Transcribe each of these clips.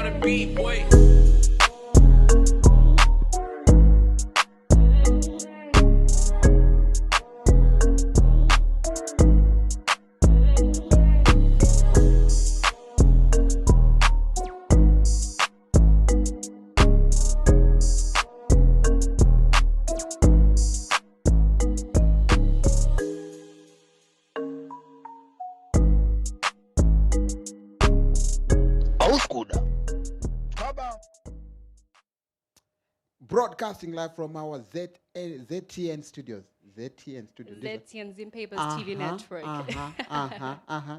on the beat, boy. Broadcasting live from our ZTN studios. ZTN studios. ZTN Zimpapers TV network.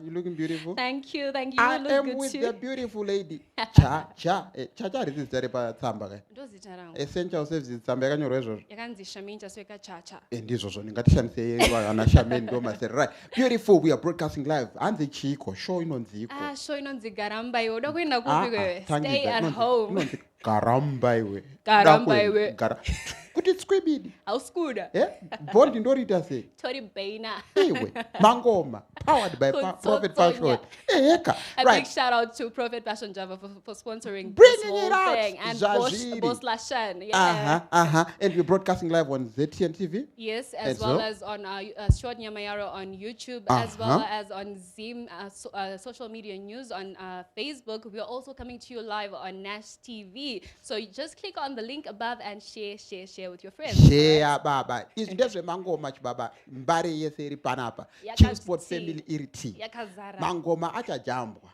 You're looking beautiful. Thank you. I You look am good with too. the beautiful lady. Cha this is very bad tsamba. Essential services tsamba yakanyoro izvozvo. Yakanzisha minja sweka chacha. Ndizvozvo ndingatishandise vana shamen ndomase. Right. Beautiful, we are broadcasting live. Hanzi chiko show inonziko. Show inonzi Garamba iwe. Uda kuenda kupi kwewe? Stay at home. Inonzi Garamba iwe. Gara. Kuti tskwibidi. Auskuda. Bondi ndorita sei? Tori Baina. Iwe. Mangoma. Powered by Prophet Fashion. A big shout out to Prophet Fashion Java for sponsoring Bringing this whole it out. thing. And Boss Lashan. And we're broadcasting live on ZTN TV. Yes, as well as on Short Nyamayaro on YouTube, as well as on Zim social media news on Facebook. We are also coming to you live on Nash TV. So you just click on the link above and share with your friends. Share baba. Izindezwe mangoma chibaba. Mbare yese iri panapa. Chief Sport Family iriti. Mangoma acha jambwa.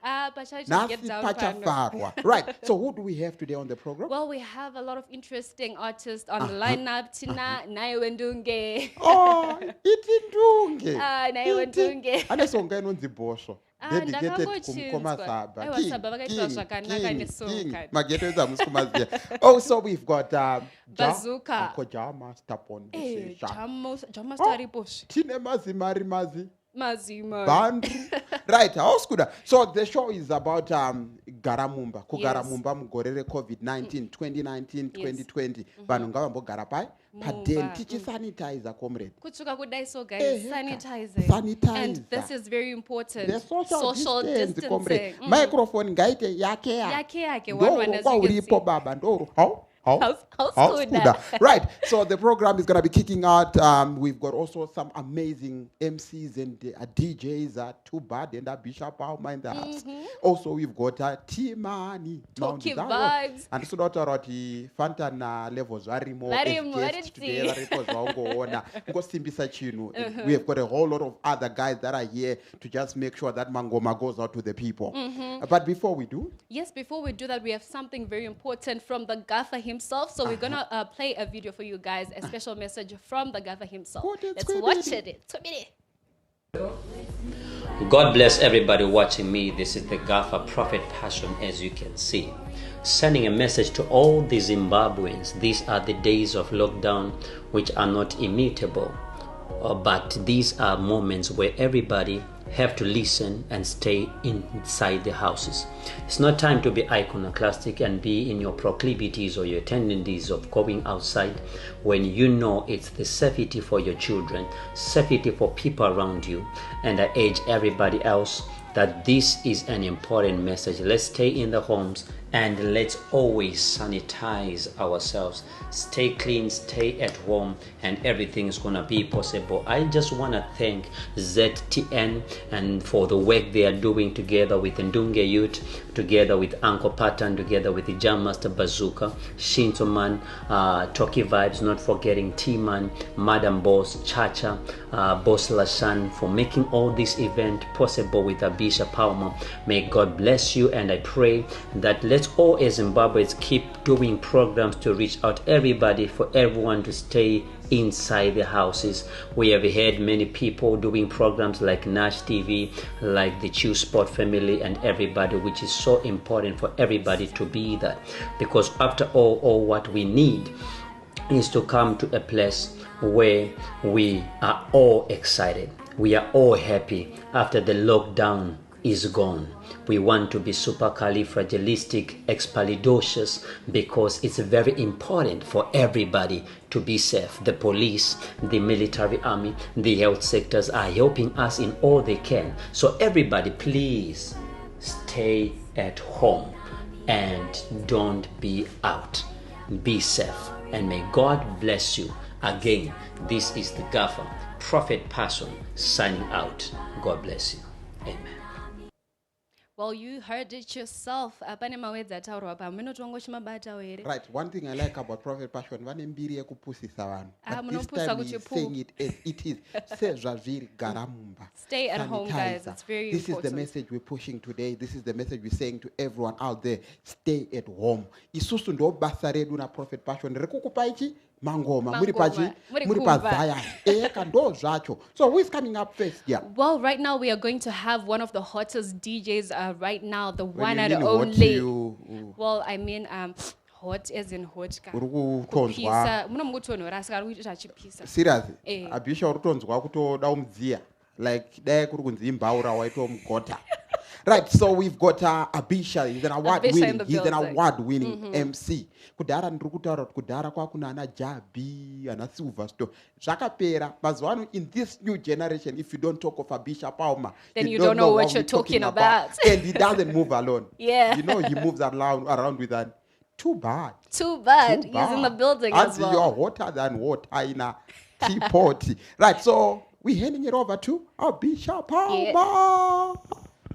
Nasi pacha farwa. Right. So who do we have today on the program? Well, we have a lot of interesting artists on the lineup. Tina Naiwendunge. Oh, itindunge. Naiwendunge. Ane songa inonzi bosho. Dedicated kumkoma saba. King. Mageteza muskumazia. Also, we've got Bazooka. Jama Stapon. Jama Stariposh. Tine mazi. Mazima. Bandri. Right, so the show is about Gara Mumba. Kugara Mumba mugorere COVID-19 2019 2020. Vanhu ngavambogara pai. Padel tichi sanitizer comrade. Kuchuka kudai so guys, sanitizer. And this is very important. The social distancing. Comrade. Microphone ngaite yake. One as you can see. Baba ndoro. How good. Right. So the program is going to be kicking out. We've got also some amazing MCs and DJs. Too bad and Bishop Alma in the house. Also, we've got Timani. Talkie vibes. And so not Roti Fantana levels very more. We have got a whole lot of other guys that are here to just make sure that Mangoma goes out to the people. But before we do? Yes, before we do that, we have something very important from the Gaffer himself. So we're going to play a video for you guys, a special message from the Gaffer himself. Let's watch it. God bless everybody watching me. This is the Gaffer Prophet Passion, as you can see. Sending a message to all the Zimbabweans. These are the days of lockdown, which are not immutable. But these are moments where everybody have to listen and stay inside the houses. It's not time to be iconoclastic and be in your proclivities or your tendencies of going outside when you know it's the safety for your children, safety for people around you. And I urge everybody else that this is an important message. Let's stay in the homes and let's always sanitize ourselves. Stay clean, stay at home, and everything is gonna be possible. I just wanna thank ZTN and for the work they are doing together with Ndunge Youth, together with Uncle Patan, together with the Jam Master Bazooka, Shinto Man, Talkie Vibes, not forgetting T-Man, Madam Boss, Chacha, Boss Lashan, for making all this event possible with Abisha Palmer. May God bless you, and I pray that let's all as Zimbabweans keep doing programs to reach out everybody, for everyone to stay inside the houses. We have had many people doing programs like Nash TV, like the Chief Sport Family, and everybody, which is so important for everybody to be there, because after all what we need is to come to a place where we are all excited, we are all happy after the lockdown is gone. We want to be supercalifragilisticexpialidocious, because it's very important for everybody to be safe. The police, the military army, the health sectors are helping us in all they can. So everybody, please stay at home. and don't be out. Be safe, and may God bless you. Again, this is the Gaffer, Prophet Passion, signing out. God bless you. Amen. Well, you heard it yourself. Right, one thing I like about Prophet Passion, but this time he's saying it as it is. Gara Mumba. Stay at home, guys. It's very This important. is the message we're pushing today. This is the message we're saying to everyone out there. Stay at home. Isusu ndo basa redu na Prophet Passion. Rekukupa ichi mangoma. Muri pazaya. Eka ndo zvacho. So who is coming up first? Yeah. Well, right now we are going to have one of the hottest DJs right now, the one you and mean only. Well, I mean hot as in hot. Seriously? Abisha urutonzwa kutoda umdzia. Like dai kuri kunzi imbaura waito mugota. Right, so we've got Abisha. He's an award-winning MC. Kudara ndrukutaura kudara kwa kuna ana Jabi, ana Silverstone. Zvakapera. Mazwano, in this new generation, if you don't talk of Abisha Palmer, then you don't know what you're talking about. And he doesn't move alone. Yeah. You know, he moves around with an too bad. He's in the building as well. You're hotter than water in a teapot. Right, so we're handing it over to Abisha Palmer. Yeah.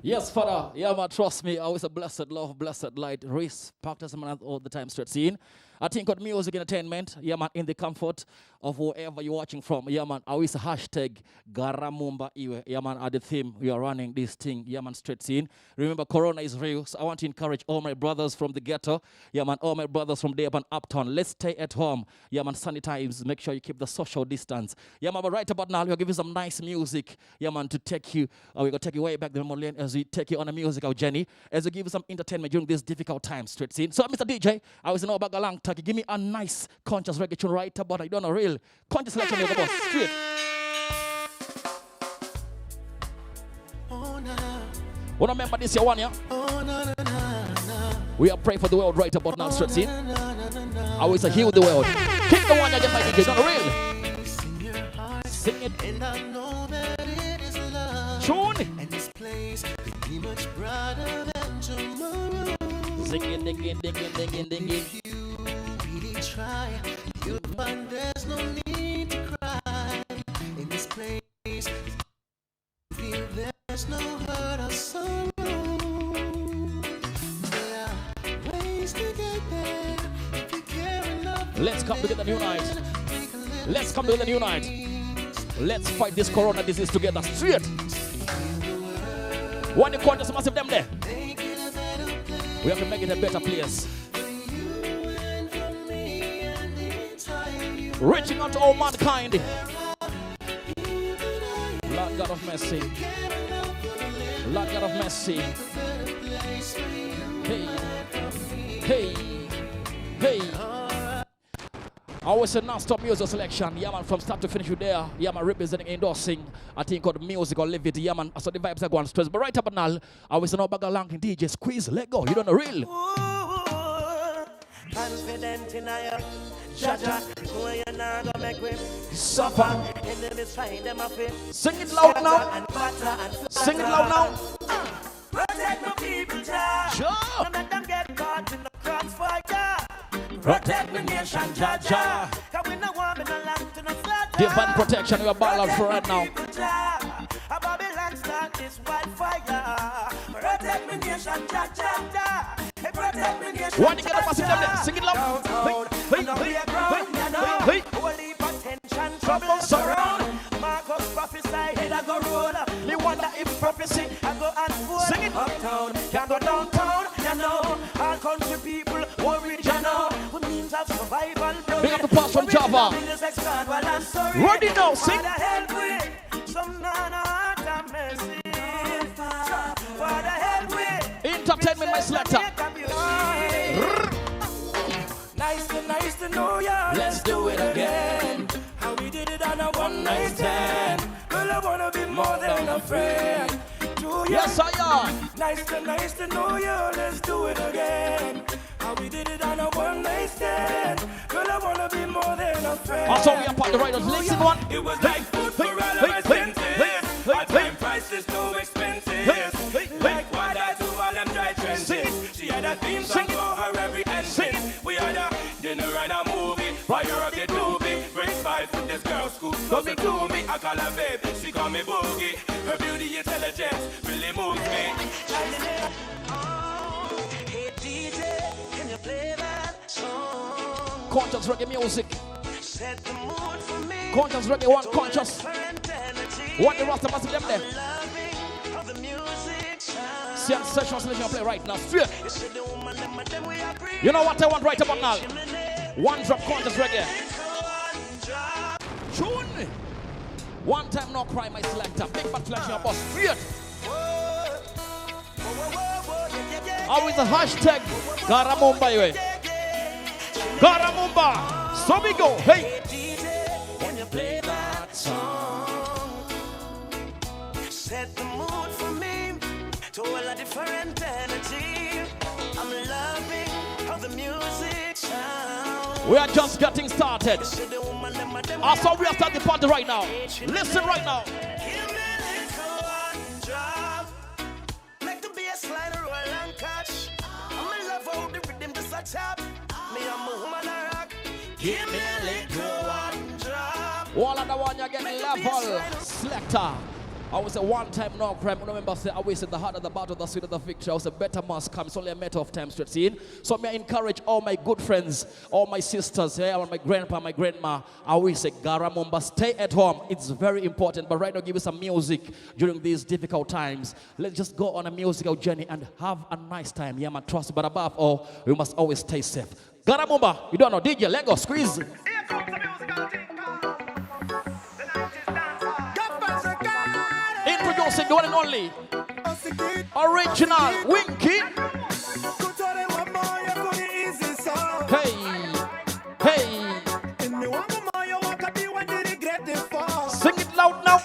Yes, Father. Yeah, man, trust me. Always a blessed love, blessed light. Respect us, man, all the time straight scene. I think of music entertainment, yeah, man, in the comfort of wherever you're watching from. Yeah, man, always hashtag Gara Mumba Iwe. Yeah, man, at the theme, we are running this thing. Yeah, man, straight scene. Remember, Corona is real, so I want to encourage all my brothers from the ghetto. Yeah, man, all my brothers from Durban Uptown. Let's stay at home. Yeah, man, sanitize. Make sure you keep the social distance. Yeah, man, but right about now, we'll give you some nice music. Yeah, man, to take you. We're going to take you way back the memory lane as we take you on a musical journey, as we give you some entertainment during this difficult time, straight scene. So, Mr. DJ, I was in our Bagalang. Give me a nice conscious reggae tune right about I don't know real conscious selection of the boss straight. Wanna remember this year one, yeah? We are praying for the world right about now, straight scene. I always heal the world. Keep the one you get my DJ, don't real. Sing it. And I know that it is love. Tune. And this place will be much brighter than tomorrow. Sing it, ding it, ding it, ding it, ding it. Try, you'll find there's no need to cry. In this place, feel there's no hurt or sorrow. There are ways to get there if you care enough. Let's come together new night. Let's come together new night. Let's fight this corona disease together straight. One you call just massive them there. We have to make it a better place. Reaching out to all mankind. Lord God of mercy. Lord God of mercy. Hey. Hey. Hey. I always say non-stop music selection. Yeah, man, from start to finish, you there. Yeah, man, representing, endorsing. I think called music or live it. Yeah, man, so the vibes are going stress. But right up now, I always say no bag along DJ squeeze, let go. You don't know real. Confident in I Jaja, where you now gonna make with suffer. Enemies find them up in. Sing it loud now. Sing it loud now. Protect my people, Jah. Sure. Don't let them get caught in the crossfire. Protect the nation, Jaja. Cause we no want me no land to no slaughter. Divine protection, we are ballad for right now. A Babylon start this wildfire. Protect the nation, Jaja. Protect me nation. One get up, sing it loud. Hey, hey, holy attention, trouble surround. Marcus prophesy, head I go roll. Me wonder if prophecy I go unfold. Sing it uptown, can go downtown. You know, all country people worried. You know, what means of survival. Big up the pass from Java. Ready now, sing. Some nana mercy. For the hell with entertainment, my selector. Nice to know ya. Let's do it again. How we did it on a one night stand. Girl, I wanna be more than a friend. Yes, I am. Nice to know ya. Let's do it again. How we did it on a one night stand. Girl, I wanna be more than a friend. Also, we are part of the writers. Listen one. It was like food for all of my senses. I find prices too expensive. Like what I do all them dry trenches. She had a theme song. Coming to me, I call her baby, she call me boogie. Her beauty intelligence really moves me. Hey DJ, can you play that song? Conscious reggae music. Set the mood for me. Conscious reggae, one conscious. What the rest of us them there? Sensation selection play right now. Straight. You know what I want right about now? One drop conscious reggae. Tune. One time no cry, my selector. Big bad flash your boss. Straight. Always a hashtag Gara Mumba. Gara Mumba. So we go. Hey. When you play that song, set the mood for me to a different energy. I'm loving how the music sounds. We are just getting started. Also, we are starting the party right now. Listen right now. Give me a little one drop. Make the bass line roll and catch. I'm in love how the rhythm just a tap. Me I'm a woman a rock. Give me a little one drop. All of the one you get level. Selector. I was a one-time no crime. I remember say I always said the harder the battle, the sweeter the victory. I was a better must come. It's only a matter of time, straight scene. So may I encourage all my good friends, all my sisters here, my grandpa, my grandma. I always say Gara Mumba, stay at home. It's very important. But right now, give us some music during these difficult times. Let's just go on a musical journey and have a nice time. Yeah, man, trust. But above all, we must always stay safe. Gara Mumba, you don't know, DJ, let go, squeeze. Here comes the musical thing. Introducing the one and only original Winky. Hey, hey. Sing it loud now.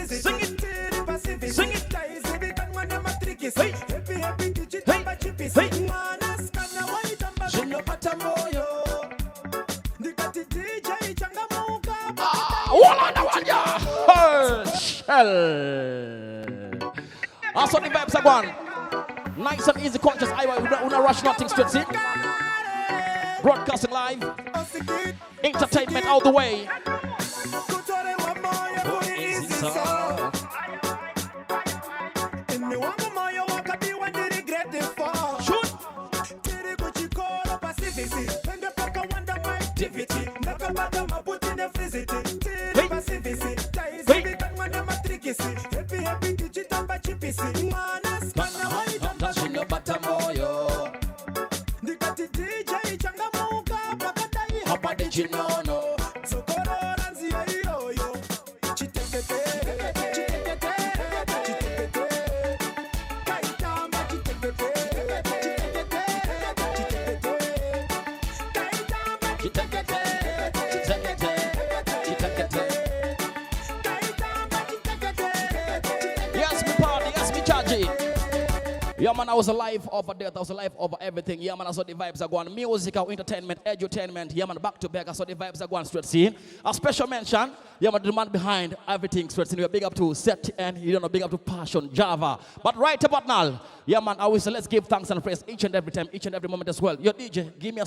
Sing it. Sing it. Hey, hey, hey. Also the vibes are gone. Nice and easy, conscious. I will not rush nothing, straight in. Broadcasting live. Entertainment all the way. Yeah, man, I was alive over death. I was alive over everything. Yeah, man, I saw the vibes are going. Musical, entertainment, edutainment. Yeah, man, back to back. I saw the vibes are going straight scene. A special mention. Yeah, man, the man behind everything straight scene. We're big up to Set and you know, big up to Passion, Java. But right about now, yeah, man, I always say let's give thanks and praise each and every time, each and every moment as well. Yo, DJ, give me a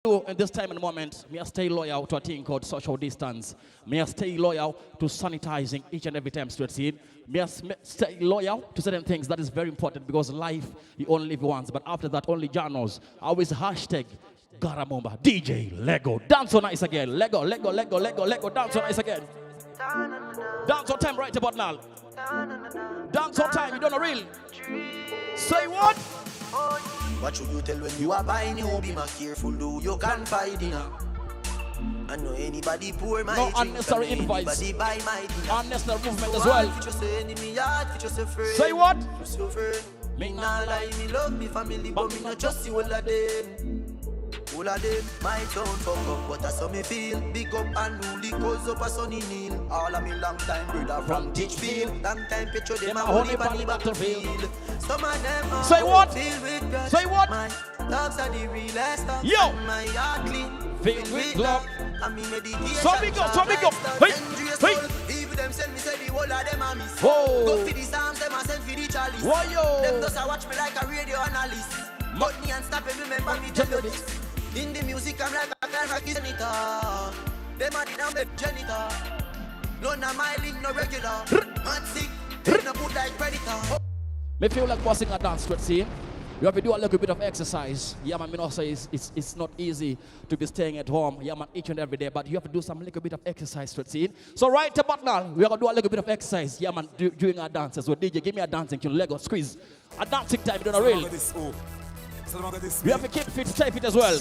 In this time and moment, may I stay loyal to a thing called social distance. May I stay loyal to sanitizing each and every time to scene. May I stay loyal to certain things. That is very important because life, you only live once. But after that, only Jah knows. Always hashtag Gara Mumba. DJ Lego. Dance so nice again. Lego, Lego, Lego, Lego, Lego. Dance so nice again. Dance on time right about now. Dance on time. You don't know real. Say what? What should you tell when you are buying you? Be more careful, do you confide in her. I know anybody pour my no drink, unnecessary invites. Anybody buy my dinner. Unnecessary movement as well. Say what? Me nah lie, me love me family, but me not just see all of them. All of them, my town fuck up, but that's how me feel. Big up and newly cause up a sunny kneel. All of me long time brother from Teachfield. Long time picture them a holy bunny battlefield. Some of them are say what? Filled with grudge. Say what? My dogs are the realest dogs. Yo! My heart clean. Filled with love. I mean meditation. So we go. Hey, hey. Even them send me say the whole of them a miss. Whoa. Go for the Psalms, them a send for the chalice. Whoa, yo. Them does a watch me like a radio analyst. But me and stop and remember me tell you this. In the music I'm like a kind of janitor. Them a the number janitor. None of my link no regular. Man sick, they no put like predator. Me feel like bossing a dance to see. You have to do a little bit of exercise. Yeah, man, me not say it's not easy to be staying at home. Yeah, man, each and every day. But you have to do some little bit of exercise to see. So right about now, we are going to do a little bit of exercise. Yeah, man, during our dances. So DJ, give me a dancing tune. Lego, squeeze. A dancing time, you don't know really. We have to keep fit, stay fit as well.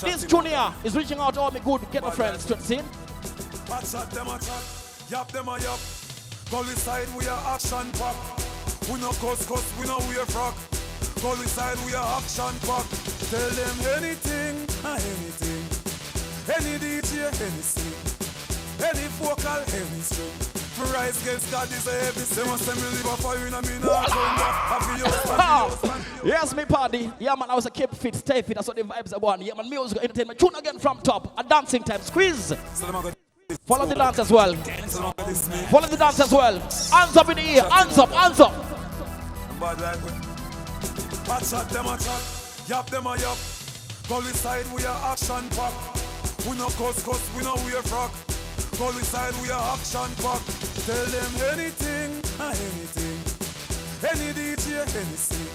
This tune here is reaching out to all my good ghetto friends to see. Yap them a yap. Go inside, we are action pack. We no cuss, we no wear frock. Go inside, we are action pack. Tell them anything, anything. Any DJ, any sing. Any vocal, any string. For rise against God is a heavy sin. They must send me live a fire in a minute. Yes, me party. Yeah, man, I was a keep fit, stay fit. That's what the vibes are on. Yeah, man, music, entertainment. Tune again from top. A dancing time. Squeeze. Follow the dance as well. Follow the dance as well. Hands up in the air. Hands up, hands up. Chat them a chat. Yap them a yap. Go inside, we are action pack. We no cuss, we no wear frock. Go inside, we are action pack. Tell them anything, anything. Any DJ, any sing.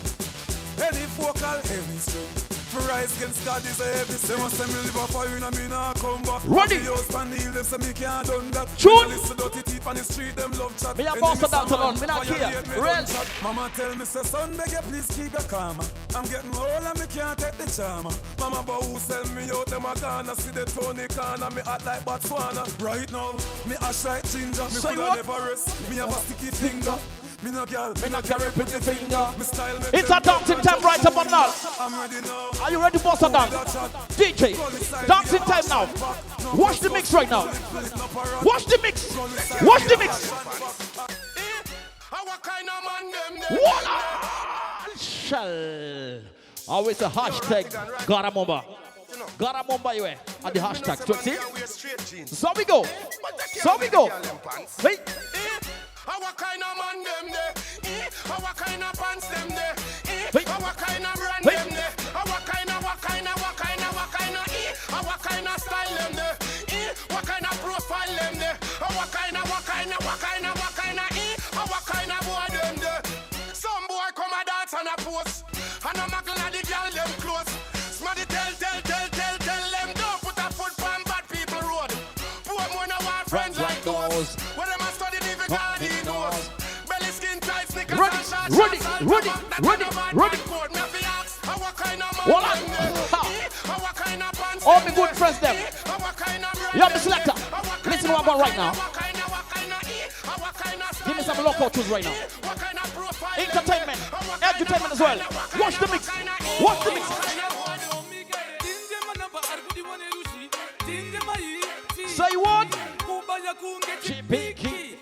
Any vocal, any string. For rise against God is a heavy sin. They must send me live a fire in a me nah come back. Ready? Me house and heal them so me can't done that. Tune. Listen dirty teeth on the street, them love chat. Me a boss to dance alone, me not care. Real. Mama tell me say son beg you please keep your calm. I'm getting old and me can't take the charm. Mama but who sell me out them a gonna see the Tony corner. Me hot like Botswana. Right now, me ash like ginger. Me coulda never rest. Me have a sticky finger. Me no girl, me no carry pretty finger. Me style me. It's a dancing time right about now. I'm ready now. Are you ready for some dance? DJ, dancing time now. Watch the mix right now. Watch the mix. Watch the mix. What? Shall. Always a hashtag Gara Mumba. Gara Mumba you at the hashtag. See? So we go. So we go. Wait. Our kind of man them there, our kind of pants them there, our kind of brand them there, our kind of style them there, what kind of profile them there, our kind of boy them there. Some boy come a dance and a post, and a muckle at the girl them close. Smarty tell them don't put a foot on bad people road. Poor more no want friends like those. When them a study living God he knows. Belly skin tight sneakers and shorts. Ready. All the good friends them. You have the selector. Listen to what I'm on right now. Give me some local tunes right now. Entertainment. Edutainment as well. Watch the mix. Watch the mix. Say what? Chipiki.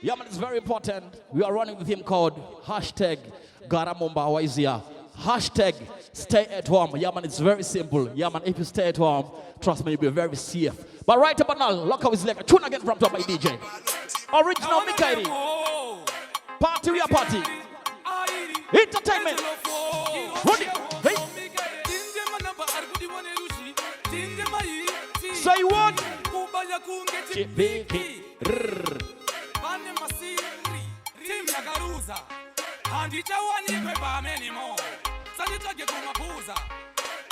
Yeah, man, it's very important. We are running with him called hashtag Gara Mumba. Why is here? Hashtag stay at home. Yeah, man, it's very simple. Yeah, man, if you stay at home, trust me, you'll be very safe. But right about now, lock up his leg. Tune again from top by DJ. Original Mikairi. Party, we are party. Entertainment. Ready? Hey. Say what?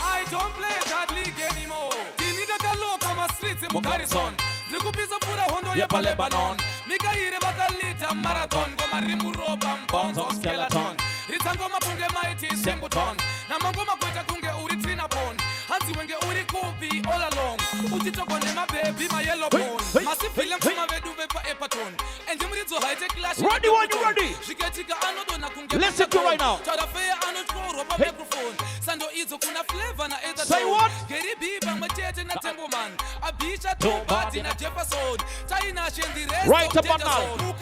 I don't play that league anymore. Tinida galo kama streets in Garrison. Zikupiza pura hondo ya pa Lebanon. Mikaire bakalita marathon. Goma rimu roba mbonzo skeleton. Ritangoma punge mighty sembuton. Na mangoma kweta kunge uri trina pon. Hansi wenge uri kopi all along. Utitoko nema baby my yellow bone. Massive film kuma vedu vepa epaton. And jimrito high tech clash. Ready when you ready. Shiketika anodo na kunge. Listen to right now. Tada fair anodo roba microphone. Sando izo kuna flavor na either. Say what? Geri biba machete na tembo man. Abisha tobati na Jefferson. China shendi rest. Right about now.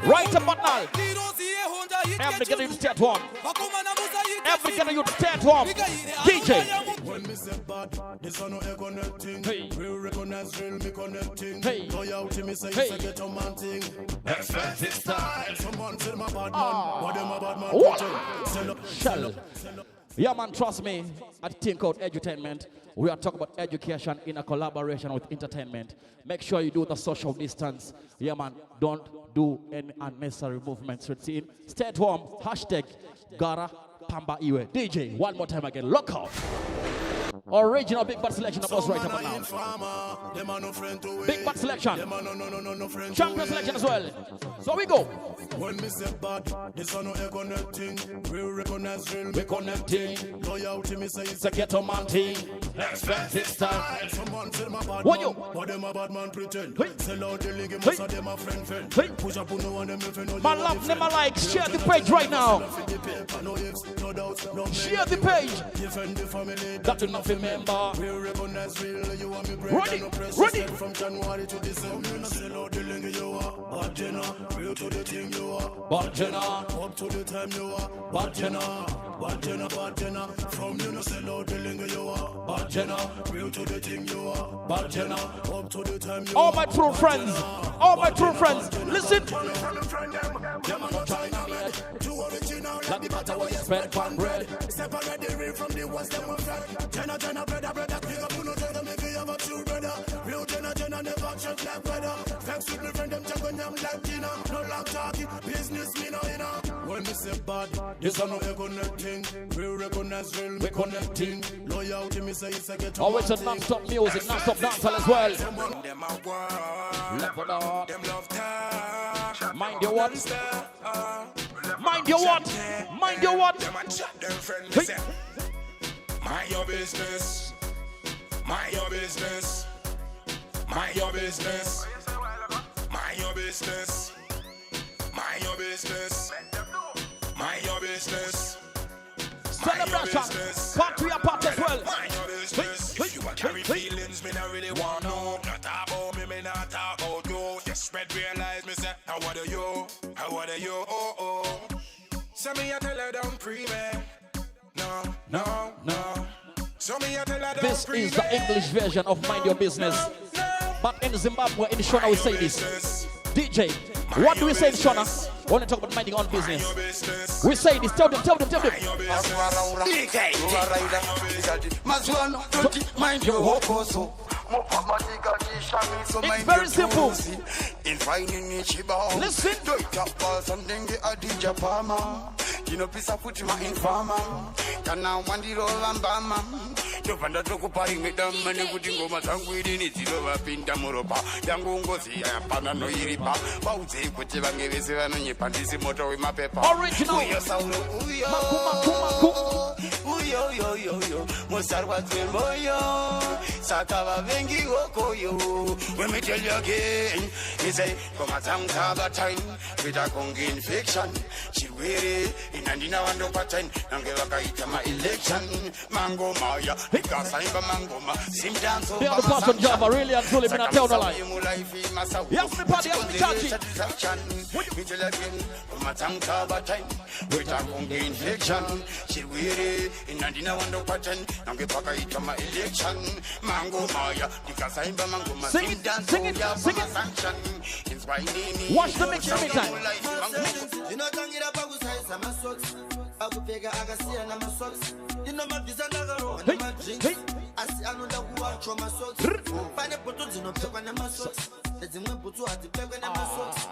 Right about now. Everybody you stay at home. Everybody you stay at home. DJ. When me say bad, this one no air connecting. Hey. Real recognize real me connecting. Hey. Loyalty me say Hey. it's a ghetto man thing. Expensive style. Someone tell my bad man. What them a bad man What? Shell. Yeah, man, trust me. I think out edutainment. We are talking about education in a collaboration with entertainment. Make sure you do the social distance. Yeah, man, don't do any unnecessary movements. Routine. Stay at home. Hashtag Gara Pamba Iwe. DJ, one more time again. Look out. Original Big Bad Selection of us right about now. Big Bad Selection. Champion Selection as well. So we go. When me say bad, this one no air connecting. Real recognize real me connecting. Loyalty me say It's a ghetto man thing. Expensive style. Someone tell my bad What man. you? What them a bad man pretend. Hey. Sell out the league, Hey. most of them a friend. Hey. Push up on no one them if you know My love, never like. Share the page right now. no ifs, no doubts, no Share the page. defend the family. That you not remember. Real recognize real, you want me break Ready, and no press. ready. From January to December, you know sell out the link you are. Bad Jenna, real to the thing you are. Bad Jenna. Up to the time you are. Bad Jenna, bad Jenna, bad Jenna. From you know sell out the link you are. Bad Jenna, real to the thing you are. Bad Jenna, up to the time you are. All my true friends, all my true friends, listen. Two original, Like the matter what you spend on bread. separate the real from the ones that were fed. Jenna, brother, pick up no tell them if you have a true brother. Real Jenna, never check like weather. Thanks with me friend, them chugging them like dinner. No long talking, business me no inner. When me say bad, this one no air connecting. Real recognize real, me connecting. Loyalty me say it's a ghetto. Always a non-stop music, non-stop dancehall as well. Them a work, Left it up. them love time. Mind your what? Mind your what? Mind your what? Them a chat them friend, Hey. say, mind your business. Mind your business. Mind your business. Mind your business. Mind your business. Mind your business. Celebration. Part 3 apart as well. Mind your business. Hey, If you hey, a carry hey, hey. feelings, me not really want no. Not talk about me, me not talk about you. Just spread realize me say, how are you? How are you? Oh oh. So me a tell her don't pre me. No. So me a tell her don't This pre is the English version of Mind Your Business. But in Zimbabwe, in Shona, we say this. DJ, what do we say in Shona? We want to talk about minding your own business. We say this. Tell them. Mind your hokoso. It's very simple. Listen. Kana wandirola mbama topanda tokuparimeda mane kuti ngoma dzangu iri nedzirova pinda muropa yangu ngozi yapana noiripa vaudze kuti vange vese vanonyepa ndisi moto wemapepa Original. uyo sauro uyo musarwadze moyo saka vavengi vokoyo when me tell you again me say ngoma dzangu dzavatine kuita konge infection chirwere inandina vandopatine nange vakaita ma-election mangoma ya ikasaimba mangoma Zimdancehall They are the person Java, really and truly, me not tell the lie. Yes, me party, yes, me touchy. mango maya. Because I'm a mango man. Sing it, sing it, sing it. Watch the mix every time. You know, can't get up outside some socks. I will pick a agassiz and my socks. You know, my visa and my drinks. I see another who are from my socks. Find a photo in a paper and my socks. Let's put to at the paper and my socks.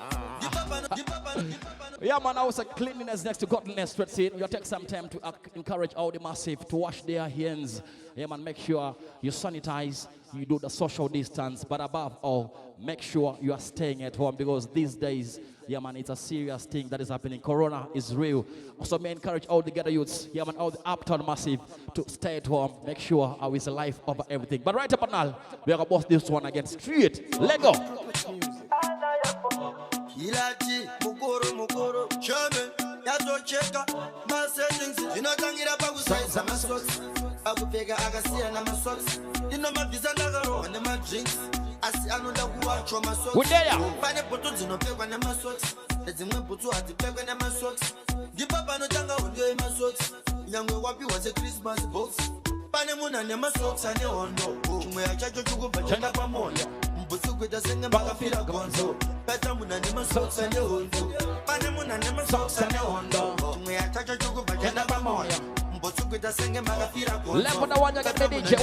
Yeah, man, I was like cleanliness next to godliness. Let's see. You take some time to encourage all the massive to wash their hands. Yeah, man, make sure you sanitize, you do the social distance, but above all, make sure you are staying at home because these days, yeah, man, it's a serious thing that is happening. Corona is real. Also, may encourage all the ghetto youths, yeah, man, all the uptown massive to stay at home. Make sure I is life over everything. But right up now, we are going to boss this one again straight. Lego. Ilaji, mukoro, German, yato cheka, my settings, you know, can't get up outside some socks. I will pick a agassiz and my socks. You know, my visa and my drinks. I see another who are from my socks. Find a photo in a paper and my socks. Let's put to at the paper and my socks. Give up on the jungle on your my socks. Young Wappy was a Christmas box. Panemon and my socks and your own dog. Where I charge you to go back to Pamoya. But with the singer Bagafila Gonzo. Petamun and my socks and your own dog. Panemon and my socks and your own dog. Where I charge you to go back to Pamoya. But with the singer Bagafila Gonzo. Left on the one that got the DJ.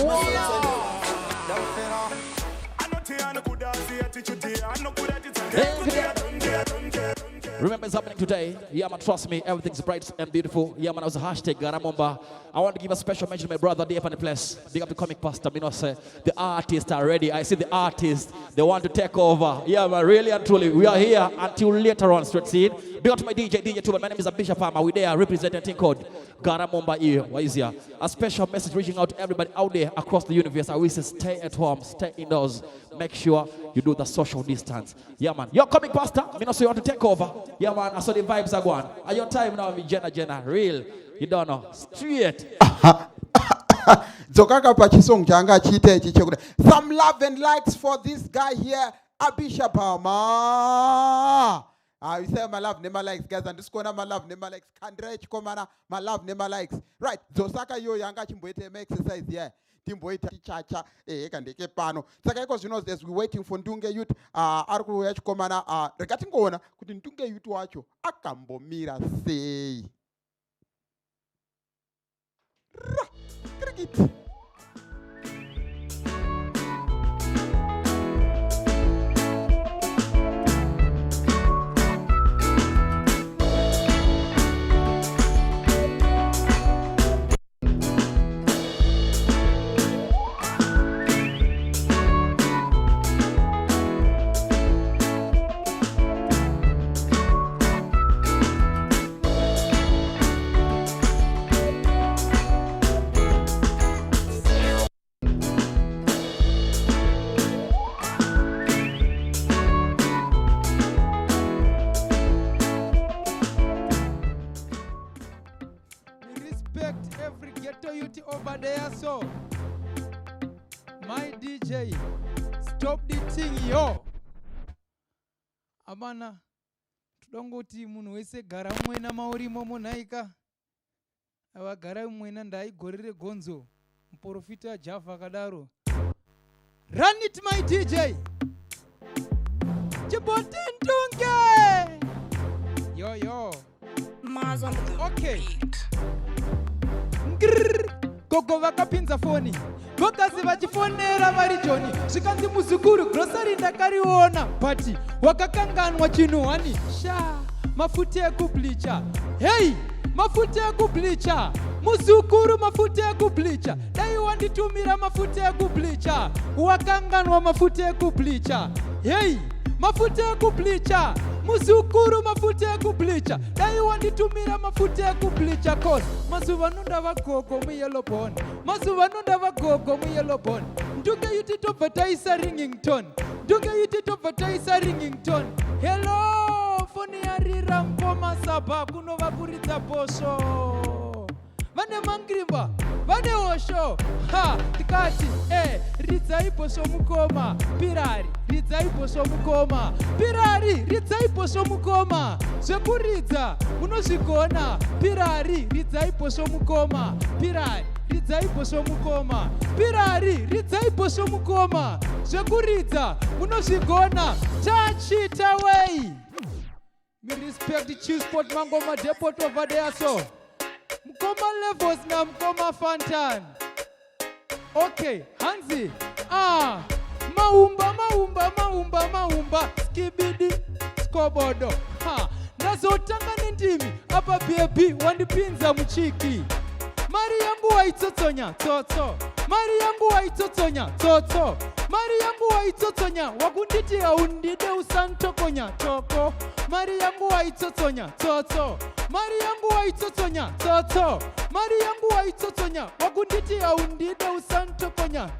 Remember, it's happening today. Yeah, man, trust me, everything's bright and beautiful. Yeah, man, I was a hashtag Gara Mumba. I want to give a special mention to my brother, Dave, on the place. Big up the comic pastor. You know, say, the artists are ready. I see the artists. They want to take over. Yeah, man, really and truly. We are here until later on, straight scene. Big up to my DJ too. My name is Bishop Farmer. We're there representing a thing called Gara Mumba here. What is here? A special message reaching out to everybody out there across the universe. I wish to stay at home, stay indoors. Make sure you do the social distance. Yeah, man. You're coming, pastor. I mean, so you want to take over. Yeah, man. I saw the vibes are going. Are your time now, me Jenna? Real. You don't know. Straight. Some love and likes for this guy here, Abisha Palma. You say my love never likes, guys, and this corner my love never likes. Kandrech Komana, my love never likes. Right. Zosaka yo yanga chimboete make exercise here. Timboita chacha kandeke pano. Saka because you know as we waiting for Ndunge youth arku yacho komana regarding ngona kuti Ndunge youth wacho akambomira sei. Cricket. Over there, so my DJ, stop the thing, yo. Abana, tudongoti munu wese gara mwena maori momo naika. Awa gara mwena ndai gorire gonzo. Mporofita Java kadaro. Run it, my DJ. Chibotindunge. Yo. Okay. Gogo vakapinza foni vokazi vachifonera vari joni zvikanzi muzukuru grocery ndakariona but wakakanganwa chinhuhwani sha mafuta ekublicha hey mafuta ekublicha muzukuru mafuta ekublicha dai wanditumira mafuta ekublicha wakanganwa mafuta ekublicha hey mafuta ekublicha muzukuru mafuta ekublicha dai wanditumira mafuta ekublicha cause mazuva nonda vagogo muyellow bone mazuva nonda vagogo muyellow bone Ndunge yuti tobvataisa ringington Ndunge yuti tobvataisa ringington hello foni yarira mkoma saba kunova kuridza bosho vane mangrimba vane hosho ha tikati ridzai bosho mukoma pirari ridzai bosho mukoma pirari ridzai bosho mukoma zvekuridza munozvigona pirari ridzai bosho mukoma pirari ridzaipo somukoma. Pirari, ridzaipo somukoma. Zvekuridza, munozvigona. Touch it away. Me respect the chief sport mangoma depot over there so. Mkoma levels na mkoma fantan. Okay, Hansi. Maumba. Skibidi, skobodo. Nazotanga nindimi. Apa baby, wandipinza mchiki. Mari yangu waitotsonya, toto. Mari yangu waitotsonya, toto. Mari yangu waitotsonya, wakunditi haundide usantokonya, toko. Mari yangu waitotsonya, toto. Mari yangu waitotsonya, toto. Mari yangu waitotsonya, wakunditi haundide usantokonya.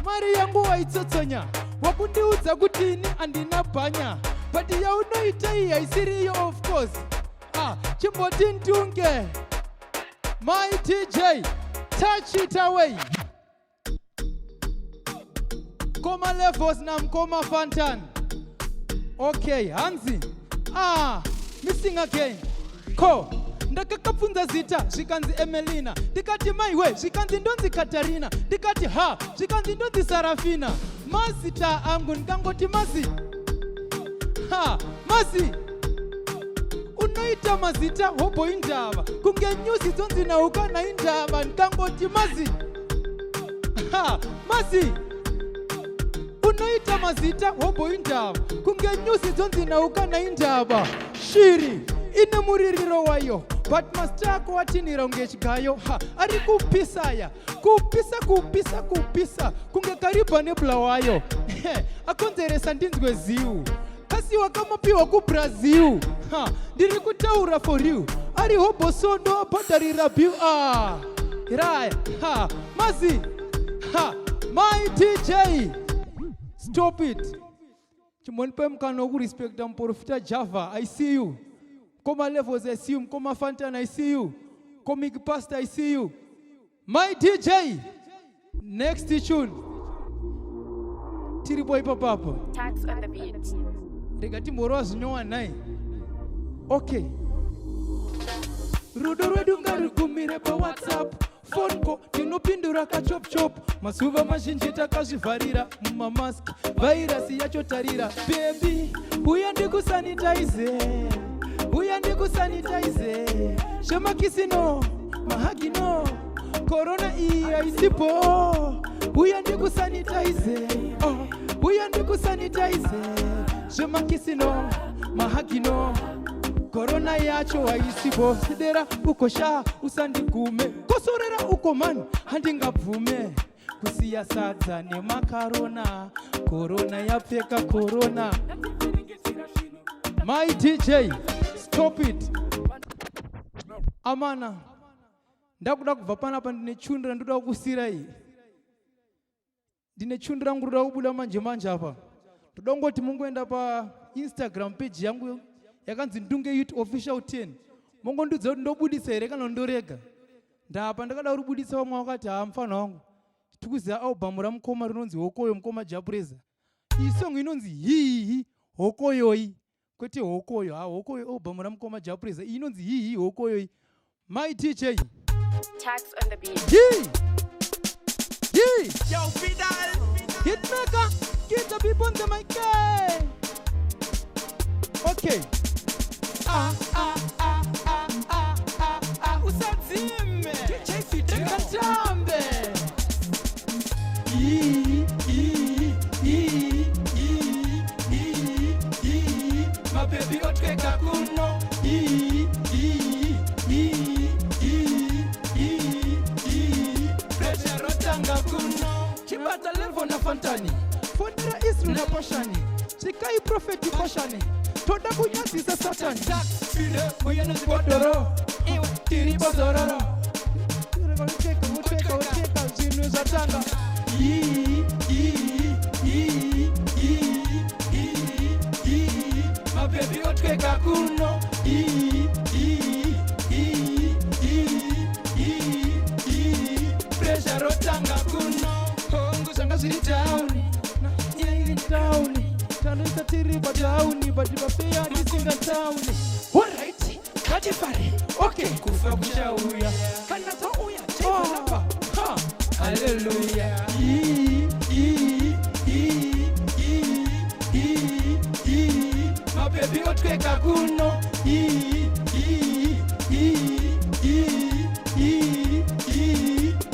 Mari yangu waitotsonya, wakundiudza kutini andina bhanya. But yaunoita iyi haisiriyo of course. Chimboti ntunge. My DJ, touch it away. Koma levels na mkoma fantan. Okay, Hansi. Missing again. Ko. Ndakakafunza zita, zvikanzi Emelina. Ndikati maiwe, zvikanzi ndonzi Katarina. Ndikati zvikanzi ndonzi Sarafina. Mazita angu ndikangoti Mazi. Mazi. Unoita mazita hobo indava. Kunge nyusi zonzi na ukana indava. Ndikangoti Mazi. Mazi. Unoita mazita hobo indava. Kunge nyusi zonzi na ukana indava. Shiri. Ine muririro wayo. But mastako watinira ungechigayo. Ari kupisaya. Kupisa. Kunge kariba nebla wayo. Akonzeresa ndinzwe ziu. Kasi wakamapiwa ku Brazil. Ndiri kutaura for you. Ari hobo sondo apatari rabiu. Raya. Mazi. My DJ. Stop it. Chimonpe mkano ku respect mporofita Java. I see you. Koma levels, I see you. Koma Fantan, I see you. Comic Pasta, I see you. My DJ. Next tune. Tiriboy Papa. Tax on the beat. Regati Moros no one. Okay. Rudo Redunga Gumire pa WhatsApp. Phone ko tinopindura ka chop. Masuva mashinjita kazvivarira mumamask. Virus yacho tarira. Baby, uya ndikusanitize. Uya ndikusanitize. Shemakisino, mahagino. Corona iya isipo. Uya ndikusanitize. Uya ndikusanitize. Shemakisino, mahagino. Corona yacho waisipo. Sidera ukosha usandikume. Kosorera ukomani handingabvume. Kusiya sadza nemakarona. Corona yapfeka corona. My DJ, stop it. Amana. Ndakuda kubva panapa ndine chundra ndoda kusira iyi. Ndine chundra nguruda kubuda manje apa. Ndoda ngoti mungoenda pa Instagram page yangu yakanzi Ndunge Youth Official 10. Mongondudza kuti ndobudisa here kana ndorega. Ndapa ndakada kubudisa vamwe vakati mfana wangu. Tikuziva album ramukoma rinonzi Hokoyo mukoma Japureza. Iyi song inonzi hihi Hokoyoyi. Kwete Hokoyo, Hokoyo album ramukoma Japureza. Iyi inonzi hihi Hokoyoyi. My DJ. Tax on the beat. Yee. Yo, Fidel. Hitmaker. Get the people on the mic. Okay. Usadzime. DJ Fidel. Katambe. My baby otweka kuno. Pressure rotanga kuno. Chibata levo na fantani. Fondera isru na poshani. Chikai profeti poshani. Toda kunyazisa satani. Fide kuyana zibodoro. Iwe tiri bozororo. Uteka zinu zatanga. My baby otweka kuno. Pressure rotanga kuno. Kongo sanga ziri down. Iri down. Tanisa tiri ba down. Badiba pia nisinga down. Alright. Katifari. Okay. Kufa kushauya. Kana to uya. Hallelujah. My baby otweka kuno.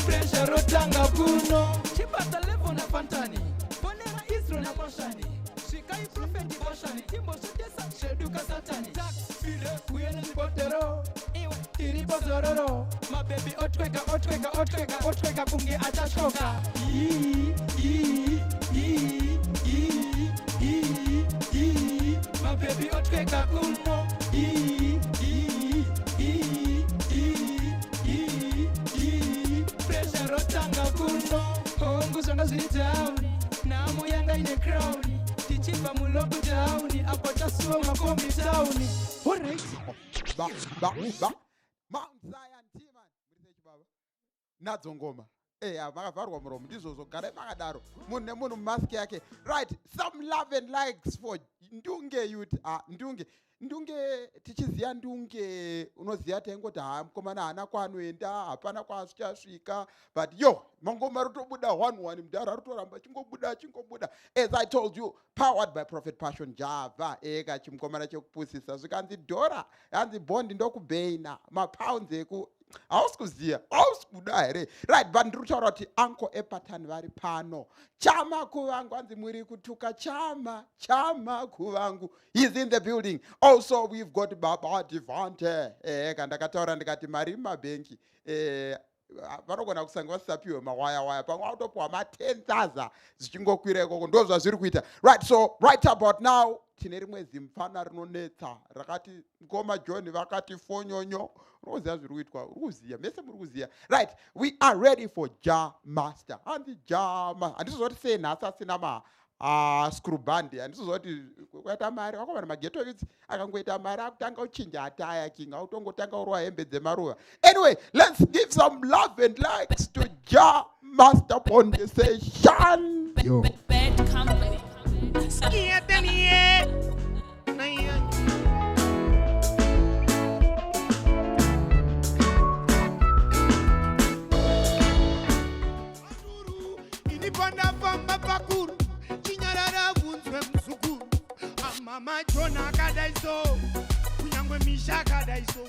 Pressure rotanga kuno. Chibata levo na fantani. Bonera Isro na bashani. Shikai prophet bashani. Timbo shudesa sheduka satani. Tax file kuyene spotero. Iwe tiripo zororo. My baby otweka kunge atashoka. My baby otweka kuno. Pressure rotanga kuno. Hongu zonga zitauni. Namu yanga ine crown. Tichipa mulogo tauni. Apota suwa makombi tauni. Alright. Mount Zion Timan. Nadzo ngoma. Makavarwa muromo ndizozo gara makadaro. Munhu mask yake. Right, some love and likes for Ndunge youth. Ndunge tichiziya Ndunge unoziya tengoti mukomana hana kwanoenda hapana kwasvika, but yo mangoma rotobuda 1-1 mudhara rotoramba chingobuda. As I told you, powered by Prophet Passion Java eka chimukomana chekupusisa zvikanzi dhora yanzi bondi ndokubheina mapounds eku ausikuziya ausikuda here. Right, but ndiri kutaura kuti anko epatani vari pano. Chama kuvangu anzi muri kutuka chama kuvangu. He's in the building. Also we've got Baba Devante. Kandakataura ndikati mari mabhenki vanogona kusanga vasisapiwe mawaya pamwe autopiwa ma10,000 zvichingokwira ikoko ndo zvazviri kuita. Right, so right about now tine rimwe zimfana rinonetsa rakati ngoma John vakati fonyonyo. Unoziya zviri kuitwa, uri kuziya, mese muri kuziya. Right, we are ready for Ja Master. Handi Ja Master. Handizozoti sei nhasi asina screwband. Handizozoti kwaita mari wakomana mageto youths akangoita mari akutanga uchinja ataya king autongotanga urwa hembe dzemaruva. Anyway, let's give some love and likes to Ja Master on the session. Yo. Bad company. Mama Jona kadaiso, kunyangwe misha kadaiso.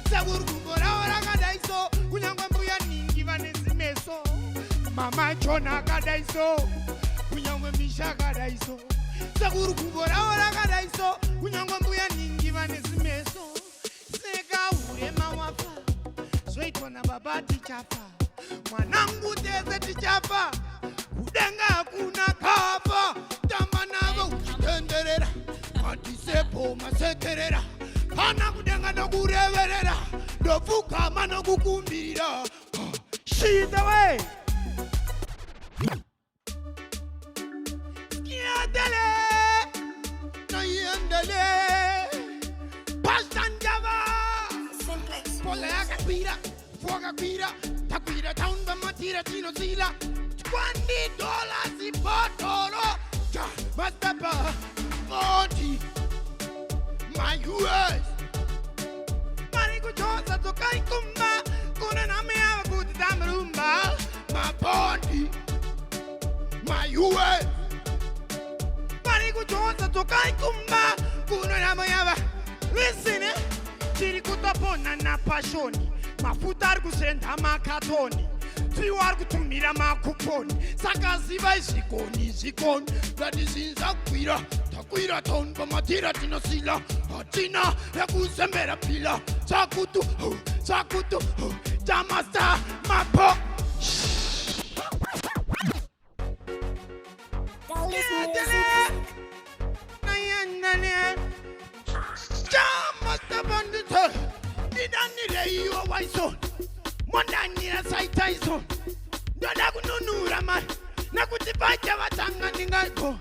Sagurugora ora kadaiso, kunyangwe mbuya ningi vanezimeso. Mama Jona kadaiso, kunyangwe misha kadaiso. Sagurugora ora kadaiso, kunyangwe mbuya ningi vanezimeso. Seka urema wafa, zoitwa na baba tichapa. Mwanangu teze tichapa, kudenga kuna kapa. Tamba navo uchitenderera. Matisepo masekerera kana kudenga nokureverera ndovuka mana kukumbira shida we skiadele nayendele pastanjava simplex pole akapira foga kwira takwira taunda matira tino sila $20 ipotoro ja mastapa Monty, my US. Marico Josa to Kaikumba, Kuna me have a good Damarumba, my body, my US. Marico Josa to Kaikumba, Kuna me have a listen, Chirikutapona na Pashoni, Mafutar Kusenda Makatoni. Fiwar kutumira makuponi sakaziva zikoni zadizinza takwira tonba matira tinosila atina yakuzembera pila sakutu jamasta mapo jamasta bandita didani reiwa waison Mondanyira saitaiso Ndoda kununura man Nakutipacha watanga ningaiko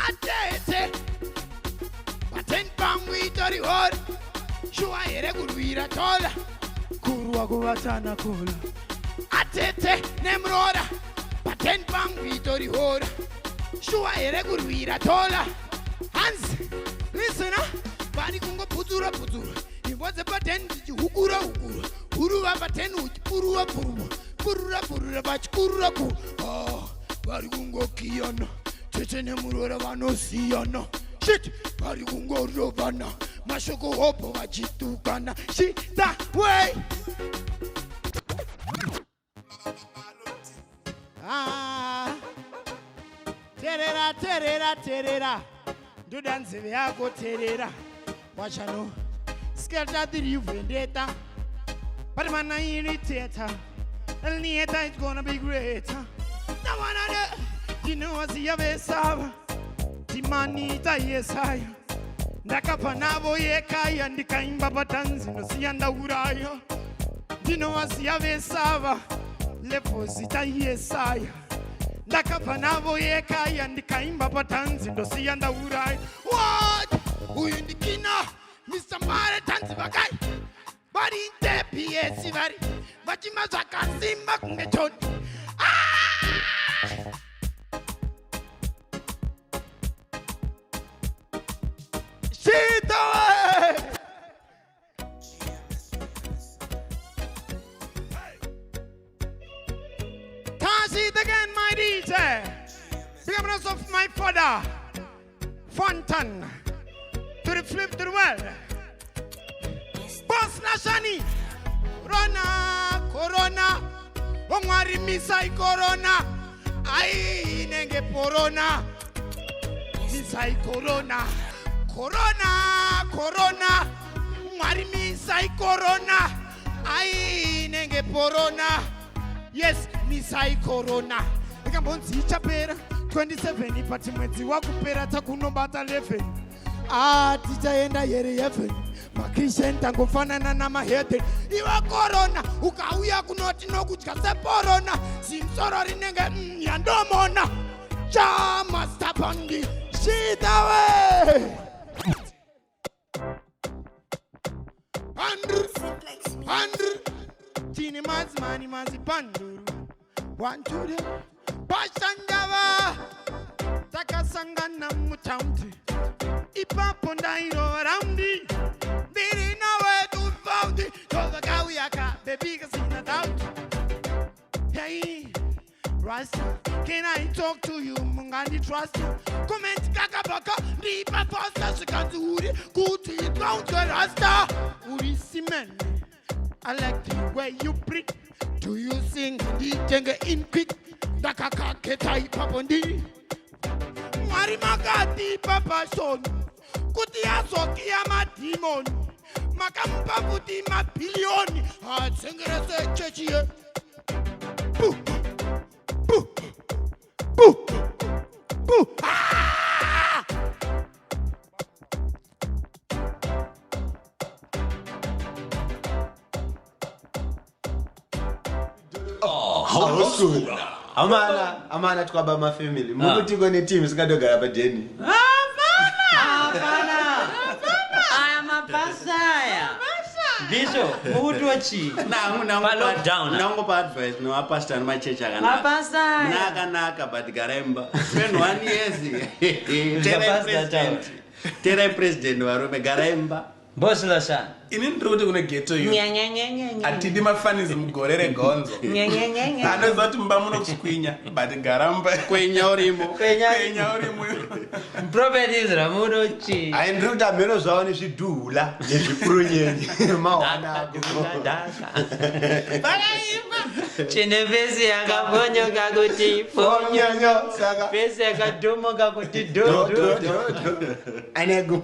Atete Paten pangwi tori hori Shua ere kuruira tola Kurwa kuwatana kola Atete nemrora Paten pangwi tori hori Shua ere kuruira tola Hans Listen Bani kungo putura Iwaze paten hukura Uruwa paten uruwa puruwa purura bachikuruku vari kungokiyana tete nemurora vanosiyana shit vari kungorovana mashoko hopo vachitukana shit that way terera ndoda nzeve yako terera wachano skelta three vendetta but man I irritator and later it's gonna be greater now another you know I see a besava timanita yesaya ndakapa navo yekaya ndikaimba patanzi nosiyanda uraya ndinowaziya vesava lepozita yesaya ndakapa navo yekaya ndikaimba patanzi ndosiyanda uraya what uyu ndikina Mr. Mare tanzi vakai vari ntepi yesi vari vachima zvakasimba kunge choni again, my DJ. Remembrance of my father, Fontan, to the flip to the world. Boss Nashani, Corona, Omari Misai Corona, Ai Nenge Porona, Misai Corona, Corona, Omari Misai Corona, Ai Nenge Porona. Yes, Misai Corona. Ikambonzi ichapera 27 ipati mwezi wakupera takunobata 11. Tichaenda yere 11. Makrishen tangofanana na mahete. Iwa Corona ukauya kunoti nokudya seporona. Simsoro rinenge yandomona. Chama stapandi shitawe. Andrew Tini mazi panduru 1 2 3 Pashandava Takasangana mutaunti Ipapo ndairo aroundi Diri nowhere to found it Tova kawiyaka baby kasina doubt Hey Rasta can I talk to you mungani trust you Comment kakabaka Ripa pasta shikanzi uri Kuti ikaunti Rasta Uri simen I like the way you breathe. Do you sing the jenga in quick? Dakaka ketai papondi. Mari magati papa son. Kutia soki ama demon. Makampa puti ma billion. Singere se chechiye. Boo. Boo. Boo. Boo. Amana tukaba ma family. Mukuti kone team sikadogara padeni. Apana. Aya mapasaya. Biso, mukuti wachi. Nango pa advice no pastor ma church akana. Mapasaya. Naka but garemba. Spend 1 year. Tere president warume garemba. Boss Lashan. Ini ndoti kuna ghetto yo. Atidi mafanizi mugorere gonzo. Anozoti mbamuno kuskwinya but garamba kwenya urimo. Prophet Israel munochi. Ndoti ameno zvaone zvidhula nezvipurunyenye. Mawana Chine vesi yakabonyoka kuti fonyo saka vesi yakadhomoka kuti do. Anegu.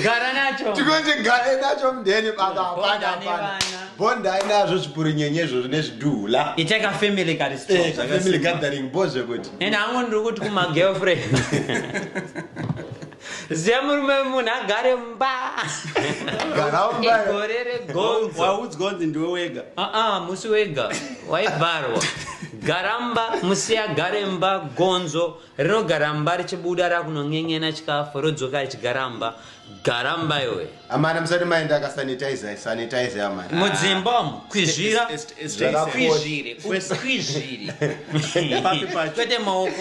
Gara nacho. Tikonje gare nacho mdeni baba. Bonda inazvo zvipurinyenyezvo nezvidhula. Icheka family card store. Family gathering boze kuti. Nena angondi kuti kuma girlfriend. Zemurume munhu agare mba. Garamba. Igorere gonzo. Waudzi gonzi ndiwe wega. Musi wega. Waibharwa. Garamba musi agare mba gonzo. Rinogaramba richibuda rakunon'en'ena chikafu rodzoka richigaramba. Garamba yowe. Amana musati maenda akasanitize amana. Mudzimba kwizvira. Kwizvire. Kwete maoko.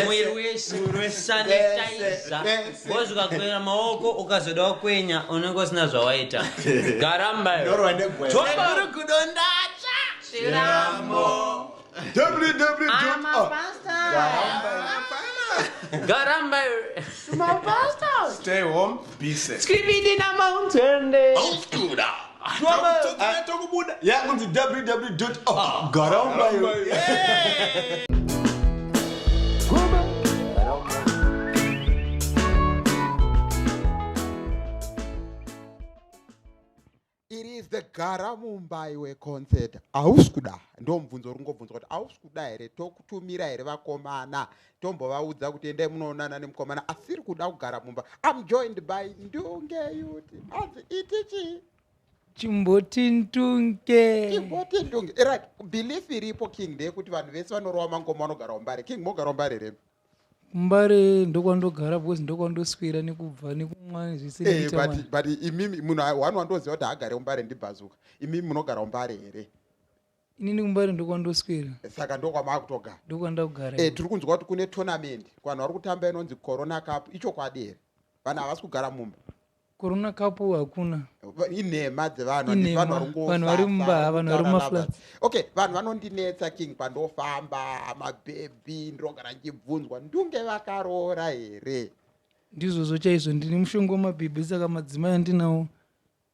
Mwiri wese sanitizer. Bozi ukakwenya maoko ukazoda kwenya unenge usina zvawaita. Garamba yowe. Topa kudondacha. www. I'm a pastor. Garamba. My pastor. Stay home, be safe. Screaming in a mountain. Yeah, go to www.garamba. It is the Gara Mumba concert. Auskuda. Ndomvunzo rungobvunza kuti auskuda here tokutumira here vakomana tombovaudza kuti endai munoonana nemukomana asiri kuda kugara mumba. I'm joined by Ndunge Youth. Itichi chimboti ntunge. Right, belief iripo King ndeyekuti vanhu vese vanorova mangoma vanogara umbare. King mogara umbare here. Mbare ndokwandogara because ndokwandoswera nekubva nekumwa zvisiri but imimi munhu wanu wandoziva kuti agare umbare ndibhazuka. Imimi munogara umbare here. Inini kumbare ndokwandoswera. Saka ndokwamagutogara. Ndokwandagara. Tiri kunzwa kuti kune tournament vanhu vari kutamba inonzi Corona Cup. Icho kwadi here. Vanhu havasi kugara mumba. Corona Cup hakuna. Inhema dzevanhu vanhu vari mumba vanhu vari mumaflats. Okay, vanhu vanondinetsa King pandofamba mabhebhi ndinogara ndichibvunzwa ndunge vakaroora here. Ndizvozvo chaizvo ndine mushongo wamabhebhi saka madzimai andinawo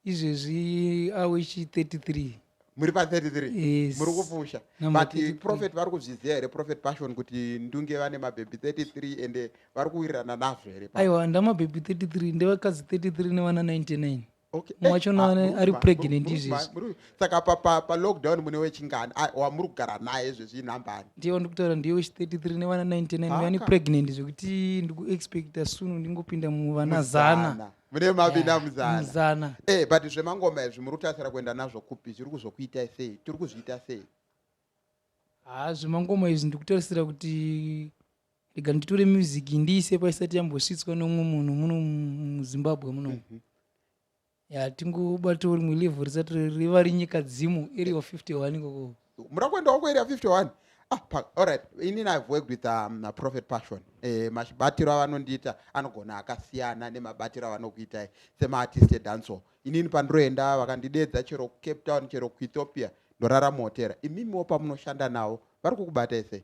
izvezvi awechi 33. Muri pa 33? Yes. Muri kupusha. But prophet vari kuzviziva here prophet passion kuti ndunge vane mabhebhi 33 ende vari kuwirirana nazvo here? Aiwa ndamabhebhi 33 ndevakadzi 33 nevana 99. Okay. Mwachona ari pregnant izvezvi. Saka pa lockdown mune wechingani wamuri kugara naye izvezvi nambani? Ndiye ndikutaura ndiye wechi 33 nevana 99 vani pregnant zvekuti ndikuexpecta soon ndingopinda muvana zana. Mune mavina muzana. But zvemangoma izvi muri kutasira kuenda nazvo kupi? Zviri kuzokuita sei? Tiri kuzviita sei? Zvemangoma izvi ndikutarisira kuti rega nditore music ndiise paisati yambosvitswa nomumwe munhu muno muZimbabwe muno. Tingobatawo rimwe level risati riva rinyika dzimu area 51 ikoko. Muri kuendawo kuarea 51? Alright, inini I've worked with Prophet Passion. Machibatiro avanondiita anogona akasiyana nemabatiro avanokuitai semaartist edancehall. Inini pandiroenda vakandidedza chero Cape Town chero kuEthiopia ndorara muhotera. Imimiwo pamunoshanda navo vari kukubatai sei?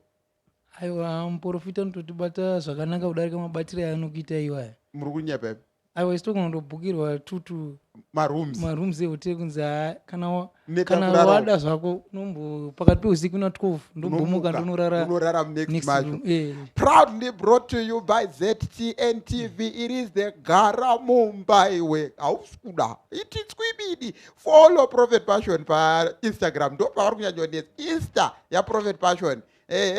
Aiwa muprofita anototibata zvakanaka kudarika mabatiro aanokuitai iwaya. Muri kunyepa ipi? Aiwa isitokundobhukirwa tutu marooms ehoteri kunzi kana wada zvako nombo pakati peusiku na 12 ndombomuka ndonorara next room. Proudly brought to you by ZTN TV. It is the Gara Mumba iwe. Auskuda. Ititskwibidi. Follow Prophet Passion pa Instagram. Ndo pavari kunyanyonetsa Insta ya Prophet Passion.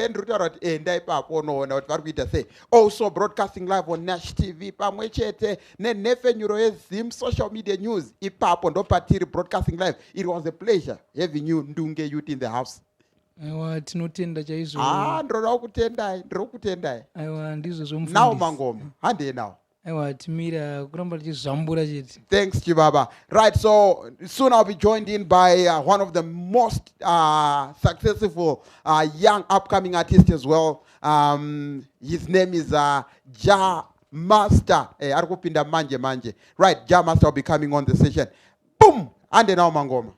Ndrutaura kuti enda ipapo unoona kuti vari kuita sei. Also broadcasting live on Nash TV pamwe chete nenhefenyuro yeZim social media news. Ipapo ndo patiri broadcasting live. It was a pleasure having you Ndunge Youth in the house. Aiwa tinotenda chaizvo. Ndinoda kutendai. Aiwa ndizvo zvomufundisi. Now mangoma. Handei now. Aiwa timira kuramba tichizvambura chete. Thanks Chibaba. Right, so soon I'll be joined in by one of the most successful young upcoming artists as well. His name is Ja Master. Ari kupinda manje. Right, Ja Master will be coming on the session. Boom! Ande now mangoma.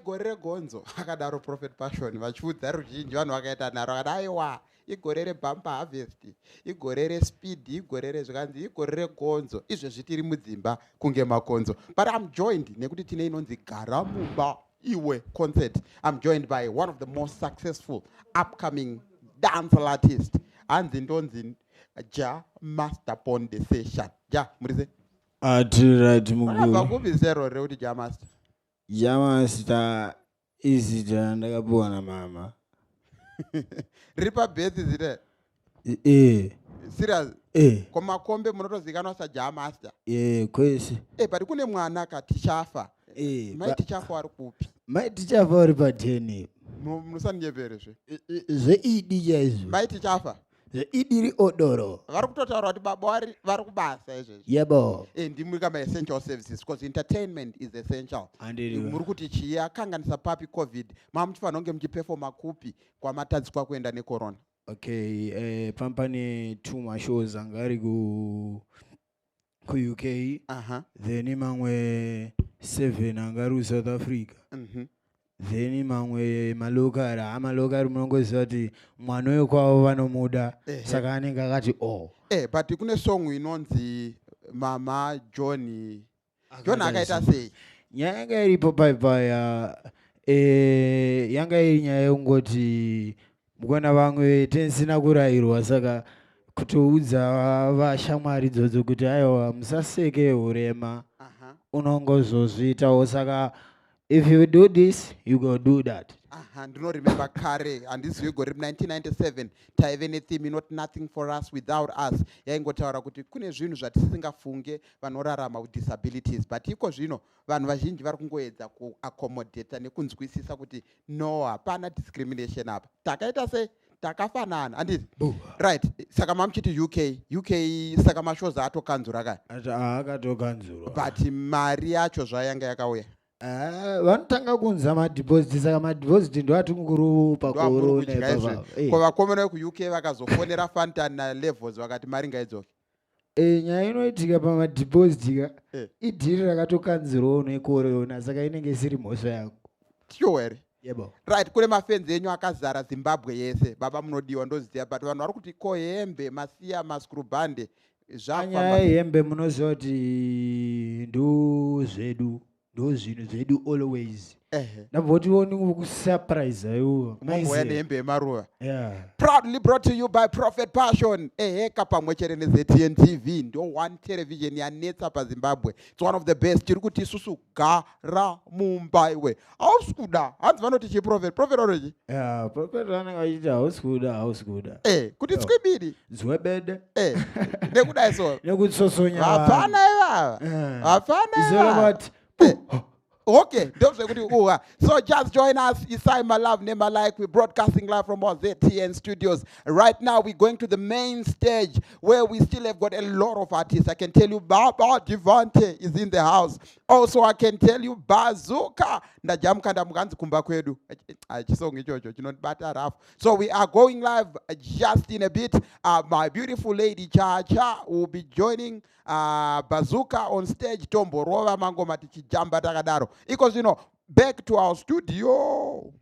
igore regonzo akadaro Prophet Passion vachiudza ruzhinji vanhu vakaita nharo akati aiwa igore rebumper harvest, igore respeed, igore rezvikanzi igore regonzo. Izvezvi tiri mudzimba kunge makonzo. But I'm joined nekuti tine inonzi Gara Mumba iwe concert. I'm joined by one of the most successful upcoming dancehall artists. Anzi ndonzi Ja Master Pon the session. Ja murise. Atirati muguru. Vakupi zero reuti Ja Master. Ja Master izita ndakapuwa na mama. Ripa birth zire. Serious. Komakombe munotozikanwa saJa Master. Kwese. But kune mwana katichafa. Maiti chafa ari kupi? Maiti chafa ari pa10. Musanyeverezve. Zveidi chaizvo. Maiti chafa. Idiri odoro. Vari kutotaura kuti baba vari kubasa izvezvi. Yebo. Ndimuri kama essential services because entertainment is essential. Muri kuti chiya kanganisa papi COVID. Mamuchifanira kunge muchiperforma kupi kwamatadzikwa kuenda necorona. Okay, pampane 2 mashows angari ku UK. Then mamwe 7 angari South Africa. Then mamwe malokari amalokari munongoziva kuti mwana wekwavo vanomuda saka anenge akati but kune song inonzi Mama John akaita sei? Nyaya yanga iripo paipaya yanga iri nyaya yekungoti mukona vamwe tisina kurayirwa saka kutoudza vashamwari idzodzo kuti aiwa musaseke urema unongozozviitawo saka if you do this, you go do that. Do not remember Kare, and this we got 1997. Taive theme not nothing for us without us. Yaingotaura kuti kune zvinhu zvatisingafunge vanorarama with disabilities, but iko zvino vanhu vazhinji vari kungoedza kuaccommodate nekunzwisisa kuti no hapana discrimination apa. Takaita sei takafanana anditi right saka mamuchiti UK saka mashows atokanzura kai akatokanzurwa but mari yacho zvayanga yakauya. Vanotanga kunza madhipositi saka madhipositi ndoati mukuru pakorona ipapa. Ko vakomana kuUK vakazofonera Fantan na levels vakati mari ngaidzoke. Nyaya inoitika pamadhipositi ka idhiri rakatokanzirwawo nekorona saka inenge isiri mhosva yangu. Sure. Yebo. Right, kune mafenzi enyu akazara Zimbabwe yese. Baba munodiwa ndoziya but vanhu vari kuti kohembe masiya maskrubhande zvafamba. Hembe munoziva kuti ndo zvedu. Ndo zvinhu zvedu always. Nabvoti woni kusurprise ayo. Hembe maruva. Proudly brought to you by Prophet Passion. Heka pamwechere neZTN TV. Ndo one television yanetsa paZimbabwe. It's one of the best. Tiri kuti isusu Gara Mumba iwe. Auskuda. Hanzi vanoti chi Prophet. Prophet oroji? Prophet vanenge vachita auskuda. Kuti tswibiri. Zwebede. Nekudai so. Nekutsosonya. Vapana ivava. Vapana ivava. Okay, don't say good. So just join us. Isai my love, name alike. We're broadcasting live from our ZTN studios. Right now, we're going to the main stage where we still have got a lot of artists. I can tell you, Baba Divante is in the house. Also, I can tell you, Bazooka. So we are going live just in a bit. My beautiful lady Chacha will be joining Bazooka on stage. Tombo Rova Mangoma Tichijamba Takadaro. Because, back to our studio.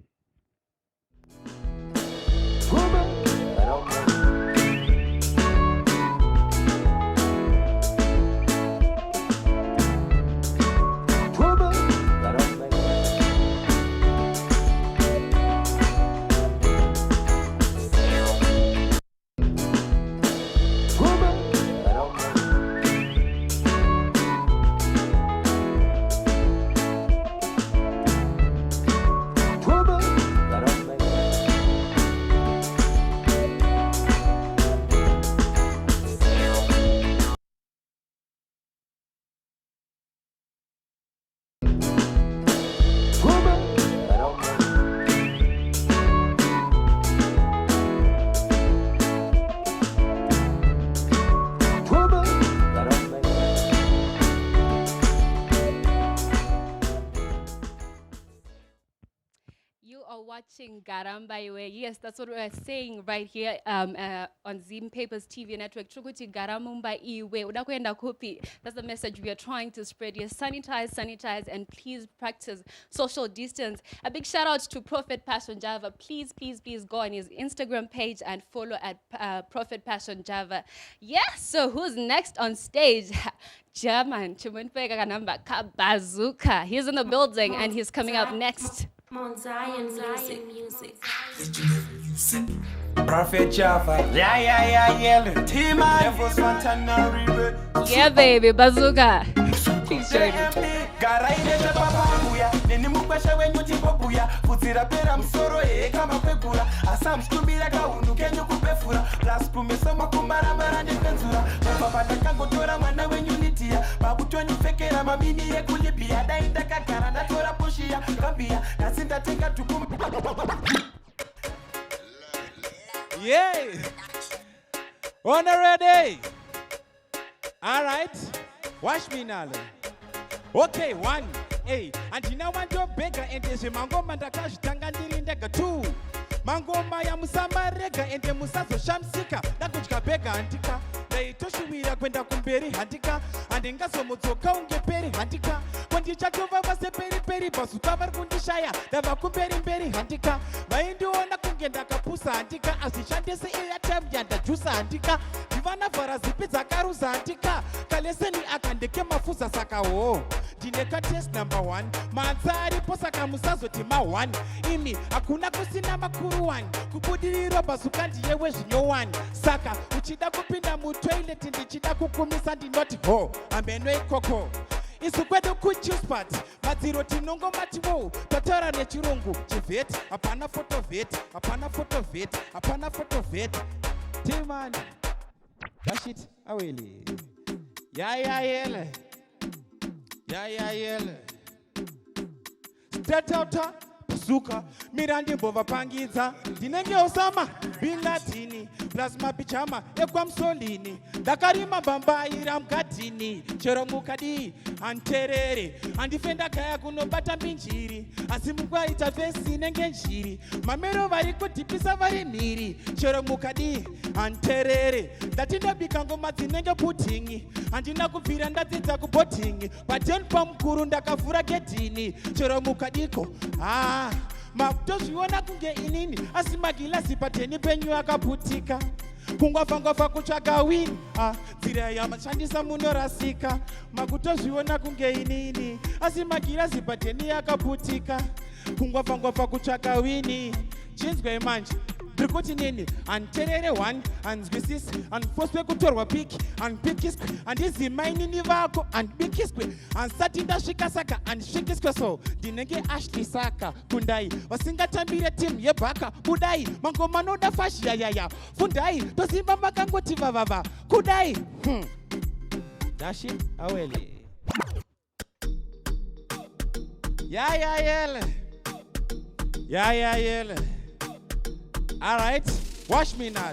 watching Gara Mbaiwe. Yes, that's what we're saying right here on Zim Papers TV network. Chukuti Gara Mumba iwe. Udakwenda kupi. That's the message we are trying to spread. Yes, sanitize, and please practice social distance. A big shout out to Prophet Passion Java. Please go on his Instagram page and follow at Prophet Passion Java. Yes, so who's next on stage? German, Bazooka. He's in the building and he's coming up next. Zion music. Prophet Java. Yeah. Yeah, baby, Bazooka. Yeah. Wanna ready? All right. Watch me now. Okay, 1. Hey, and you know what your beggar and there's a mango mandakash tangandirindega 2. Mango maya musama rega and the musaso shamsika. Nakuchka bega antika. They toshiwira kwenda kumberi handika. And ingaso motoka ungeperi handika. Kwandi chakova vase peri basukavar kundishaya. Dava kumberi handika. Maindu ona kungenda kapusa handika. Asishandese iya tem yanda jusa handika. Divana varazipi zakaruza handika. Kaleseni akandeke mafusa saka o. Dineka test number 1. Manzari posaka musazo tima 1. Imi akuna kusina makuru 1. Kubudiriro basukandi yewe jinyo 1. Saka uchida kupinda mu toilet ndichida kukumisa ndi not ho. Amenwe koko. Isukwedo kuchu spot. Maziro tinongo matiwo. Tatara ne chirungu. Chivet. Apana photo vet. Timan. Dash it. Aweli. Yeah. Straight outa, Bazooka, Mirandi Bova Pangiza, Dinenge Osama, Bin Latini, Plasma Pichama, Equam Solini, Dakarima Bamba Iram Katini, Cheromukadi, and Terere, and Defender Kayakuno Bataminchiri, Asimukwa Itavesi Nengenshiri, Mamero Variko Tipisa Variniri, Cheromukadi, and Terere, Datina Bikango Matinega Putingi, and Inakupiranda Titaku Potingi, but then Pam Kurunda Kafura Getini, Cheromukadiko, Maptoshi wana kunge inini asimagila sipateni penyu akaputika kungwafa kuchaka win zira ya machandisa muno rasika makutoshi wana kunge inini asimagila sipateni akaputika kungwafa kuchaka wini chinzwe manji Trikuti nini, and terere 1, and zvisis, and foswe kutorwa piki, and pikisque, and izi maini nivako, and bikisque, and satinda shikasaka, and shikisque so, dinenge ashti saka, kundai, wasinga tambire tim yebaka, kudai, mango manoda fashi ya, fundai, tosimba makango tivavava, kudai, Dash it, aweli. Yeah. All right, watch me now.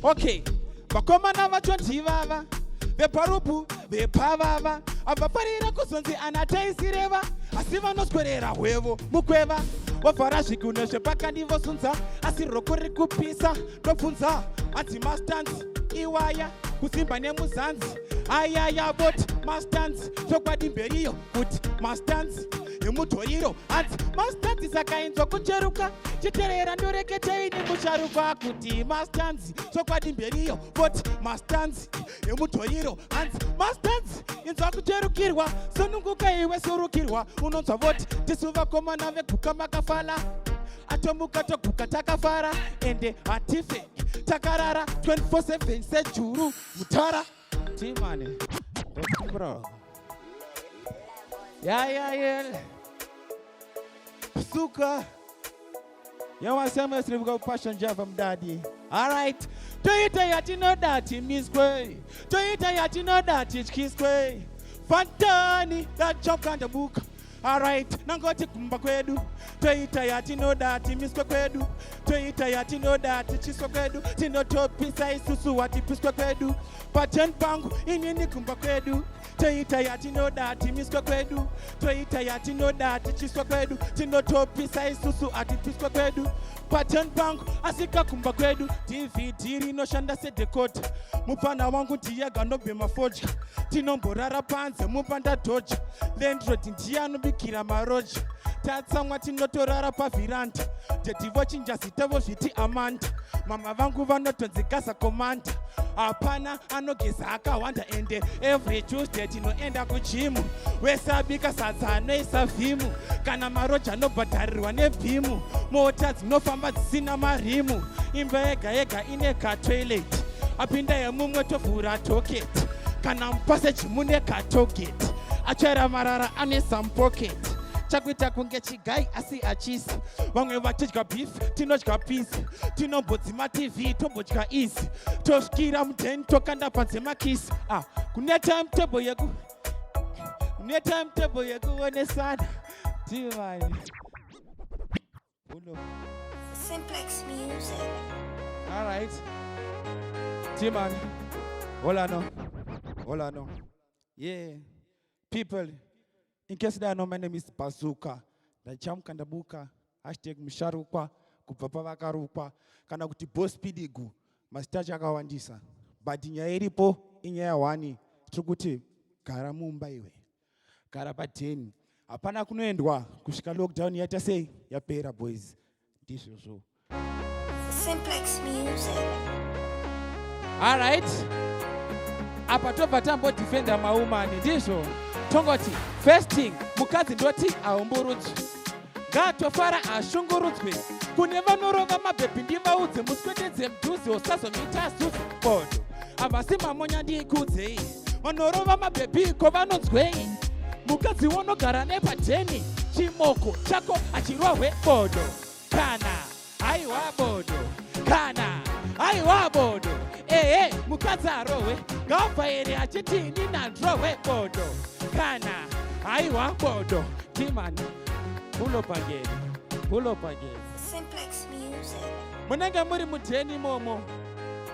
Okay, bakoma na vachonti vava, veparupu, vepavava, avaparira kusonzi anataisireva, asiva noskorera huevo, mukweva, wafarashi kuneshe paka nivo sunza, asirokori kupisa, nofunza, anti-mastants, iwaya, kusimba nemuzanzi, ayaya bot, mastants, chokwadi mberiyo, put mastants, emutoiro, anti-mastants isakainzo kucheruka, chiterera ndorekete ini musharuka kuti mastanzi chokwadi mberiyo but mastanzi emutoiro anzi mastanzi inzwa kucherukirwa sonunguka iwe surukirwa unonzwa voti tisuva komana vekuka makafala atomuka tokuka takafara ende atife takarara 24/7 sejuru mutara timane bro yeah Bazooka. You want some else to go Passion Java from Daddy. All right. Do you know that it means way? Do you know that it's kiss way? Fantani, that jump on the book. Alright, nangoti kumba kwedu. Toita yati no dati misko kwedu. Toita yati no dati chisko kwedu. Tino topisa isusu wati pisko kwedu. Paten pangu inini kumba kwedu. Toita yati no dati misko kwedu. Toita yati no dati chisko kwedu. Tino topisa isusu ati pisko kwedu. Paten pangu asika kumba kwedu. DVD no shanda se dekota. Mupana wangu tiyaga no bema foja. Tino mborara panze mupanda doja. Lendro tintiano bikira maroja. Tatsa mwati notorara pa viranta. Tetivo chinja sitevo zviti amanda. Mama vangu vanotonzikasa komanda. Apana anogeza akawanda ende. Every Tuesday tinoenda kujimu. Wesabika sadza anoisa vhimu. Kana maroja anobhadharirwa nebhimu. Mota dzinofamba dzisina marimu. Imba yega yega ine ka toilet. Apinda yemumwe tovhura toket. Kana mupase chimune ka toget. Achera marara ane some pocket. Chakuita kunge chigai asi achisi. Vamwe vachidya beef, tinodya peace. Tinombodzi TV, tombodya easy. Tosvukira mudheni tokanda panze makisi. Kune timetable yeku. Kune timetable yekuonesana. Timani. Simplex music. All right. Timani. Hola no. Yeah. People, in case they know, my name is Bazooka. The jam kandabuka, hashtag Misharukwa, kupapa vakarukwa, kana kuti boss pidigu, mastaja kawandisa. But inya eripo, inya yawani, trukuti, Gara Mumba iwe. Gara pateni. Apana kunoendwa, kushika lockdown yata say, ya pera boys. This is so. Simplex music. All right. Apatopa tambo defender maumani, ndizvo. Tongoti, first thing, mukazi ndoti aumburudzwe. Ngatofara ashungurudzwe. Kune vanorova mabhebhi ndivaudze muswededze mudhuze usazomita zuzu bodo. Avasi mamonya ndikudzei. Vanorova mabhebhi ko vanonzwei. Mukazi wonogara nepadheni. Chimoko chako achirwahwe bodo. Kana aiwa bodo. Kana aiwa bodo. Mukazi arowe. Ngabva ere achiti nina ndrowe bodo. Kana aiwa bodo. Timani. Pull up again. Simplex music. Munenge muri mudheni momo.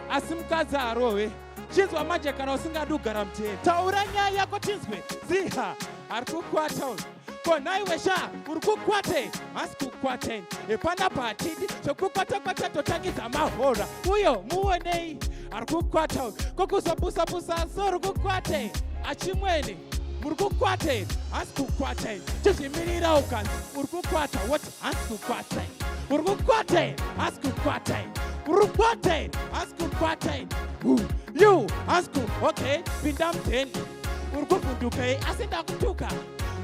Asi mukazi arowe. Chinzwa manje kana usingadugara mudheni. Taura nyaya yako tinzwe. Ziha. Arikukwata uyu. Konai wesha. Urikukwate. Asi kukwate. Epana patidi. Chokukwata totagiza mahora. Uyo muonei. Arikukwata uyu. Kokusabusa soro kukwate. Achimweni. Urikukwate. Asi kukwate. Chizimirira ukanzi. Urikukwata. What? Asi kukwate. Urikukwate. Asi kukwate. Urikukwate. Asi kukwate. You. Asi kukwate. Okay. Pinda mdeni. Urikuvundukei. Asi ndakutuka.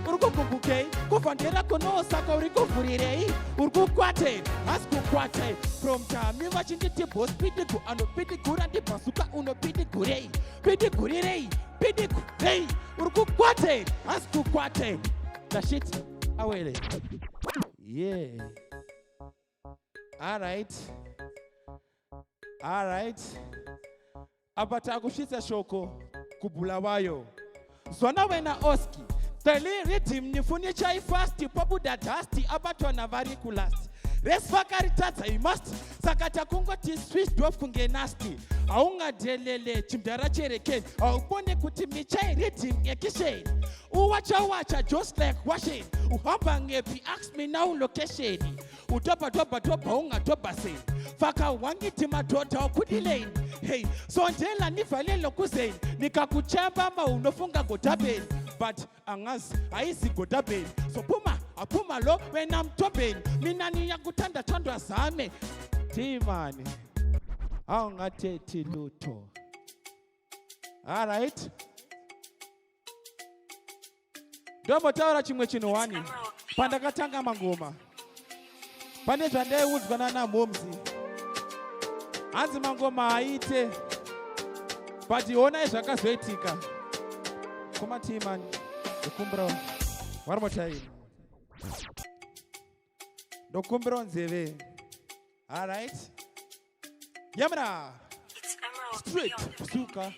Urikukumbukei. Kufandira kunosaka urikuvhurirei. Urikukwate. Asi kukwate. From time vachinditi boss pidigu. Anopidigura ndibasuka unopidigurei. Pidigurei. Pidigurei. Urikukwate. Asi kukwate. That shit. Awele. Yeah. All right. Apata kushisa shoko kubulawayo. Zwana wena oski. Teli rhythm nifuni chai fast pabuda dusty abatwa na vari kulasti. Resfakari tata you must. Sakata kungoti switch off kunge nasty. Aunga delele chimdara chereke. Aupone kuti michai rhythm yakishe. Uwacha just like washing. Uhamba ngepi ask me now location. Utopa unga topa say. Faka wangiti madota okudilei. Hey, so njela nifalelo kusein. Nikakuchamba ma unofunga gotabeni. But angas aisi gotabeni. So apuma lo when I'm toping. Minani ya kutanda tandwa same. Timani. Aunga teti luto. All right. Domo taura chimwe chino wani. Pandakatanga mangoma. Pane zvandai udzwana na momzi. Hanzi mangoma aite. But onai zvakazoitika. Koma Timani. Dokumbra. One more time. Dokumbra nzeve. All right. Yamra. Straight. Suka.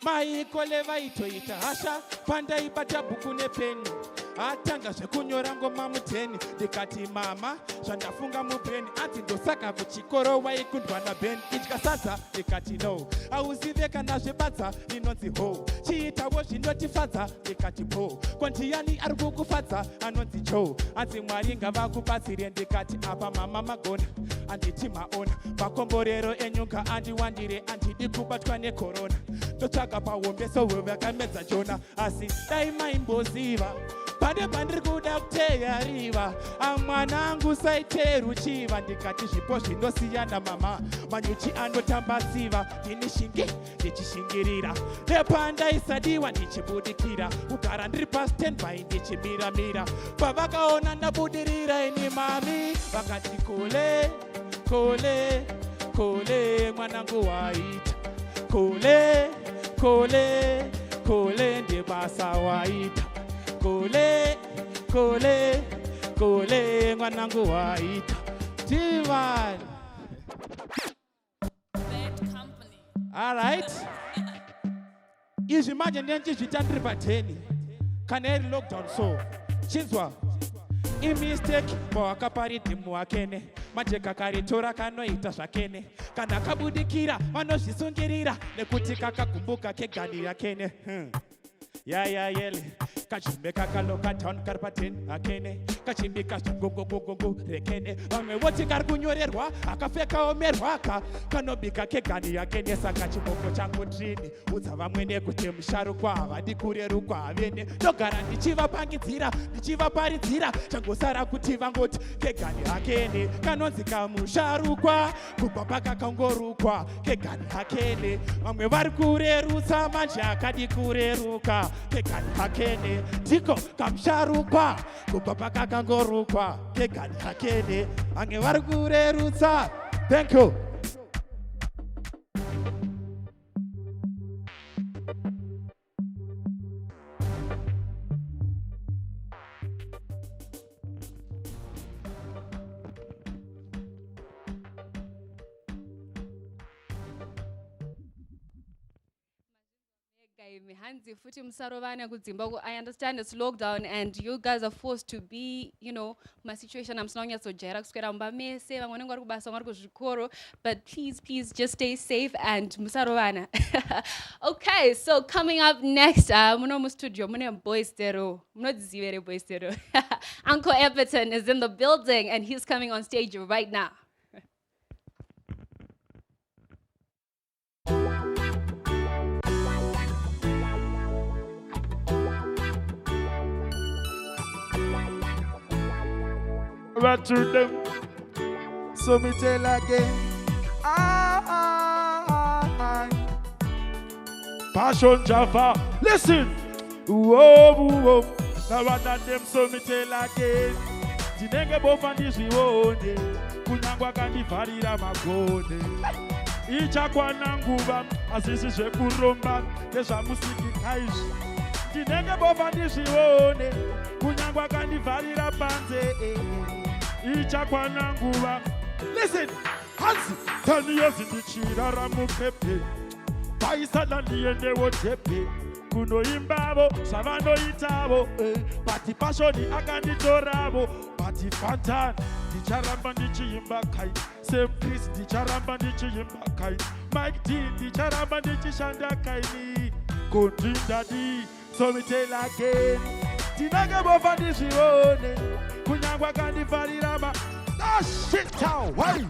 Mai koleva itoita. Asha. Panda ibata buku ne peni. atanga zvekunyora ngoma muteni ndikati mama zvandafunga mubheni ati ndosaka kuchikoro waikundwa nabheni idya sadza ndikati no auzive kana zvebadza inonzi ho chiitawo zvinotifadza ndikati po kwandiyani ari kukufadza anonzi cho anzi mwari ngavakubatsire ndikati apa mama magona anditi maona makomborero enyuka andiwandire andidi kubatwa nekorona ndotsvaga pahombeso hwevakamedza jona asi dai maimboziva pande pandiri kuda kuteyariva amwanangu saite ruchiva ndikati zvipo zvinosiyana mama manyuchi anotambatsiva ndini shingi ndichishingirira nepandaisadiwa ndichibudikira kugara ndiri pa-standby ndichimiramira pavakaona ndabudirira ini mami vakati kole kole kole mwanangu waita kole kole kole ndebasa waita kole kole kole mwanangu waita Divan. All right. Izvi manje ndinechizvitandiri pateni kana iri lockdown so chinzwa imistake pawakaparidhimu wakene majeka karitora kanoita zvakene kana kabudikira vanozvisungirira nekuti kakagumbuka kegani yakene yayayele kachimbe kakaloka town kari pateni akene kachimbika zvagogogogogo rekene vamwe voti kari kunyorerwa akapfekawo merwaka kanobika kegani yakene saka chiboko changu ndrini udza vamwe nekuti musharukwa havadi kurerukwa havene ndogara ndichivapangidzira ndichivaparidzira changosara kuti vangoti kegani hakene kanonzi kamusharukwa kubva pakakangorukwa kegani hakene vamwe vari kurerutsa manje akadi kureruka kegani hakene tiko kamusharukwa kubva pakakangorukwa kegani hakene vamwe vari kurerutsa. Thank you. I understand it's lockdown and you guys are forced to be, you know, my situation. I'm slowing so but please just stay safe and musarovana. Okay, so coming up next, studio, Uncle Everton is in the building and he's coming on stage right now. Right to them, so me tell again. Passion Java, listen. Whoa, whoa. Now what that them, so me tell again. Tinenge bofandi ziwone, kunyangwa kandi farira magone. Icha kwa nanguba, asisi se kuromba, desa musiki kaishi. Tinenge bofandi ziwone, kunyangwa kandi farira panze. Listen, Hansi, tell me yes in the chira mukepe. Paisa ndiende wotepe. Kuno imbabo, savano itabo. Pati pashoni akandi torabo. Pati fantan, di charamba di chimba kai. Same Chris, di charamba di chimba kai. Mike D, di charamba di chishanda kai ni. Country daddy, so me tell again. Tinaga bofa di shione. Kunyangwa kandi farirama. That shit town, why?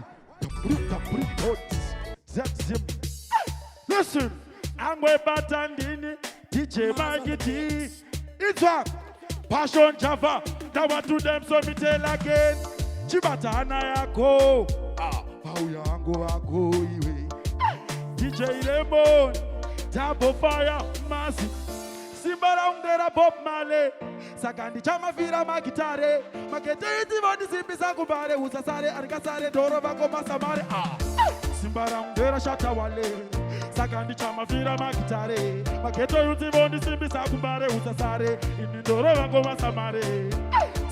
Listen, I'm way batandini, DJ Magiti. It's a Passion Java. Now what to them, so me tell again. Chibata anayako. Pauyango ako iwe. DJ Lemon, Tabo Fire, Masi. Simbara ungera Bob Marley. Sakandi chama vira magitare. Makete iti vodi simbisa kubare. Usasare arikasare doro bako masamare. Simbara ungera shata wale. Sakandi chama vira magitare. Makete iti vodi simbisa kubare. Usasare ini doro bako masamare.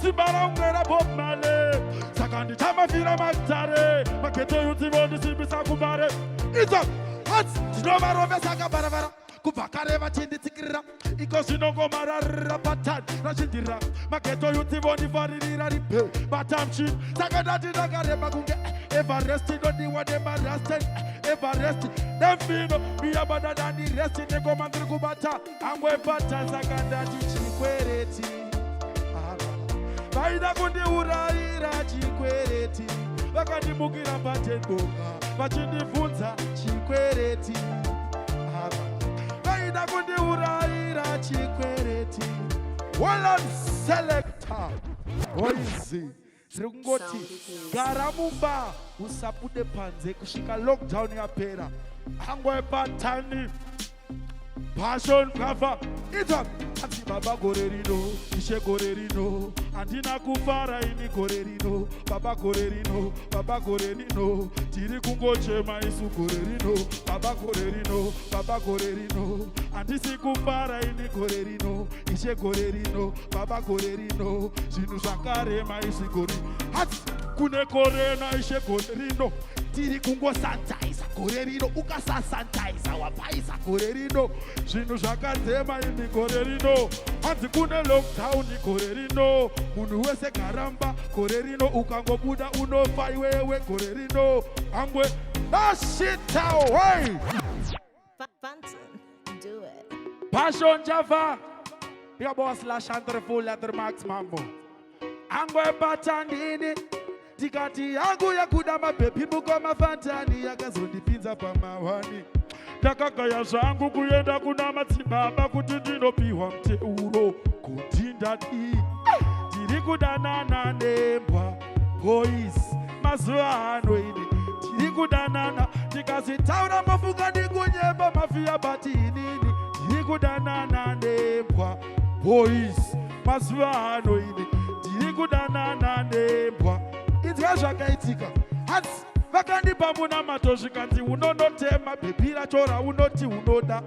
Simbara ungera Bob Marley. Sakandi chama vira magitare. Makete iti vodi simbisa kubare. It's up. Hats. Sinoma robe saka baravara. kuvakare vachinditsikirira iko zvinongomararira patani rachindira mageto yuti vonivaririra ripe batamchi saka ndati ndakareba kunge everest inodiwa nemarasten everest nemvino miyabada ndandiresti negoma ndiri kubata angwepata saka ndati chikwereti vaida kundiurayira chikwereti vakandimukira patendonga vachindibvunza chikwereti vaida kundiurayira chikwereti Wallan selector boizi zviri kungoti gara mumba usabude panze kusvika lockdown yapera angwepatani passion cover itwa ati baba gore rino ishe gore rino andina kufara ini gore rino baba gore rino baba gore rino tiri kungochema isu gore rino baba gore rino baba gore rino andisi kufara ini gore rino ishe gore rino baba gore rino zvinhu zvakarema isi gore hati kune korena ishe gore rino tiri kungosanitiza gore rino ukasasanitiza wapaisa gore rino zvinhu zvakadzema ini gore rino hanzi kune lockdown gore rino munhu wese garamba gore rino ukangobuda unofa iwewe gore rino angwe ashitaway do it passion java your boss slash under full letter max mambo angwe batandini tikati yangu yakuda mapepi buko mafantani yakazondipinza pamawani takagaya zvangu kuenda kuna madzibaba kuti ndinopiwa muteuro kuti ndati tiri kudanana nembwa boys mazuva ano ini tiri kudanana tikazitaura mafunga ndikunyemba mafia bati inini tiri kudanana nembwa boys mazuva ano ini tiri kudanana nembwa idzva zvakaitika hati vakandipa munamato zvikanzi unonotema bhepi racho raunoti unoda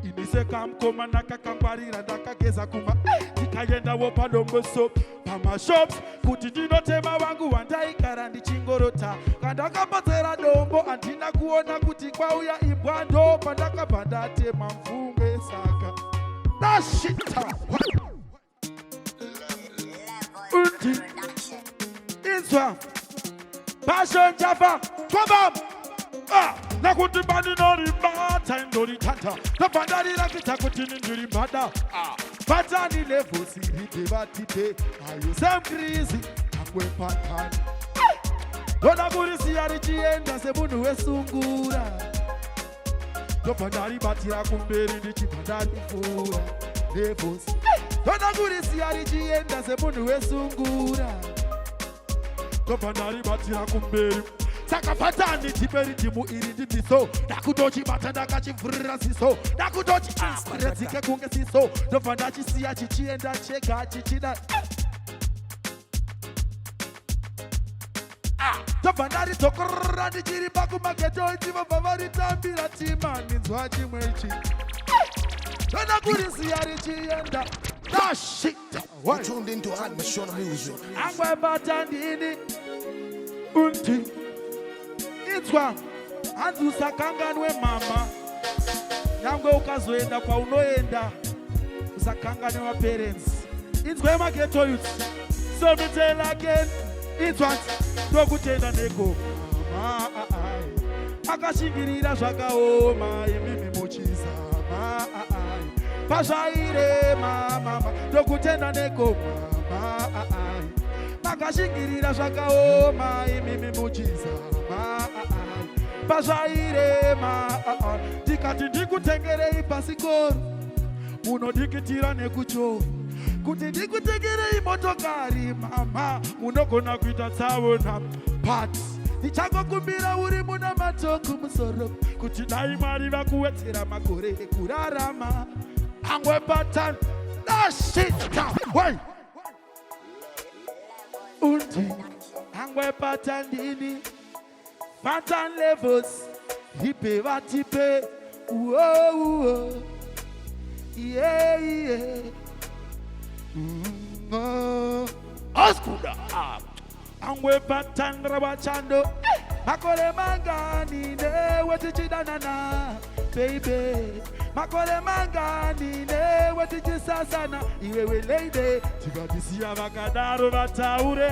ini sekamukomana kakangwarira ndakageza kuma ndikaendawo padomboso pamashops kuti ndinotema vangu wandaigara ndichingorota kandakapotsera dombo handina kuona kuti kwauya imbwa ndo pandakabva ndatema mvumbe saka ndashita Inzwa passion java kwabam nakuti bani noribata indorithanda nabandarirangita kuti nindirimbada batani levosi ribebatibe ayo semkrizi akwepatani ndona kurisiya richienda semunhu wesungura ndobva ndaribatira kumberi ndichibva ndarifura levosi ndona kurisiya richienda semunhu wesungura ndobva ndaribatira kumberi saka patani tiperi timu iri ndindiso ndakutochibata ndakachivhurira ziso ndakutochi redzike kunge siso ndobva ndachisiya chichienda chega chichida ndobva ndaridzokorora ndichiri pakumageto itivobva varitambira timaninzwa chimwe ichi ndona kurisiya richienda ndashita tuned into Atmosphere Music. angwebata ndini unti itwa hanzi usakanganwe mama nyangwe ukazoenda kwaunoenda usakanganwe maparents inzwe mageto youth so me tell again itwa ndokutenda nego akashingirira zvakaoma imimi muchiza pazvaire mama ndokutenda nego makashingirira zvakaoma imimi muchiza pazvaire ndikati ndikutengerei pasikoro munodikitira nekuchova kuti ndikutengerei motokari mama munogona kuita tsavona but ndichangokumbira uri muna matoku musoro kuti dai Mwari vakuwedzera makore ekurarama angwepatan dashita wai undi angwepatan ndini Fantan levels hipe vatipe uo yeah oskuda angwepatan rabachando makore mangani newe tichidanana baby makole mangani newe tichisasana iwewe lady tikatisiya vakadaro vataure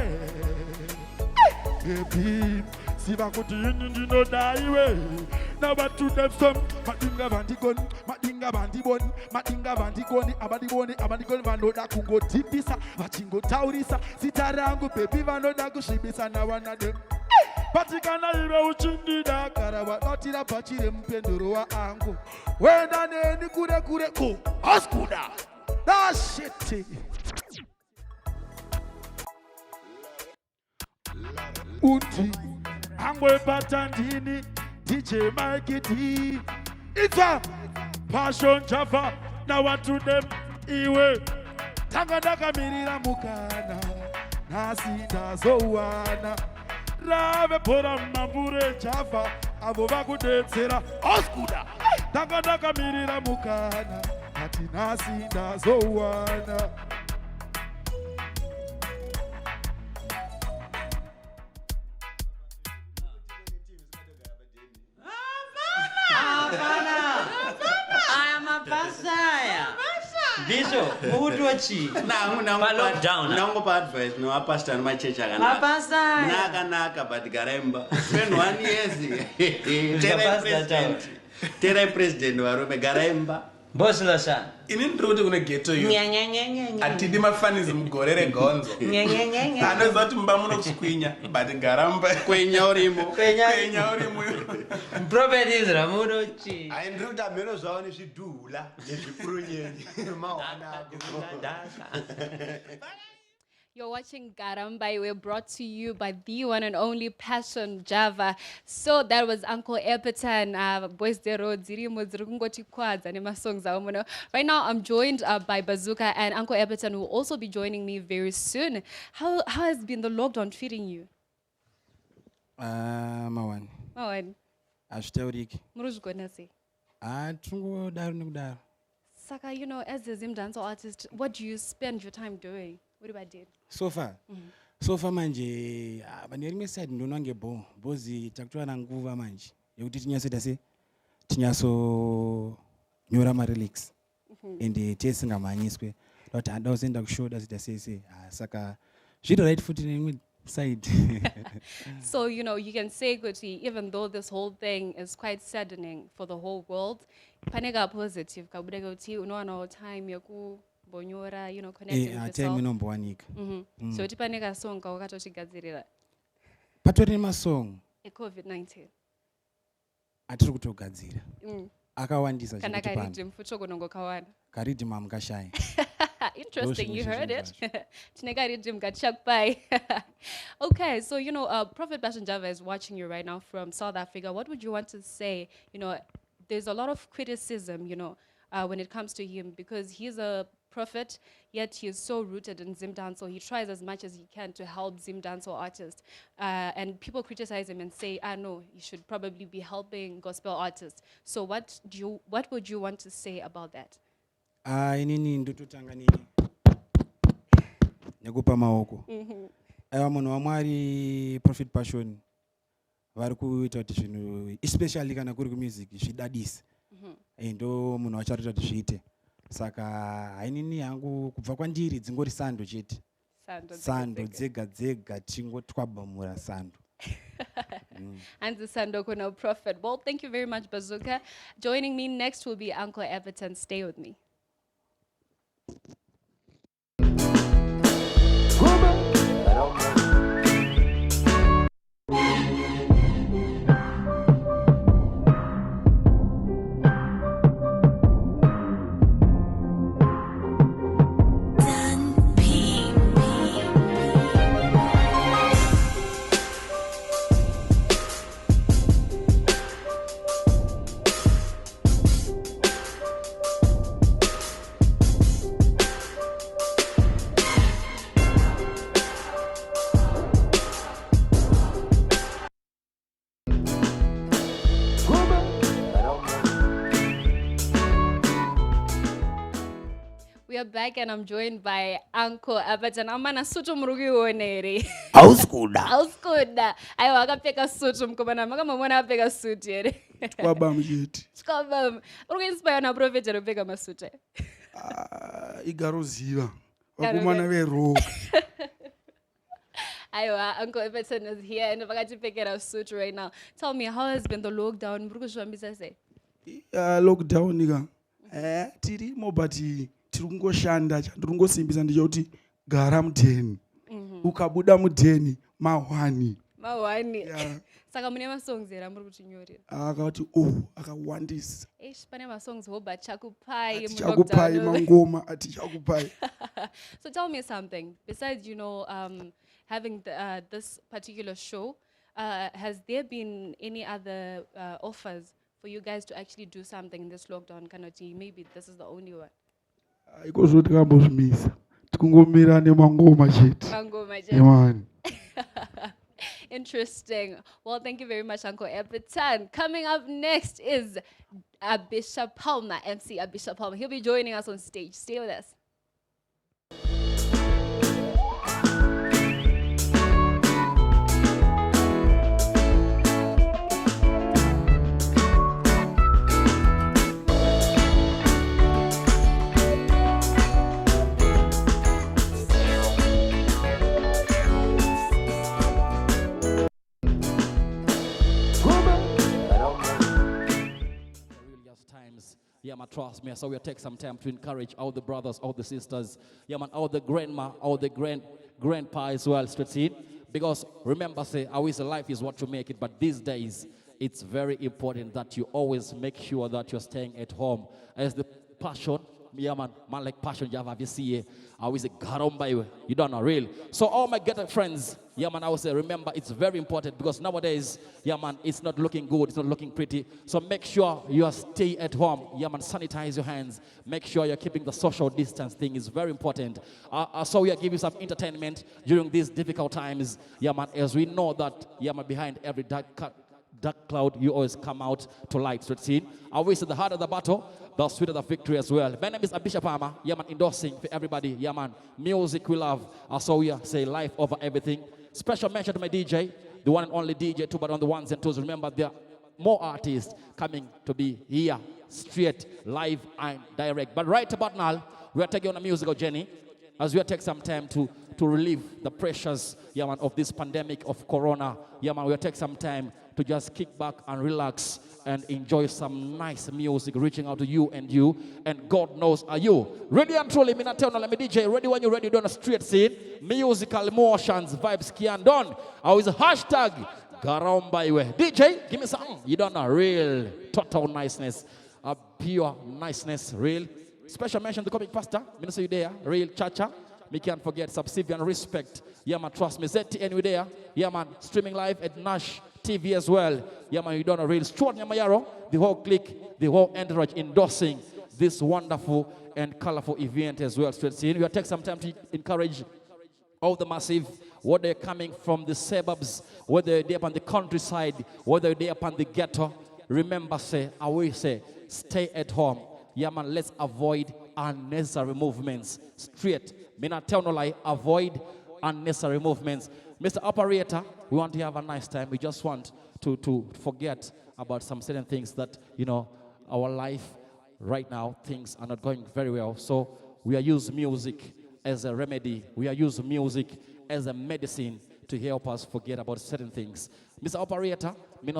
baby siva kuti ini ndinoda iwe now but to them some madinga vandigoni madinga vandiboni madinga vandigoni abandiboni vanoda kungotipisa vachingotaurisa zita rangu baby vanoda kusvibisa nawana dem patikana iwe uchindida kara wabatira pachire mupendero waangu wenda neni kure kure ko oskuda that shit uti angwe patandini DJ Mike D it's a passion java now what to them iwe tanga ndakamirira mukana nasi ndazowana rave pora mambure java avo vakudetsera oskuda tanga ndakamirira mukana ati nasi ndazowana Biso, muhutochi. Nango pa advice no pastor ma church agana. Naka but Garemba. Spend 1 year. Tere president wa Rome Garemba. Boss Lasan. Ini ndroti kuna ghetto yo. Atidi mafanizi mugorere gonzo. Anozoti mbamuno kuskwinya but Garamba kwenya urimo. Prophet Israel mudochi. Aindruta meno zaoni zvidula nezvipurunyenye. Mawana. You're watching Garamba. We're brought to you by the one and only Passion Java. So that was Uncle Epitan, Boys the Road, songs. Right now I'm joined by Bazooka, and Uncle Epitan will also be joining me very soon. How has been the lockdown treating you? Mawan. Ashtarik. Saka, you know, as a Zimdancehall artist, what do you spend your time doing? What do I do? So far manje abaneri side ndonange bozi takutoa na nguva manje yekuti tinyaso nyora ma relics and tesingamanyiswe but andawozenda kushoda sitase saka zviro right foot in side. So, you know, you can say, Kuti, even though this whole thing is quite saddening for the whole world, panega positive kabudega uti unoana time yaku bonyora, you know, connecting with yourself. So tipaneka song ka wakatochigadzirira. Patori masong. COVID-19. Atiri kutogadzira. Akawandisa kana karidhi mfuchoko nongokawana. Karidhi mamkashai. Interesting, you heard it. Okay, so, you know, Prophet Passion Java is watching you right now from South Africa. What would you want to say? You know, there's a lot of criticism, you know, when it comes to him, because he's a prophet, yet he is so rooted in Zimdancehall. He tries as much as he can to help Zimdancehall artists. And people criticize him and say, no, you should probably be helping gospel artists. So what would you want to say about that? Inini ndototanga nini nekupa maoko munhu wamwari Prophet Passion vari kuita kuti zvinhu especially kana kuri kumusic zvidadisa ndo munhu wacharota kuti zviite saka hainini yangu kubva kwandiri dzingori sando chete sando dzega dzega tingotwabamura sando. And the Sandoko Prophet. Well, thank you very much, Bazooka. Joining me next will be Uncle Everton. Stay with me. We are back and I'm joined by Uncle Everton. Amana sutu murugi onere. Auskuda. Ayo akapeka sutu mkomana maka mamona apeka sutu yere. Kwabam yeti. Skabam. Uri-inspire na prophet Rebecca Masute. Igaroziva. Wakumana veroka. Aywa, Uncle Everton is here and if I got to pick it up suit right now. Tell me, how has been the lockdown? Lockdown niga. Tirimo but tiri kungoshanda tiri kungosimbisa ndichoti gara mudheni. Ukabuda mudheni mahwani. Mahwani. Saka mune masongs era muri kutinyorera. Akati akawandisa. Pane masongs hoba chakupai chakupai mangoma ati chakupai. So tell me something. Besides, having this particular show, has there been any other offers for you guys to actually do something in this lockdown? Maybe this is the only one. Ikozoti kambozvimisa. Tikungomira nemangoma chete. Mangoma chete. Yemani. Interesting. Well, thank you very much, Uncle Everton. Coming up next is Abisha Palmer, MC Abisha Palmer. He'll be joining us on stage. Stay with us. Yeah, man, trust me. So we'll take some time to encourage all the brothers, all the sisters, yeah, man, all the grandma, all the grandpa as well, straight in. Because remember, say, always life is what you make it. But these days, it's very important that you always make sure that you're staying at home. As the passion, yeah, man like passion, you have see, I always say, Gara, you don't know, real. So all my ghetto friends, yeah, man, I would say, remember, it's very important because nowadays, yeah, man, it's not looking good, it's not looking pretty. So make sure you stay at home. Yeah, man, sanitize your hands. Make sure you're keeping the social distance thing is very important. So we are giving you some entertainment during these difficult times. Yeah, man, as we know that, yeah, man, behind every dark cloud, you always come out to light. So it's in. I always say the harder the battle, the sweeter the victory as well. My name is Abisha Palmer. Yeah, man, endorsing for everybody. Yeah, man, music we love. So we say life over everything. Special mention to my DJ, the one and only DJ, too, but on the ones and twos. Remember, there are more artists coming to be here, straight, live, and direct. But right about now, we are taking on a musical journey as we take some time to relieve the pressures, yeah, man, of this pandemic of Corona. Yeah, man, we'll take some time to just kick back and relax and enjoy some nice music reaching out to you. And God knows, are you ready and truly? Me not tell no, let me DJ ready when you're ready. Doing a straight scene, musical emotions, vibes, can done. I was hashtag Garamba way. DJ, give me something. You don't know, real total niceness, a pure niceness, real. Special mention to coming pastor. Me say you there, real cha-cha. Me can't forget subservient respect. Yeah, man, trust me. ZTN we there. Yeah, man, streaming live at Nash TV as well. Yeah, man, you don't know real. Stuart Nyamayaro, the whole clique, the whole entourage endorsing this wonderful and colorful event as well. So we will take some time to encourage all the massive, whether they're coming from the suburbs, whether they're up on the countryside, whether they're up on the ghetto. Remember, say, I will say, stay at home. Yeah, man, let's avoid unnecessary movements. Straight. Me not tell no lie, avoid unnecessary movements. Mr. Operator, we want to have a nice time. We just want to forget about some certain things that, our life right now, things are not going very well. So we are using music as a remedy. We are using music as a medicine to help us forget about certain things. Mr. Operator,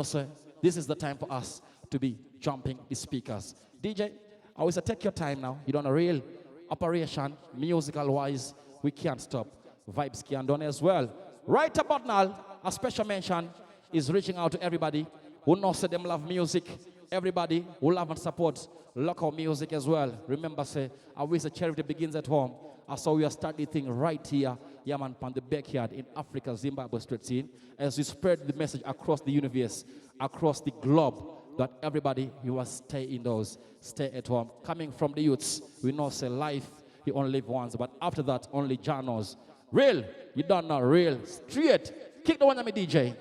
say, this is the time for us to be jumping the speakers. DJ, I will say take your time now. You don't know real operation, musical-wise, we can't stop. Vibes can done as well. Right about now, a special mention is reaching out to everybody who knows that them love music. Everybody who love and support local music as well. Remember, say, I wish the charity begins at home. So we are starting thing right here, yeah, man, on the backyard in Africa, Zimbabwe straight scene, as we spread the message across the universe, across the globe, that everybody, you must stay indoors, stay at home. Coming from the youths, we know, say, life, you only live once, but after that, only Jah knows. Real, you don't know, real. Straight, kick the one at me, DJ.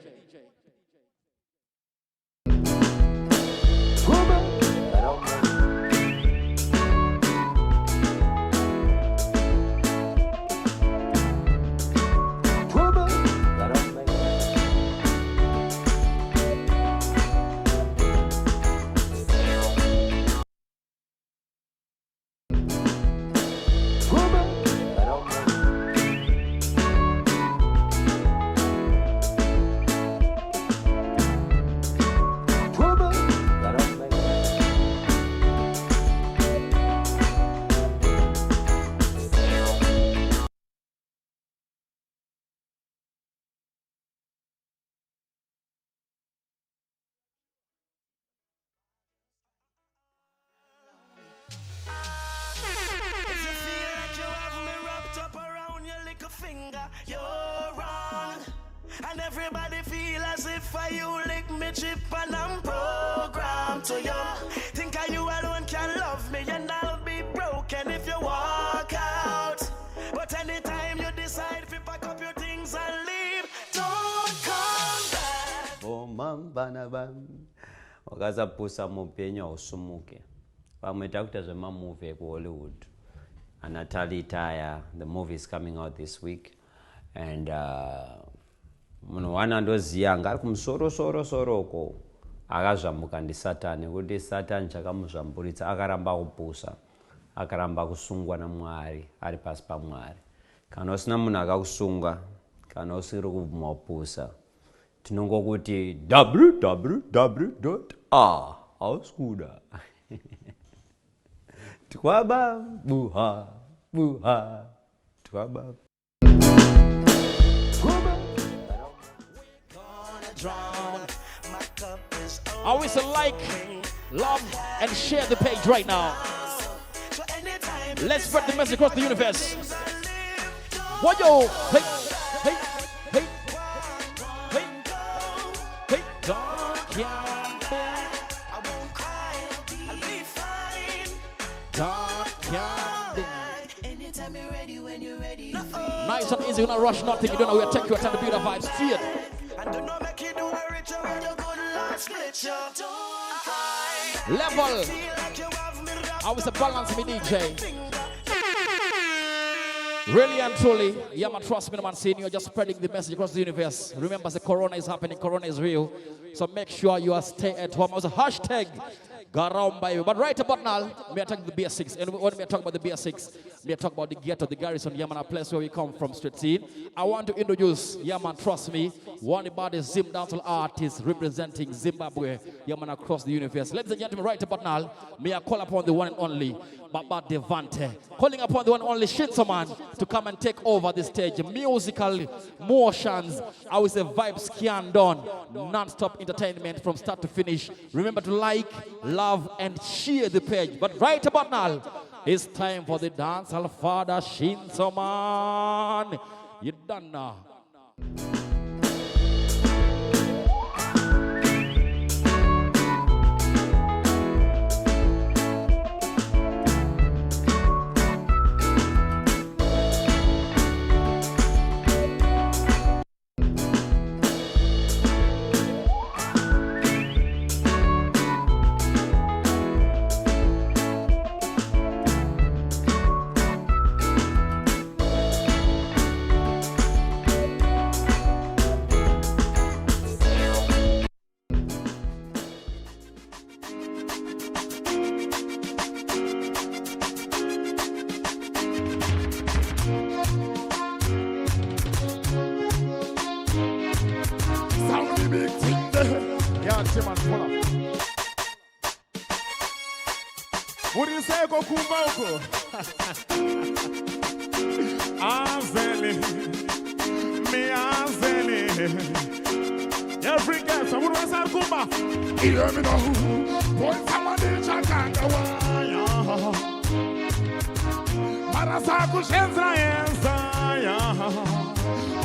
And everybody feel as if you lick me chip and I'm programmed to you. Think you alone can love me and I'll be broken if you walk out. But anytime you decide to pack up your things and leave, don't come back. Oh mambana bam. Wakaza pusa mupenya usumuke. Wametakuta zema movie ku Hollywood. Natalie Taya, the movie is coming out this week. And muno wana ndoziya ngari kumsoroko akazvambuka ndi Satani kuti Satani chakamuzvamburitsa akaramba kupusa akaramba kusungwa naMwari ari pasi paMwari. Kana usina munhu akakusunga kana usiri kubvuma kupusa tinongokuti www.auskuda Twaba buha twaba. I wish to like, love, and share the page right now. Let's spread the message across the universe. What yo? Hey, hey, hey, hey, hey, don't Anytime you're ready, when you're ready. Nice and easy, you don't rush nothing. You don't know where to take you. Time to build a vibe. Straight. And do not make you do a ritual when you're good Lord split you. Level. I was a balance me DJ. Really and truly, yeah man, trust me, man, saying you're just spreading the message across the universe. Remember, the corona is happening, corona is real. So make sure you are stay at home. Also, hashtag Gara. But right about now, we are talking the basics. And when we are talking about the basics, we are talking about the ghetto, the garrison, yeah man, a place where we come from, straight scene. I want to introduce, yeah man, trust me, one about the Zimdancehall artist representing Zimbabwe, yeah man, across the universe. Ladies and gentlemen, right about now, may I call upon the one and only Baba Devante, calling upon the one and only Shinsaman to come and take over the stage. Musical motions, I will say vibes can done, non-stop entertainment from start to finish. Remember to like, love, and share the page. But right about now, it's time for the dancehall father Shinsaman. You done now. What do you say, go Kumboko? Azeli, me Azeli. Every guest, I would say Kumba. Hear me now, boy, somebody chakanga waya. Marasaku shenzra yenzaya.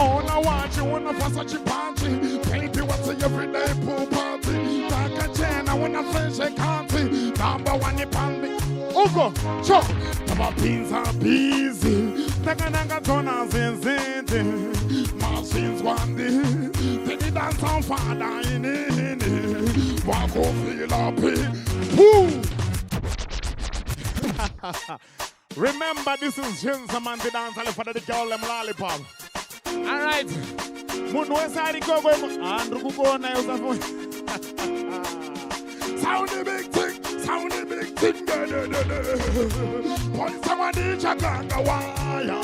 Oh, now watch you wanna pass a chipanchi. Baby, what's a everyday pool party? Taka chena wanna finish a country. Number one, you pan me. Ugo, cho, taba beans are busy. Taka tona zinzindi. Machines one day. Take dance on father in it. Walk feel happy. Woo! Remember, this is Shinsaman the dancer for the girl and lollipop. All right. Munwesari Kogo and Rukuna Yosafo. Sound the big thing. Sound the big thing. Point somebody chakanga waya.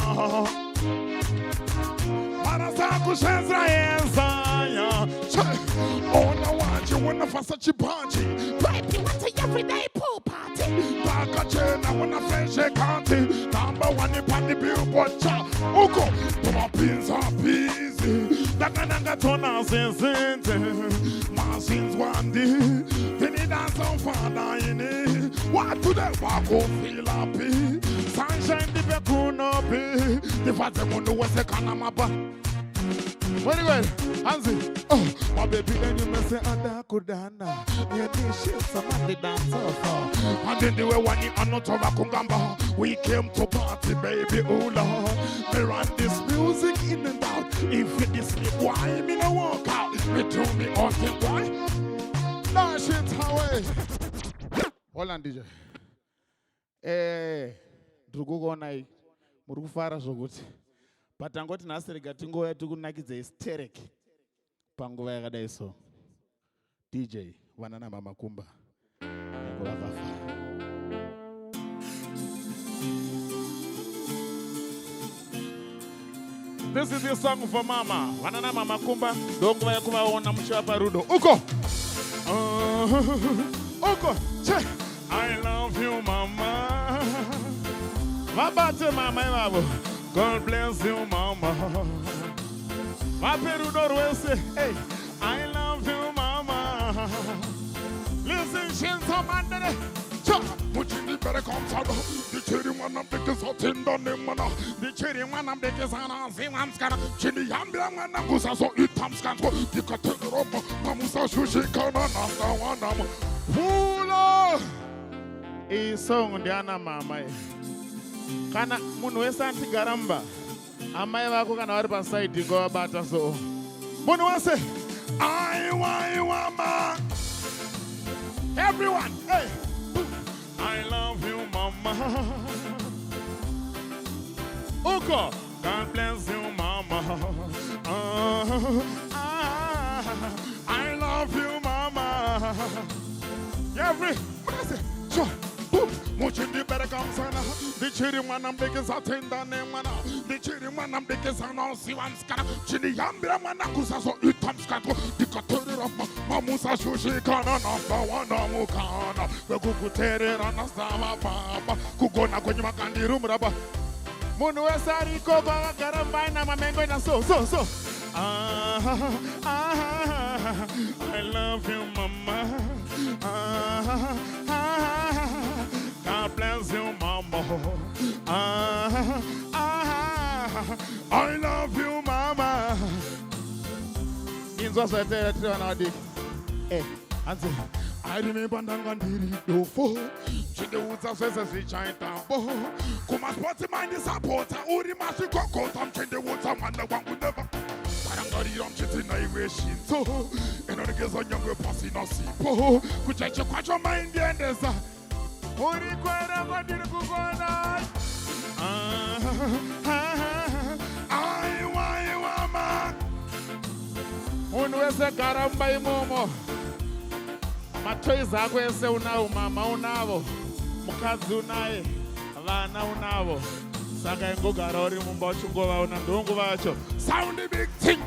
Marasaku shenzra yenzaya. Oh, no, watch you wanna for such a party. Baby, what's a everyday pool party? Baka chena wanna finish a county. Number one, you pan the billboard chart. Uko, tuma pins are busy. Taka tona zinzinte. Machines one day. Then you dance on father in it. What do they walk feel happy? Sunshine the Bekuno be. The Fatamundo was a Kanamaba. Where you going? Hansi. Oh, my baby, then you must say, Adakudana. Yeah, this shit, somebody dance off. And then they were one in not of a kungamba. We came to party, baby, oh Lord. They run this music in and out. If it is me, why me no walk out? Me do me all the why? No shit, away. Hold on, DJ. Drugo nai. Murufara so good. But I'm going to ask the Gatingo to go like it's hysteric. Pango so. DJ, Wanana Mama Kumba. This is the song for Mama. Wanana Mama Kumba. Don't go Kuma on Namshapa Rudo. Uko! Uko! I love you, Mama. Mabate Mama. God bless you, Mama. My Perudo will say, hey, I love you, Mama. Listen, she's so mad. Muchini better come to the cherry one of the Kisotin Donimana, the cherry one of the Kisana, Zimanskana, Chini Yambia, and Gusa, so it comes canto, the Cateroma, Mamusa Sushi Kana, Nasta one. Pula! A song, Diana Mama. Kana Munwesa Garamba. Amai wako kana wari paside go bata so. Munwase. I mama. Everyone, hey. I love you, Mama. Uko, God bless you, Mama. I love you, Mama. Sure. Muchindi better come sana. The cherry one I'm making Satinda name mana. The cherry one I'm making sana. See one scan. Chini Yambra Manakusa so it comes canto. The Katori of Mamusa Sushi Kana number one Namukana. The Kukutere and Astama Papa. Kukona Konymakandi Rumraba. Munuesari Koba Garambina Mamengo and so. I love you, Mama. God bless you, Mama. I love you, Mama. In society, I remember Nangandiri Dofo. She the woods of Sessi Chaintambo. Kuma sporty mind is a porter. Uri Masu Coco, Tom Chen the woods of Manda one would never. Parangari on Chitin, I wish in so. And on the case of younger passing or sipo. Could I check what your mind the end is? Uri Quara, what did you go on? I Unweze Garamba Momo. Machoiza kwese unao mama unavo mukazi unaye vana unavo saka ingo garori mumba chungova una ndongo vacho sound big thing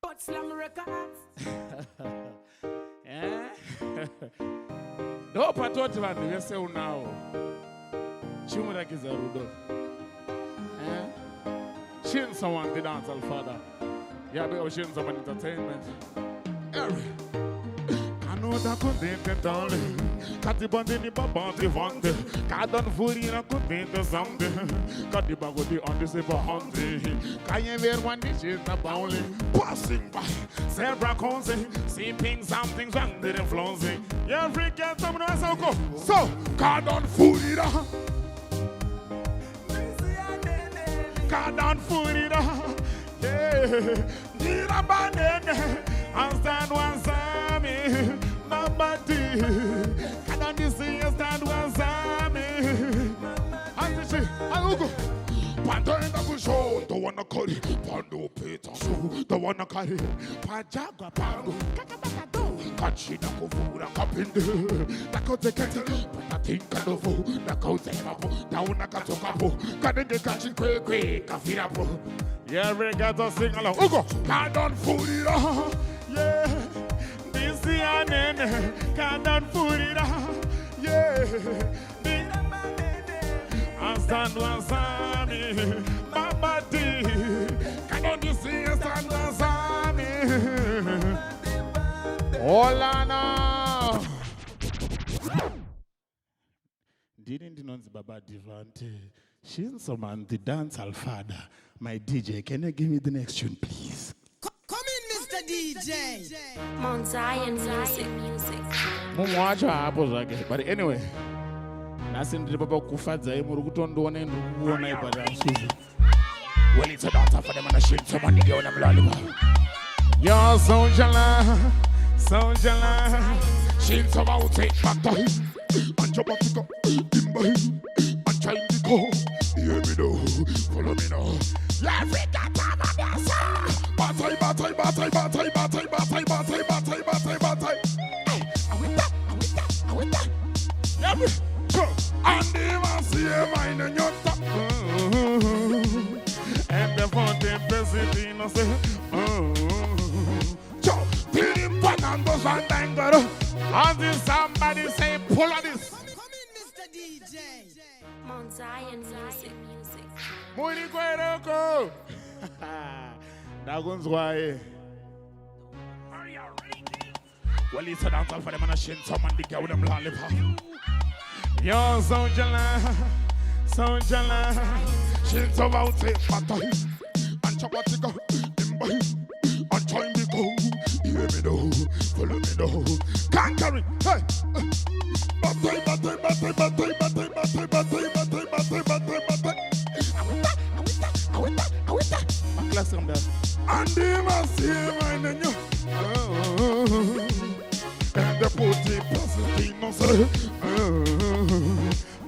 but slam records do patoti vanhu vese unavo chimurakiza rudo Shin someone the dance al father yabe Shin someone entertainment Canada contente tale, Catibandi ni babante vante, Cadan furina contente zamde, Catibagodi on the silver hunting, Kayen ver one dishes na bowling, passing by, Zebra Conse, sipping something under the influencing, every cat someone else go, so, Cadan furina, Cadan furina, Nira banene. I stand one Sammy, my body. I don't see you stand one Sammy. I see, I go. Pando in the show, the one that carry, Pando Peter show, the one that carry, Pajaga Pando, Kachina Kovura Kapinde, Takote Kati, Patatinka Novo, Nakote Mapo, Daunaka Tokapo, Kadenge Kachi Kwe, Kafirapo. Yeah, we got to sing along. Ugo, Kadon Furira. Yeah, this is your name. Kadon Furira. Yeah, I stand one Sammy. Mama D. Kadon, you see us stand one Sammy. Hola now. didn't know Baba Divante. She's someone, the dancehall father. My DJ, can you give me the next tune, please? Come in, Mr. DJ. Mount Zion music. Mumwacha hapo zake. But anyway, nasi ndi baba kufadza imuri kutondoona ndikuona ibada msuzi. Well, it's a dancer for them and a shit. Someone to go on them lollipop. Yo, soldier, she's about to take back to him. And jump up to go, timber him. And try to go. Hear me now, follow me now. Yeah, we got time on this. Batay. I with that. Yeah, we go. And even see a mine in your top. And the fountain president say, till him panando sandangaro. Until somebody say, pull on this. Come in, Mr. DJ. Mount Zion music. Muy cueroco. Dagunzwaye. Well, it's a dance for them and a shin. Someone to get with them lollipop. Yo, soldier, she's about to battle. And Chabatica, Imba, and join the go. Hear me now, follow me now. Conquering, hey! Battle. I with that. My class come down. And they must see mine and you. And the putty process no say.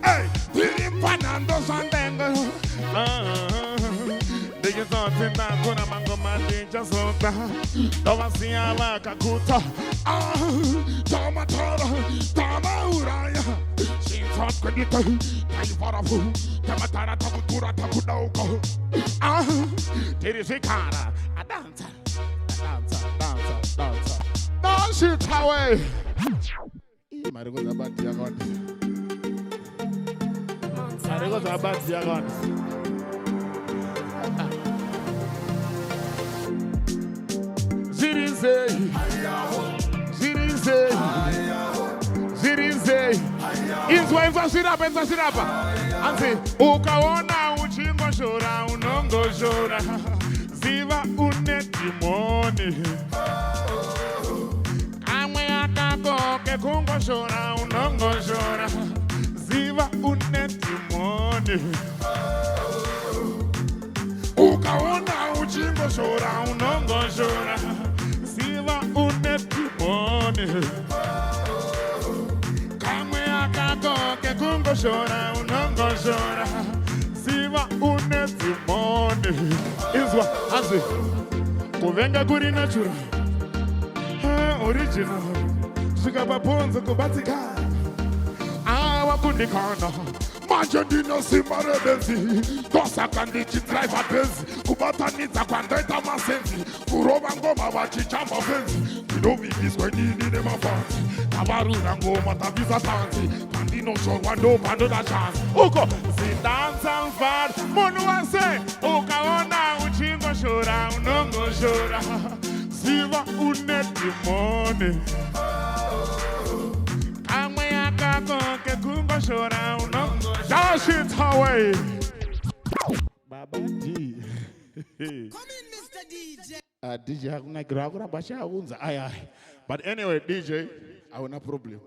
Hey, Tiri Panando Sandango. They get on to Nakuna Mango Mandi just on that. Don't see a Kakuta. Tama Uraya. She's hot credit. Taivarafu. Tamatara Takutura Takudoko. Tiri Shikara. A dancer. Don't shoot away. Marigo's about the yagon. Marigo's about the yagon. Zirize. Inzwa shirapa. Anzi, ukaona uchingo shora, unongo shora. Ziva unetimoni. Que kungo shora, unongo shora. Ziva unetimoni. Ukaona uchingo shora, unongo shora. Ziva unetimoni. Kamwe akako ke kungo shora, unongo shora. Ziva unetimoni. Izwa, azi. Kuvenga kuri natural. Original. Sukapaponza kubatika. Wakundikana. Manje dino simare benzi. Tosa kandichi driver benzi. Kubatanita kwandeta masenzi. Kuroba ngoma wachichamba benzi. Kidovi biskwedi nine mafanzi. Tabaruna ngoma tabisa tanzi. Pandino show wando pando da chance. Uko Zimdancehall fad. Monu wase. Ukaona uchingo shora. Unongo shora. Siva unetimoni. Dash it away. Baba D. Come in, Mr. DJ. DJ hakuna gragura basha unza. Ay. But anyway, DJ, I have no problem.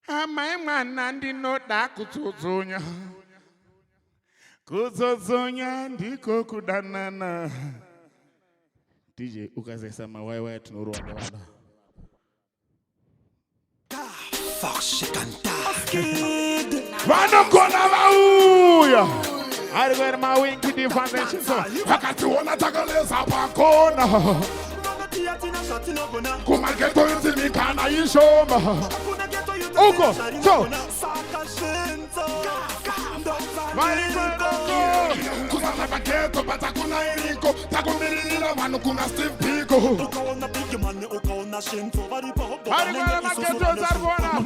Amai manandi no da kutuzunya. Kutuzunya ndiko kudanana. DJ, ukazesema wewe tunuruanda wala. Fuck shit kanta. Vano kona vauya. Arigwere mawinki di foundation so. Wakati wana tagaleza pakona. Kumarketo yunzimi kana ishoma. Uko, so. Vana vageto batakuna iriko takumirira vanhu kuna Steve Biko ukaona big man ukaona shinto vari bobo Arigara mageto zargona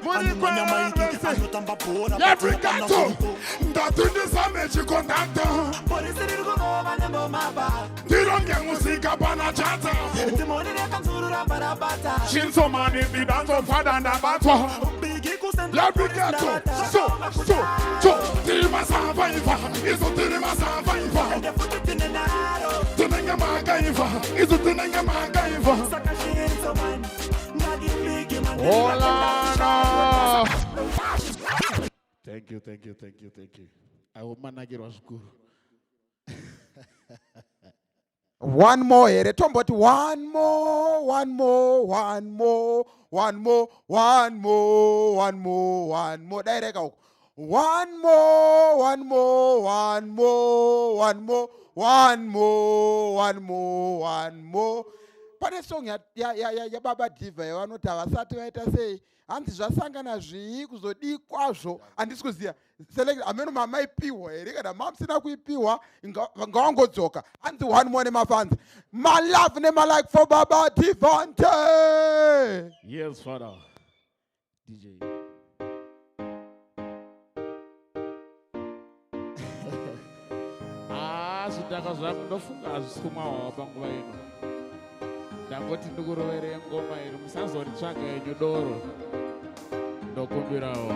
Murikwa maike anotamba bora Yabrikato Ndatundisa mechi kontakto Polisiri kunova nembo maba Ndironge musika pana chata Timoni nekanzurura parabata Shinso mani bidanzo fada ndabatwa Bigi kusenda Yabrikato So Tirima savaiva Iso tirima savaiva Ndefuti tinenaro Tinenge magaiva Iso tinenge magaiva Saka shinso man Nagi bigi man Olana. Thank you. I will manage your school. One more here. Tomboti one more. Direct out. One more. Pane song ya Baba Diva yavanoti vasati vaita sei hanzi zvasangana zvii kuzodii kwazvo handisi kuziva select ameno mamaipiwa here kana mamusina kuipiwa ngawangodzoka hanzi one more nemafanzi my love nemalike for Baba Divante. Yes, Father. DJ. Zvitaka zvangu ndofunga hazvisumawo panguva ino. Ndangoti ndikurovere ngoma iri musazoritsvaga yenyu doro. Ndokumbirawo.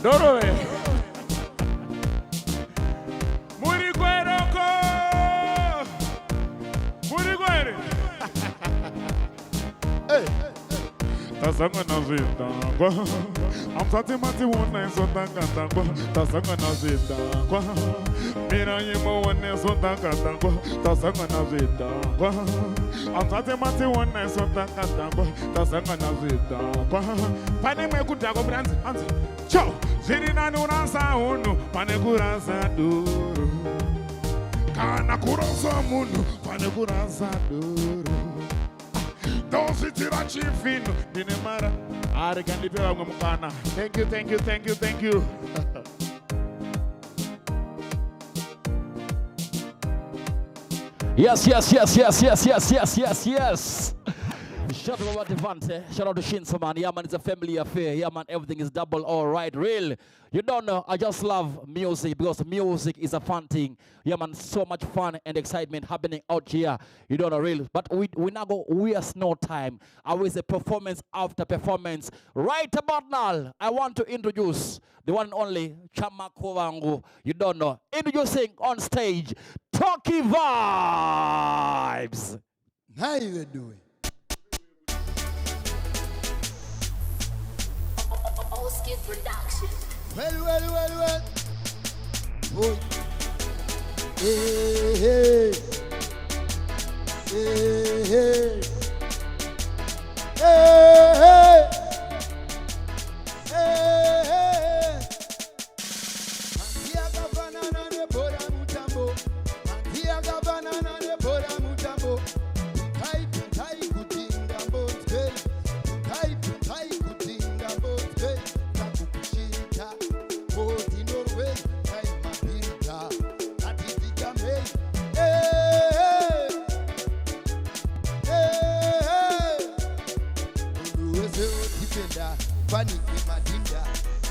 Dorove. Muri kweroko. Muri kwere. Hey. Tasanga na zindangwa. Amsati mati wona isondangandangwa. Tasanga na zindangwa. Mira yimo wona isondangandangwa. Tasanga na zindangwa. Amsati mati wona isondangandangwa. Tasanga na zindangwa. Pane mwekudhako branzi anzi. Cho, ziri nani uransa unu. Pane kuransa duru. Kana kuransa munu. Pane kuransa duru. Dositira chifino dinemara arikandipewa mwe mukana. Thank you. Yes. Shout out to Baba Divante. Shout out to Shinso, man. Yeah, man, it's a family affair. Yeah, man, everything is double all right. Real. You don't know, I just love music because music is a fun thing. Yeah, man, so much fun and excitement happening out here. You don't know, real. But we now go waste no time. I will say performance after performance. Right about now, I want to introduce the one and only Chama Kovangu. You don't know. Introducing on stage, Talkie Vibes. How you doing? Production. Well. Boy. Hey. Antia banana ne bora mutambo. Tai kutinga bote. Tai kutinga bote. Takukushita. Boti Norway. Tai mapirita. Atizika me. Uduweze otipenda. Panike madinda.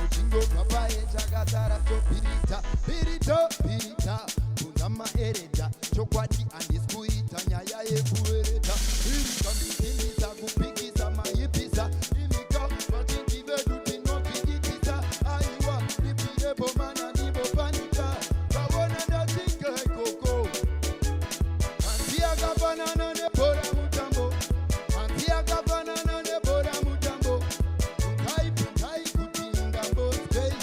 Uchingo papaye chakatara topirita. Pirita. Kunama ereda. Chokwadi andiskuita nyaya yekuereta. Pirita mbikindisa kupikisa maipisa. Imika vatindive dutinopikitisa. Aiwa nipire bomana nibo panika. Kawona ndatinga koko. Antia kabanana ne bora mutambo. Puntai kutinga boskei.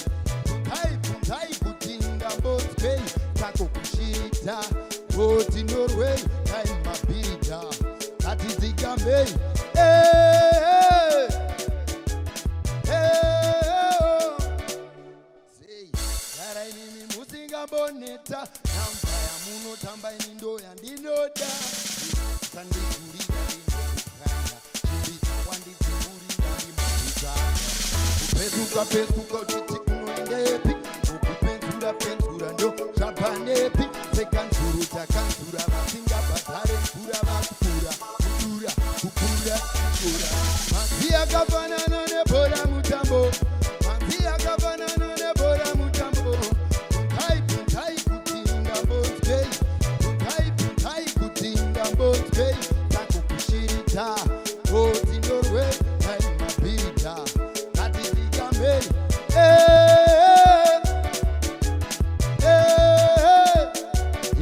Puntai kutinga boskei. Tako kushita. Boti Norway. Tai mapirita. Atizika mei. Say, Gara inimi musinga boneta. Nampaya muno tamba inindo ya ndinoda. Sandi kurida ino kukanda. Chibisa wandi kurida ino kukanda. Upezu ukapeskuka uchiti unoendepi ukupenzura ndo zvapanepi sekanzuru takanzura vasinga bhadhare mvura vakupura kukura manzi akafanana nebhora mutambo manzi akafanana nebhora mutambo puntai kutinga botsbei puntai kutinga botsbei takukushirita otindorwe naimabhirita katizikamei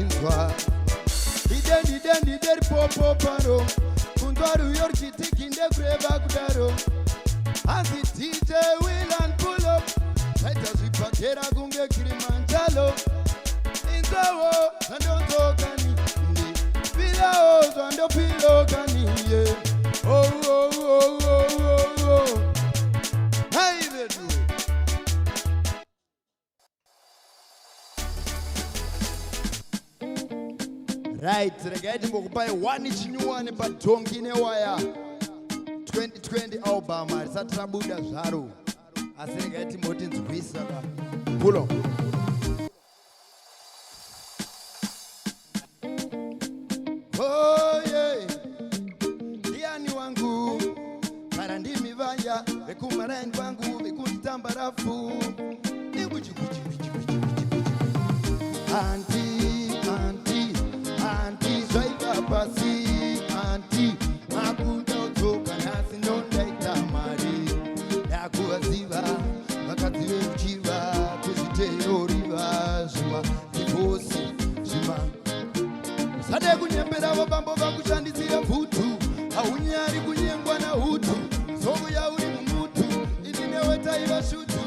inzwa didendidendideri popoparo kunzwaruyo ruchitikinde kureva kudaro asi DJ will and pull up saita zvibhakera kunge Kilimanjaro inzawo zvandonzokani ndipilawo zvandopilokani ye hai vedu right regai timbokupai 1 chinyuwane padhongi newaya 2020 album risati rabuda zvaro asi regai timboti nzwisa pulo ndiani wangu kara ndimi vaya vekumaraini vangu vekunditamba rafu anti zvaiva pasi anti makuda udzoka nhasi ndondaita mari yakuvaziva vakadzi veruchiva kuzviteoriva zvima divosi zvima sade kunyembera vabambo vakushandisira bvutu haunyari kunyengwa nahutu zouya uri mumutu ininewetaiva shutu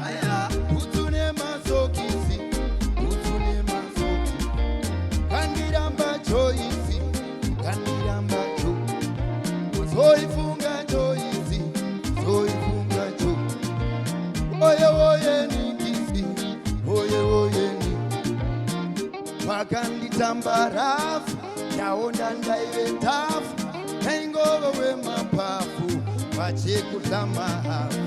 aya butsu nemasokisi butsu nemasoki kandiramba choisi kandiramba cho zoifunga choisi zoifunga cho oye nikisi oye ni wakanditamba rafu ndaonda ndaive tafu naingova wemapafu vachekudlamahafu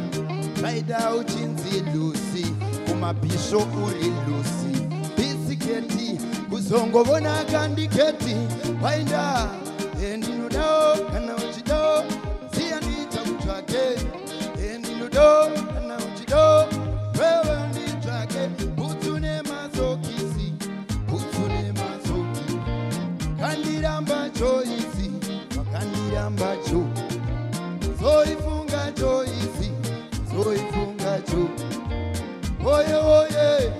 zvaida uchinzi lusi kumabhisho uri lusi bisiketi kuzongovona kandiketi wainda endinodawo kana uchidawo ziya ndiita kutsvake endinodawo kana uchidawo wewe nditsvake butsu nemasokisi butsu nemasoki kandiramba choisi wakandiramba cho zoifunga choisi zoifunga cho oye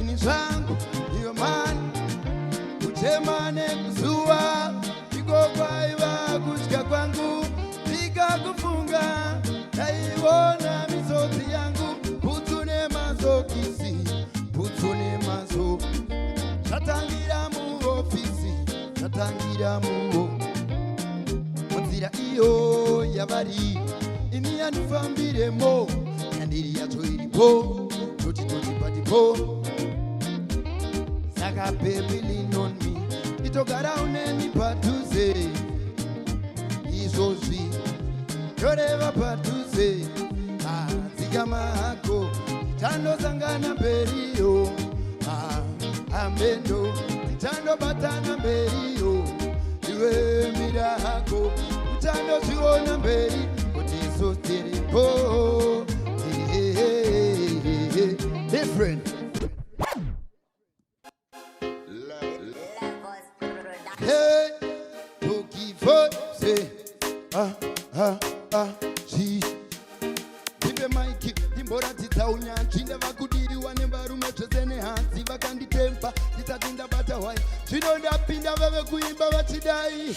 ini zvangu iyo mani kutemane kuzuva ikokwaiva kutya kwangu ndikakufunga ndaiona misodzi yangu butsu nemasokisi butsu nemaso zvatangira muofisi zvatangira muo munzira iyo yavari ini yandifambiremo yandiri yacho iripo totipatipo saka baby lean on me itogara uneni padhuze izvozvi toreva padhuze dzikama hako tandosangana mberiyo ambendo titandobatana mberiyo iwe mira hako utandozviona mberi kuti iso tiripo different hey tokivose she ndipe maiki ndimboratidza unyanzvi ndavakudiriwa nevarume zvese nehanzi vakanditemba ndisati ndabata hwai zvino ndapinda vave kuimba vachidai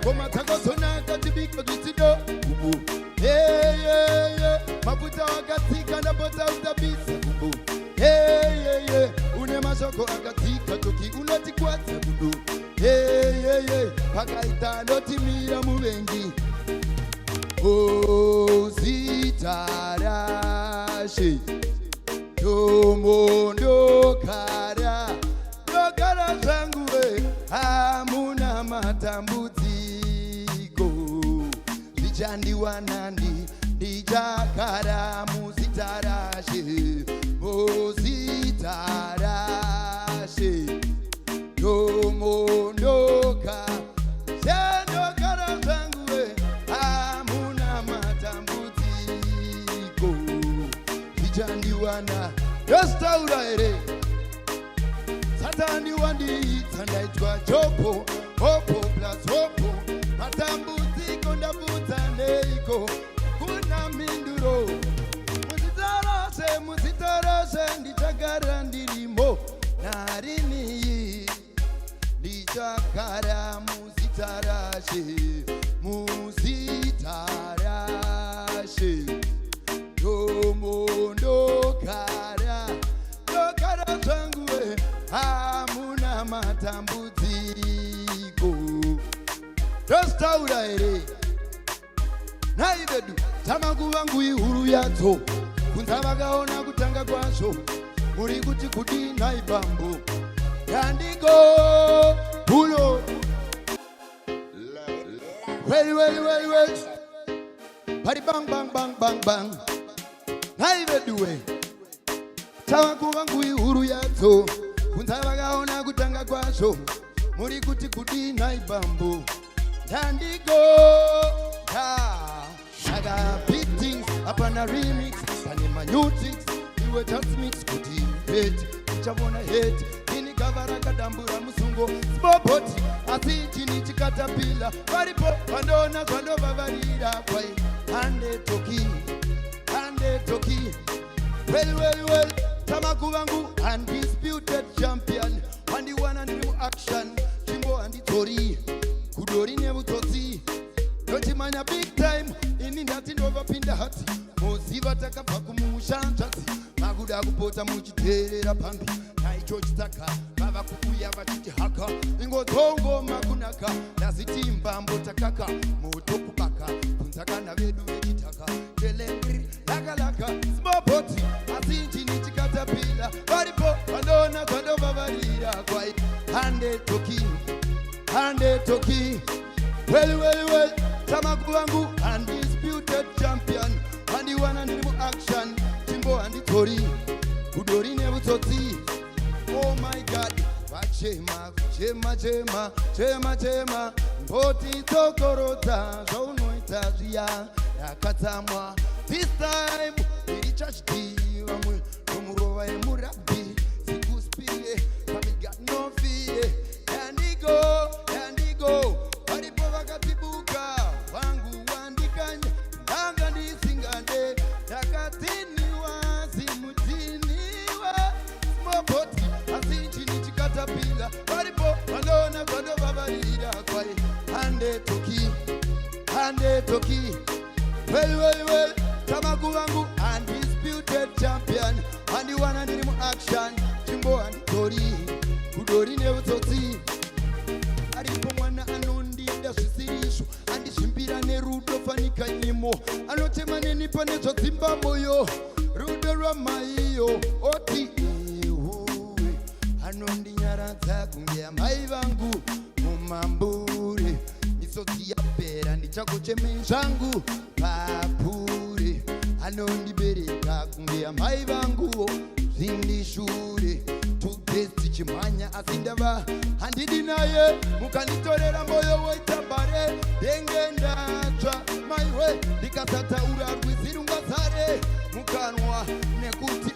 ngoma dzakazonaka tibika zvitido mafuta wakatsika ndapota utabisa une mashoko akatsika toki unotikwadza budu pakaita ndotimira muvengi ozitarashe tomo ndogara zvangu we hamuna matambudziko zvichandiwanandi ndichagara muzita rashe, muzita rashe. Ndomondoka sendogara zvangu we, hamuna matambudziko. Ndichandiwana ndostaura here, Satani wandidza ndaitwa chopo, hopo plus hopo. Matambudziko ndabvunza neiko, kuna mhinduro. Muzita rose ndichagara ndirimo, narini ndichagara muzita rashe, muzita rashe. Ndogara zvangu we, hamuna matambudziko. Ndostaura here, nhai vedu tamaguva ngui huru yadzo, kunza vakaona kutanga kwazvo, muri kuti kudi nhai bambo. Yandigo pulo well pari bang bang bang bang bang. Nhai vedu we tamaguva ngui huru yadzo, kunza vakaona kutanga kwazvo, muri kuti kudi nhai bambo. Yandigo I got big things up on a remix, and in my new tricks, you were just mix kuti hate, which I wanna hate. Ini Gara kadambura musungo, spopoti, asi chini chikatapila, varipo, pandona, kwando vavarira, kwai, hande toki, well, tamakuvangu, undisputed champion, wandi wana nimu action, chimbo andi tori, kudori nevu toti, doti manya big time, ini ndati ndova pinda hati, moziva takabva kumushanjati, maguda kupota muchiterera pambi, naicho chitaka, vava kukuya vachiti haka, ingotongo makunaka, naziti mbambo takaka, moto kubaka, kunzakana vedu vechitaka, kelengri, laka, small poti, asinchi nichikatapila, varipo, vandona, kwando vavarira, kwai, hande toki, well, tamakuvangu, undisputed champion, wandi wana nirimu action, chimbo andi tori, kudori nevu toti. Oh my God, vachema, mboti tokorota, zvaunoita zviya, yakatsamwa. This time, irichachdiva mwe, nomurova yemurabhi, sikuspire, we got no fear. Yandigo, varipo vakatibuka, vangu wandikanya, ndanga ndisingande, takatiniwa, simutiniwa, smopoti, asinchini chikatapila, varipo, vandona, kwando vavarira, kwai, hande toki, well, tamakuvangu, undisputed champion, andi wana nirimu action, chimbo andi tori, kudori nevutotsi. Aripo mwana anondida zvisirizvo, andizvimbira nerudo fanika nyimo, anotema nenipa nezvadzimba moyo, rudo rwamaiyo, oti ihuwe, anondinyaradza kunge amai vangu mumambure, misodzi yapera ndichagochemei zvangu papure, anondibereka kunge amai vangu zvindishure, tugesti chimhanya asi ndava handidi naye, mukanditorera moyo woita bare, denge ndatsva maiwe, ndikasataura rwizi rungazare mukanwa nekuti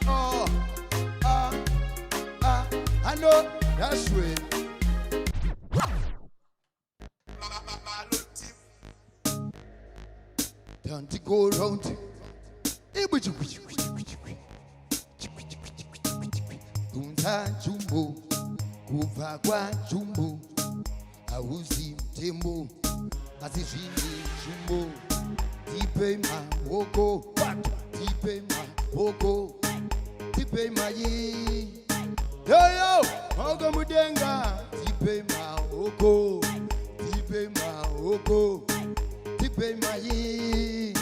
hano yashwe. Time to go round. Kunza jumbo, kuva kwa jumbo, auzi mtembo, asizvini jumbo, tipe mahoko, tipe mayi, yo, mahoko mudenga, tipe mahoko, tipe mayi,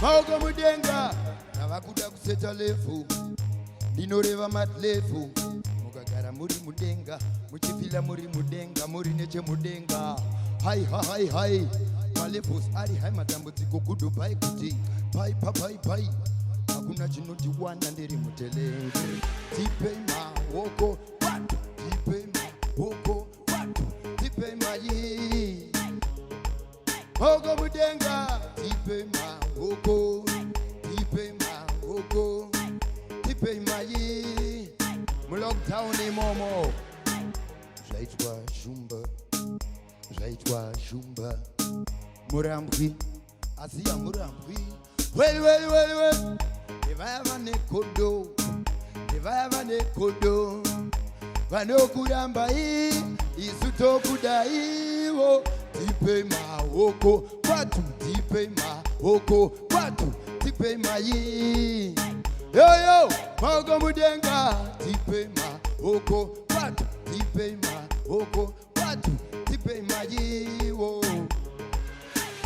mahoko mudenga, navakuda kuseta lefu, ndinoreva matlefu, mukagara muri mudenga, muchifila muri mudenga, muri neche mudenga, hai, malevels ari hai matambudziko kudubai kuti pai papai pai hakuna chinodiwana ndiri mutelenge tipei maoko watu tipei maoko watu tipei mayi Ogo mudenga tipei maoko tipei maoko tipei mayi mu lockdown imomo zvaitwa shumba murambwi asi yamurambwi well nevaya nekodo vanokuramba isu tokudaiwo tipei maoko kwatu tipei maoko kwatu tipei mayi yoyo maoko mudenga tipei maoko kwatu tipei maoko kwatu tipei mayiwo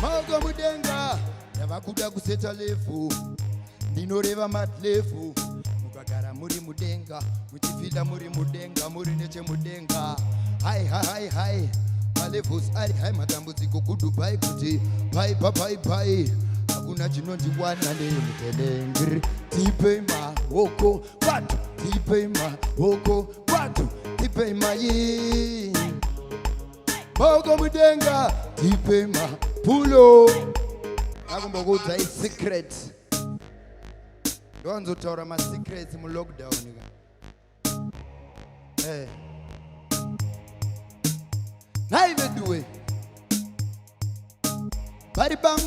maoko mudenga yavakuda kuseta lefu ndinoreva matlefu mukagara muri mudenga muchifila muri mudenga muri nechemudenga hai malevels ari hai matambudziko kudubai kuti pai papai pai hakuna chinondiwana nemutelengri tipei maoko kwatu tipei maoko kwatu tipei mayi maoko mudenga tipei mapulo akumbokuudza isecret ndowanzotaura masecrets mulockdown naiveduwe bari bang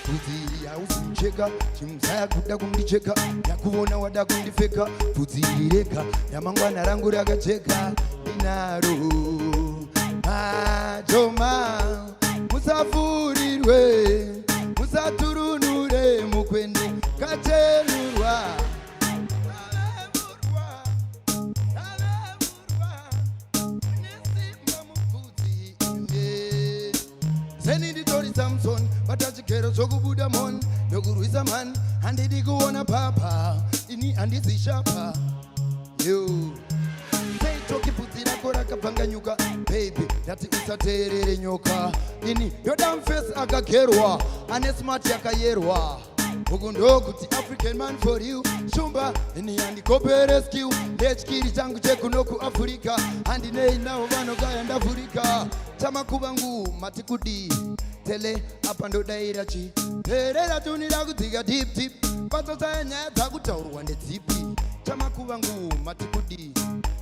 bvudzi hausi kucheka chimuzaya kuda kundicheka yakuona wada kundifeka bvudzi rega ramangwana rangu rakajeka inaro majoma musafurirwe musaturunure mukwende katenurwa Seni nditori Samson vatachikero zvokubuda mon ndokurwisa man handidi kuona papa ini handizishapa yo seitoki bvudzi rako rakabvanganyuka baby ndati usateerere nyoka ini yodamfesi akagerwa ane smart yakayerwa uku ndokuti African man for you shumba ini handikope rescue ndechikiri changu chekuno kuafrica handinei navo vanogaya ndafurika tamakuvangu matikudi tele apa ndodaira chi terera tunira kudzika deep deep patsotsa nyaya dzakutaurwa ndedzipi tamakuvangu matikudi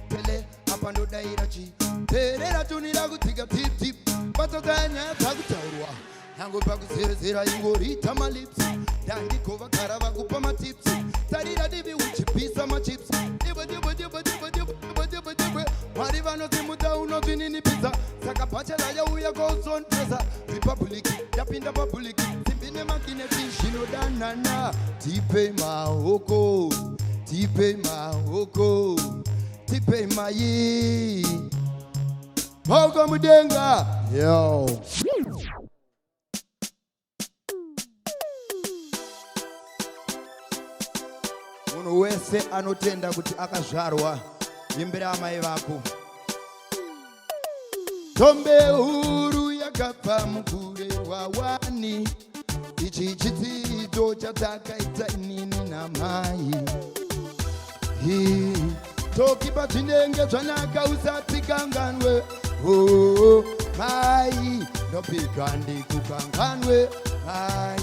tele apa ndodaira chi terera tunira kudzika deep deep patsotsa nyaya dzakutaurwa yangu pakuzerezera ingorita malipsi ndandikova kara vakupa matips tarira divi uchipisa machips mwari vanozimudza unozvininipidza saka bhachela yauya kousontresa republiki yapinda pabuliki simbi nemakineti zvinodanana tipei maoko tipei maoko tipei mayi maoko mudenga yo munhu wese anotenda kuti akazvarwa imbira amai vako tombe huru yakabva mukurerwa wani ichi chidzidzo chatakaita inini namai tokipa zvinenge zvanaka usatikanganwe mai ndopika ndikukanganwe mai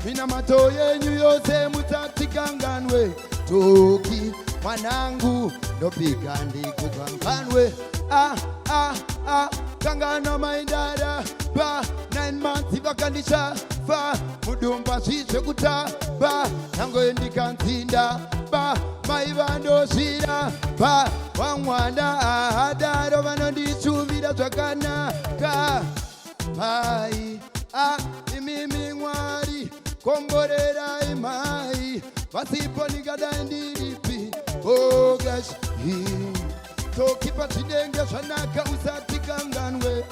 minamato yenyu yose musatikanganwe toki mwanangu ndopika ndikukanganwe kangana maindara ba 9 months vakandisha ba mudumba zvizvekuta ba nango ndikanzinda ba mai vandozvira ba wamwana adaro vanondishuvira zvakanaka mai imimi mwari komborerai mai vasipo nikadai ndiripi ogash tokipa zvinenge zvanaka usatikanganwe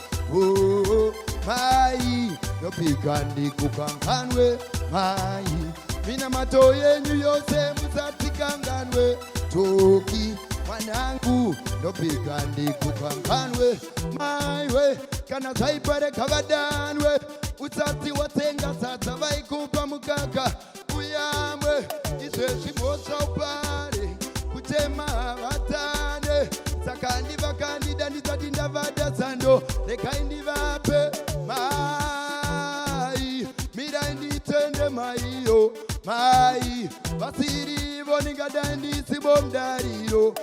mai ndopika ndikukanganwe mai minamato yenyu yose musatikanganwe toki mwanangu ndopika ndikukanganwe maiwe kana zvaipare kavadanwe usati watenga sadza vaikupa mukaka uyamwe izvezvi mhosva upare kutema vatane saka ndivakandida ndisati ndavada zando regai ndivape mai mirai nditende maiyo mai vasirivo ningadai ndisibo mudariro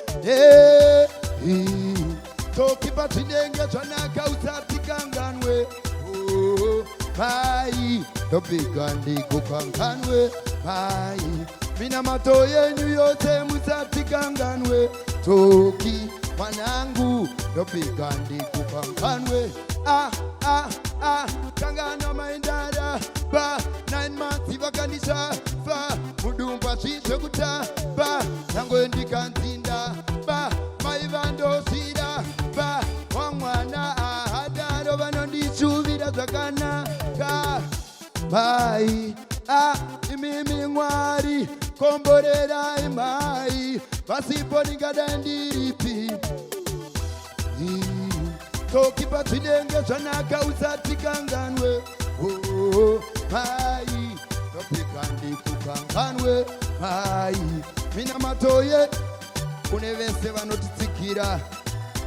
tokipa zvinenge zvanaka usati kanganwe mai ndopika ndikukanganwe mai mina mato yenyu yose musati kanganwe toki mwanangu ndopika ndikukanganwe kangana maindara ba 9 months vakandisha ba mudumba zvizvekuta ba nyange ndikanzinda ba maivandosvira ba wamwana ahadaro vanondishuvira zvakanaka mai imimi mwari komborerai mai vasipo ndingadai ndiripi tokipa zvinenge zvanaka usati kanganwe mai topika ndikukanganwe mai mina matoye kune vese vanotitsikira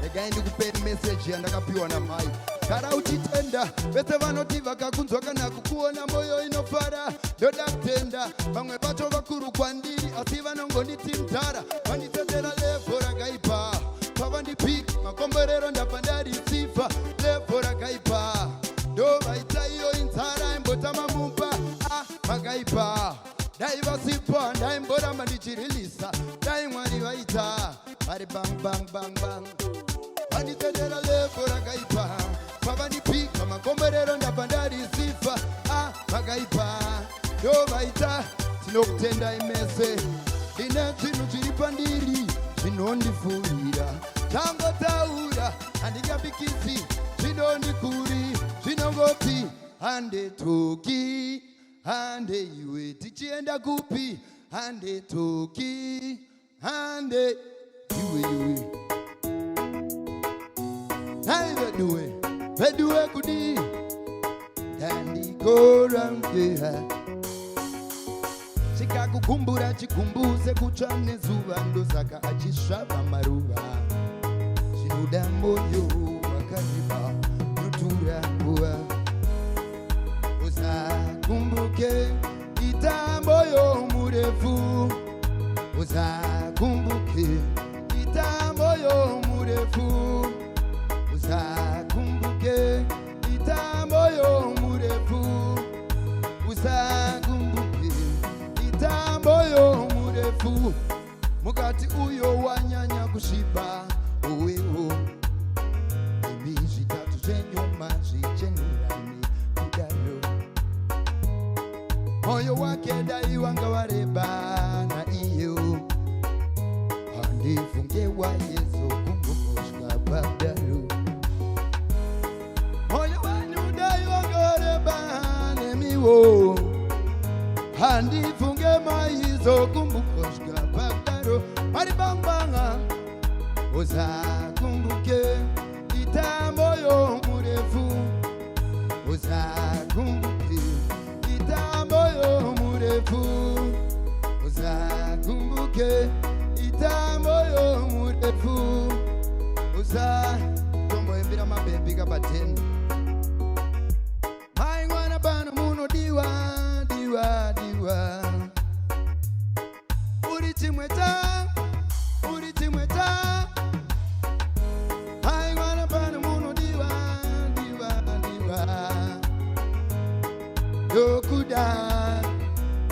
regai ndikupeni meseji yandakapiwa namai gara uchitenda vese vanoti vakakunzwa kana kukuona moyo inofara ndoda kutenda vamwe vacho vakuru kwandiri asi vanongonditi mtara vanditendera levo rakaipa pavandipika makomborero ndabva ndarisifa levo rakaipa ndo vaita iyo inzara imbotama mumba makaipa dai vasipa ndaimboramba ndichirilisa dai mwari vaita vari bang vanditendera levo rakaipa pavandipika makomborero ndabva ndarisifa makaipa ndo vaita tinokutendai mese ndine zvinhu zviri pandiri zvinondifurira tangotaura handingambikisi zvinondikuri zvinongoti hande toki hande iwe tichienda kupi hande toki hande iwe hai veduwe kudi dandikoramkeha chikakukumbura chikumbuse kutsva nezuva ndosaka achisvava maruva zvinoda moyo wakariba notura nguva usakumbuke itambo yomurefu usakumbuke itambo yomurefu usakumbuke itambo yomurefu usakumbuke itambo yomurefu mukati uyo wanyanya kusviba uwewo imi zvitatu zvenyuma zvichenurani kudaro moyo wake dai wanga wareba na iyo handifunge wayezo kumbukoswa badaro moyo wanyu dai wanga wareba nemiwo handifunge maizo kumbukoswa badaro mari bambanga usakumbuke itambo yomurefu usakumbuke itambo yomurefu usakumbuke itambo yomurefu tomboimbira mabebi kabateni mai mwana bana munodiwa diwa diwa uri chimweta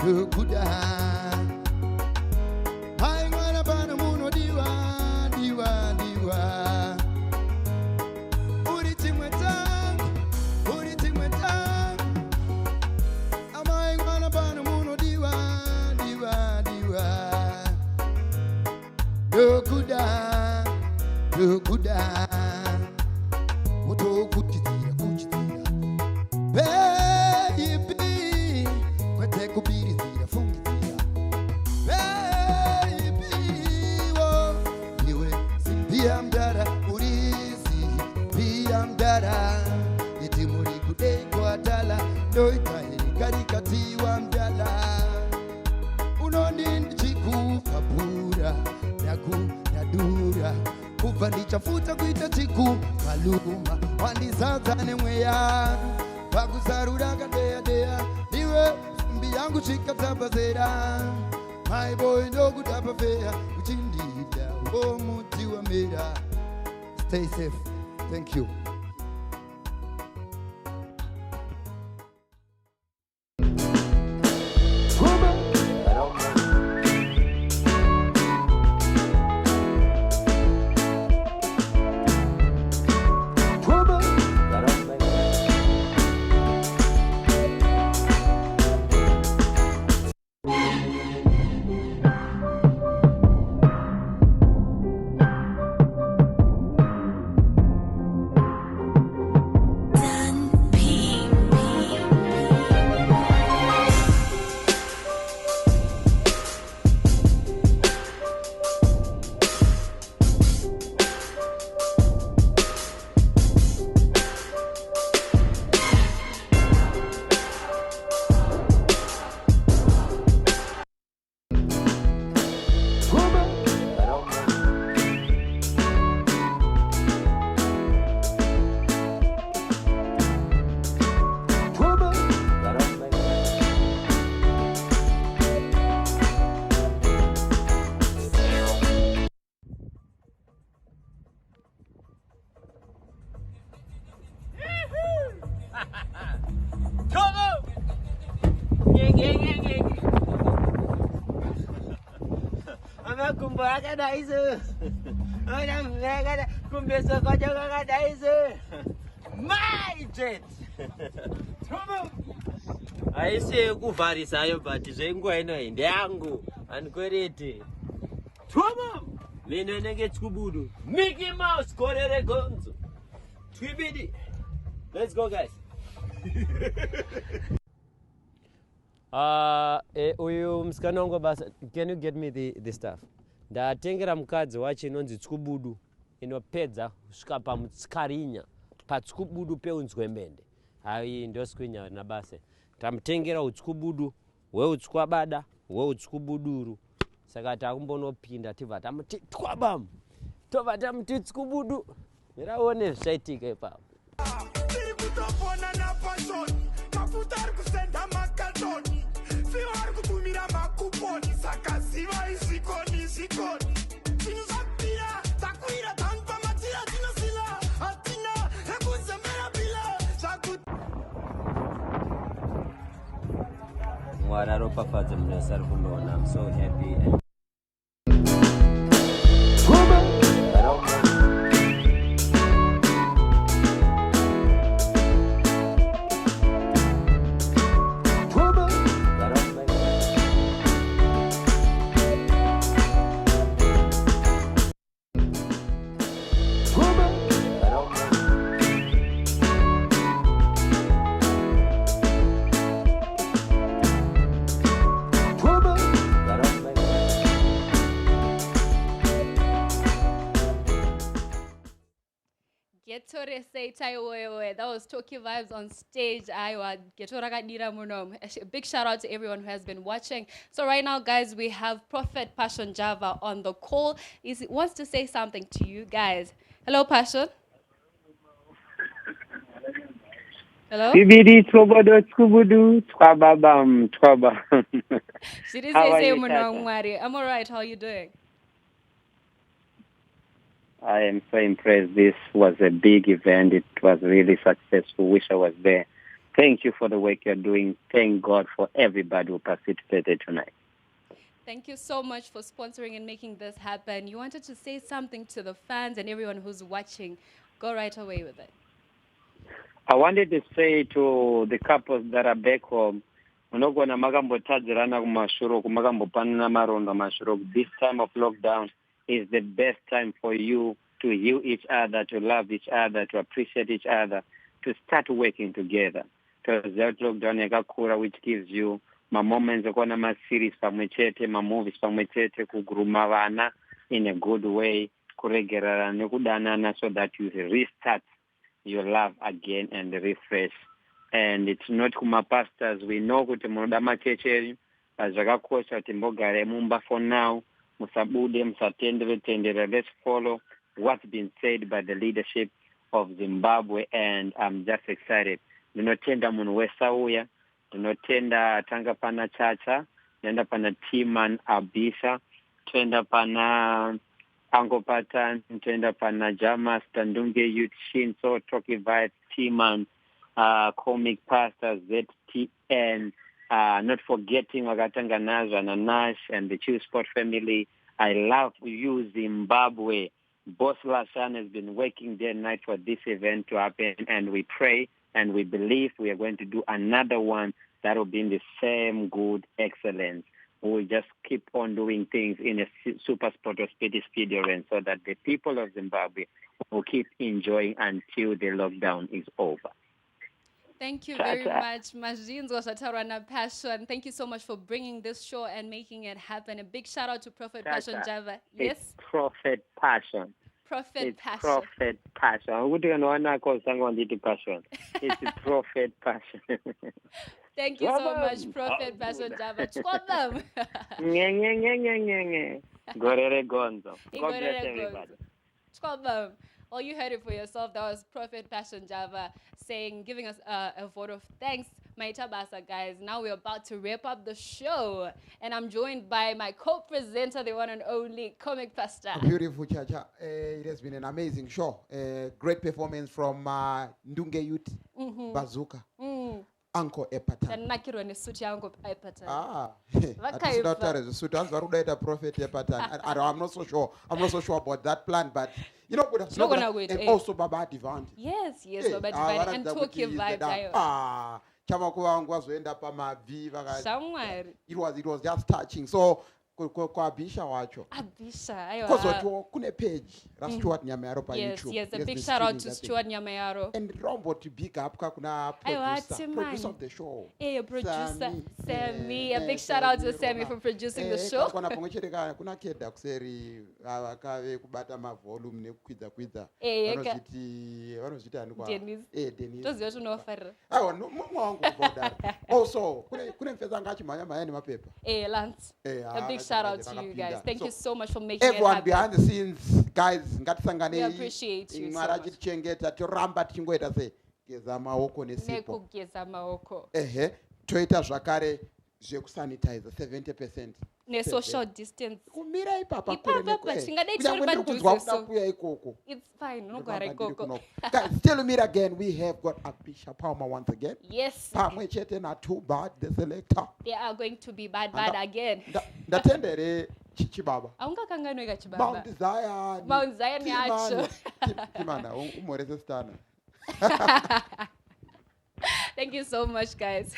Dokuda hai mwana bana muno diwa uri timweta amai mwana bana muno diwa dokuda utokuchitira baby kwete kubirizira fungizira baby wo iwe pia mdara urizi pia mdara iti muri kudengo adala doitairi karikatiwa mdala unoni chikufa pura yaku yadura kuva ndichafuta kuita chiku kaluma wandizadzane mweya pakusarura kadeya deya iwe mbi yangu chikatapazera my boy ndokutapafeya uchindida womuti wamera. Stay safe. Thank you. aisi kuvharisayo but zvenguva ino ndeyangu andikwerete tuma mino nenge tsubudu Mickey Mouse korere gonzo twibidi. Let's go guys. Uyu msikana wangu basa, can you get me the stuff? Ndatengera mukadzi wacho inonzi tsubudu inopedza kusvika pamutsikarinya patsubudu peunzwembende. Hai ndoswinya nabase. Tamutengera utsubudu, weutswabada, weutsubuduru. Saka takumbonopinda tibva tamuti twabam. Tobva tamuti tsubudu. Miraone zvaitika ipapo. Kutopona na passion, mafuta ari kusenda makatoni, fiwa ari kutumira makuponi, saka ziva isikoni, zikoni. Tinozapira, takuira tampa matira, tinosila, atina, ekuzemera bila, zakuti. Mwararo papadze munosari kundoona. I'm so happy and that was Tokyo Vibes on stage. A big shout out to everyone who has been watching. So right now, guys, we have Prophet Passion Java on the call. He wants to say something to you guys. Hello, Passion. Hello. Bibidi tsobodo tsubudu twababam twaba. She didn't say I'm all right. How are you doing? I am so impressed. This was a big event. It was really successful. Wish I was there. Thank you for the work you're doing. Thank God for everybody who participated tonight. Thank you so much for sponsoring and making this happen. You wanted to say something to the fans and everyone who's watching. Go right away with it. I wanted to say to the couples that are back home, this time of lockdown is the best time for you to heal each other, to love each other, to appreciate each other, to start working together. Because that lockdown yakakura, which gives you my moments ma series pamwechete, ma movies pamwechete, kuguruma vana in a good way, kuregerera nekudanana so that you restart your love again and refresh. And it's not kumapastors. We know kuti munoda macheche zvakakosha kuti mbogare mumba for now. Musabude, musatendere. Let's follow what's been said by the leadership of Zimbabwe, and I'm just excited. Ndinotenda munhu wesauya, ndinotenda tanga pana Chacha, ndenda pana Timan Abisha, twenda pana Angopatan, twenda pana Jamas, Tandunge Youth Shinso, Tokivite, Timan, Comic Pastor, ZTN, not forgetting Wagatanga Nazwa, Nanash, and the Chief Sport family. I love you, Zimbabwe. Boss Lashan has been working day and night for this event to happen, and we pray and we believe we are going to do another one that will be in the same good excellence. We will just keep on doing things in a super sport or speedy range so that the people of Zimbabwe will keep enjoying until the lockdown is over. Thank you very much, Majinzo Shatarana Passion. Thank you so much for bringing this show and making it happen. A big shout out to Prophet Passion Java. Yes? It's Prophet Passion. Prophet Passion. Prophet Passion. What do you know? I call someone Passion. It's Prophet Passion. Thank you so much, Prophet Passion Java. Chwabam. Gorere Gonzo. God bless everybody. Chwabam. Well, you heard it for yourself. That was Prophet Passion Java giving us a vote of thanks. Maita Basa, guys. Now we're about to wrap up the show. And I'm joined by my co-presenter, the one and only Comic Pastor. Beautiful, Chacha. It has been an amazing show. Great performance from Ndunge Youth, Bazooka. Uncle Epatan. Prophet Epatan. I'm not so sure. I'm not so sure about that plan, but you know, and also Baba Divine. Yes, Baba Divine. And Tokyo Vibe. It was just touching. So Abisha wacho. Because kune page Stuart Nyamayaro pa YouTube. Yes, a big shout out to Stuart Nyamayaro. And Rombo to big up kuna producer of the show. Producer Sammy. A big shout out to Sammy for producing the show. Kuna pongecheka kuna keda kuseri akave kubata ma volume nekukwidza. Vanozviti ani kwa. Dennis. Toziva tunofarira. No mwangu boda. Also kune mfeza ngachimhanya mhanya nemapepa. Lance. A big shout out to you guys. Thank you so much for making everyone it happen. Behind the scenes, guys. We appreciate you so much. Toramba tichingoita se geza maoko nesipo. Nekugeza maoko. Toita zvakare zvekusanitize 70%. Social distance. Kumira ipapa it's fine. Guys, tell me again, we have got Abisha Palmer once again. Yes. Pamwechete na too bad the selector. They are going to be bad again. Ndatendere Chibaba. Aungakanganweka Chibaba. Mount Zion yacho. Timana umorese stana. Thank you so much, guys.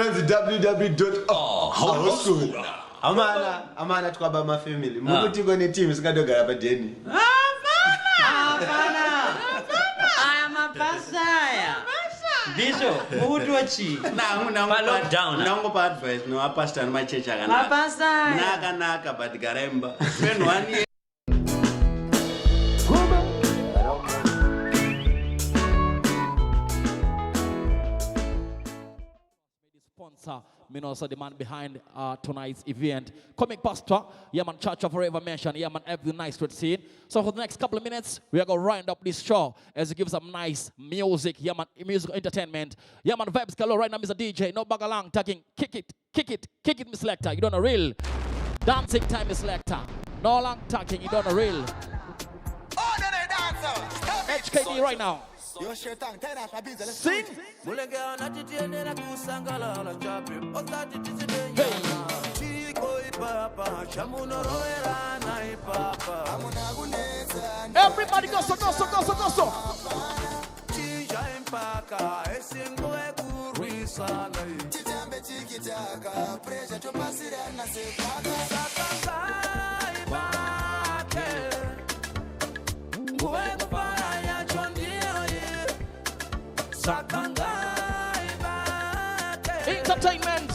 www.ahoskuna amana twaba mafamily mukuti kone team sikadogara padeni aya mapasaya ndizvo mukuti wachi nangu pa advice no pastor ma church akanaka mapasaya nakanaka but garemba friend one also the man behind tonight's event. Comic Pastor, man, Church of Forever Mention, man, every nice to see. So for the next couple of minutes, we are going to round up this show as it gives some nice music, man, musical entertainment. Man, vibes galore right now, Mr. DJ, no bagalang, talking, kick it, Miss Selector, you don't know real. Dancing time, Miss Selector. No long talking, you don't know real. HKD right now. Yo shetang tena kabiza let's Sing. Mulenge anatitiendera kusangalala chape osati Chiko ipapa chamunoroera na ipapa Everybody go so. Chinja impaka esingwe kurisana Chitambe chikitaka pressure topasira na sepaka Sakanga ibake Nguwe kupara ya chondio ye Sakanga ibake Entertainment.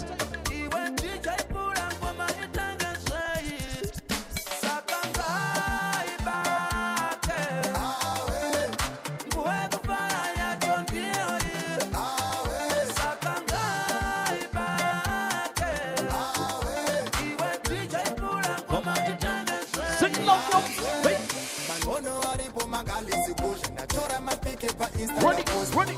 Iwe DJ pura ngoma itanga sayi Sakanga ibake Nguwe kupara ya chondio ye Sakanga ibake Iwe DJ pura ngoma itanga sayi Sing loud. Mangono walipo magalisi kusha nachora mapike pa Instagram Ready.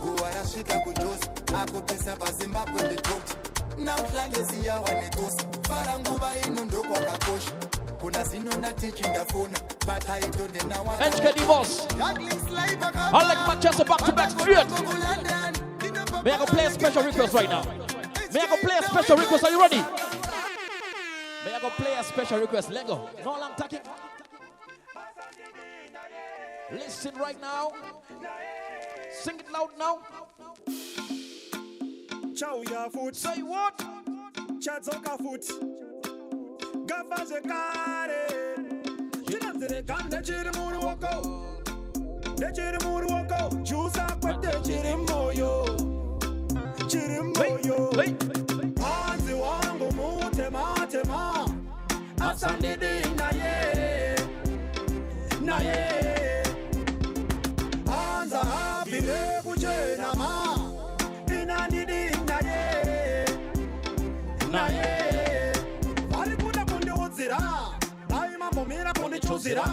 Kuwarashika kujosi akupesa pa Zimbabwe nditoti namhlanje siyawa netosi fara nguva ino ndoko kakosha kuna zino natichi ndafuna but I don't know what HKD boss. I like Manchester back to back straight. May I go play a special request right now? May I go play a special request? Are you ready? May I go play a special request? Let go. No long talking. Listen right now. Sing it loud now. Chow ya foot. Say what? Chatsoka foot. Gafa zekare. Chinanzere kande chiri muru wako. De chiri muru wako. Chusa kwate chiri moyo. Chiri moyo. Anzi wangu mutema. Asandidi na ye. Anza hapire kujena ma. Inandidi na ye. Walikuda kunde uzira. Ai mambo mira kunde chuzira.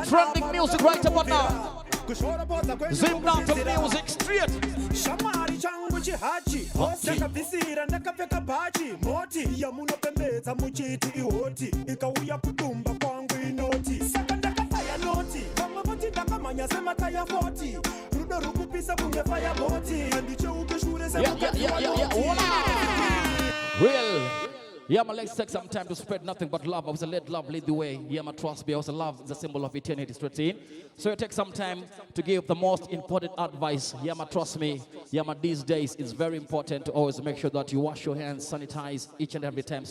Trending music right about now. Zimdancehall music straight. Shamari changu chihachi Osaka visira ndakapfeka bhachi Moti yamunopembedza muchiti ihoti Ikauya kutumba kwangu inoti Saka ndakafaya noti Vamwe voti ndakamhanya semataya 40 Rudo rukupisa kunge fire boti Handicheuke shure Real. Yeah, man, let's take some time to spread nothing but love. I was let love lead the way. Yeah, man, trust me. I was love is a symbol of eternity. So you take some time to give the most important advice. Yeah, man, trust me. Yeah, man, these days it's very important to always make sure that you wash your hands, sanitize each and every time.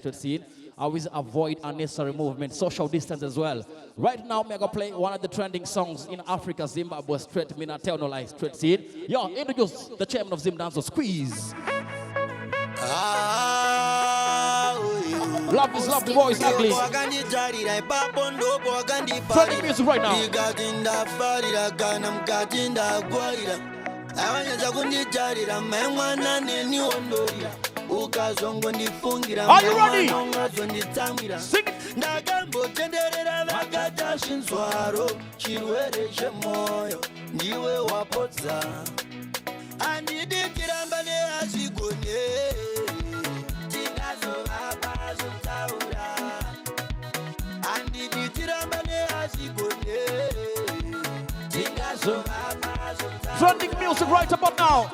Always avoid unnecessary movement, social distance as well. Right now, I'm gonna play one of the trending songs in Africa, Zimbabwe. Straight, me not tell no lies. Straight scene. Yo, introduce the chairman of Zimdancehall, Squeeze. Love is love, the voice ugly. Trending music right now. Are you ready? Sing it. Trending music right about now.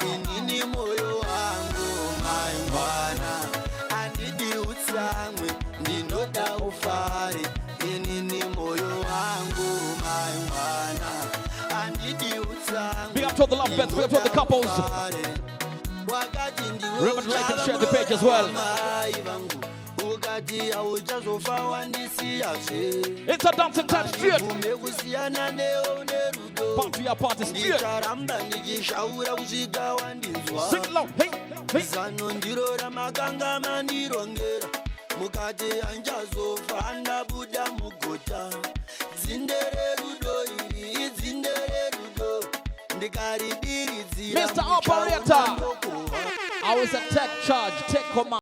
Big up to the love bets, big up to the couples. Remember to like and share the page as well. It's a dancing time straight. Party your party straight. Sing loud, hey, hey. Mr. Operator, I was a tech charge, take command.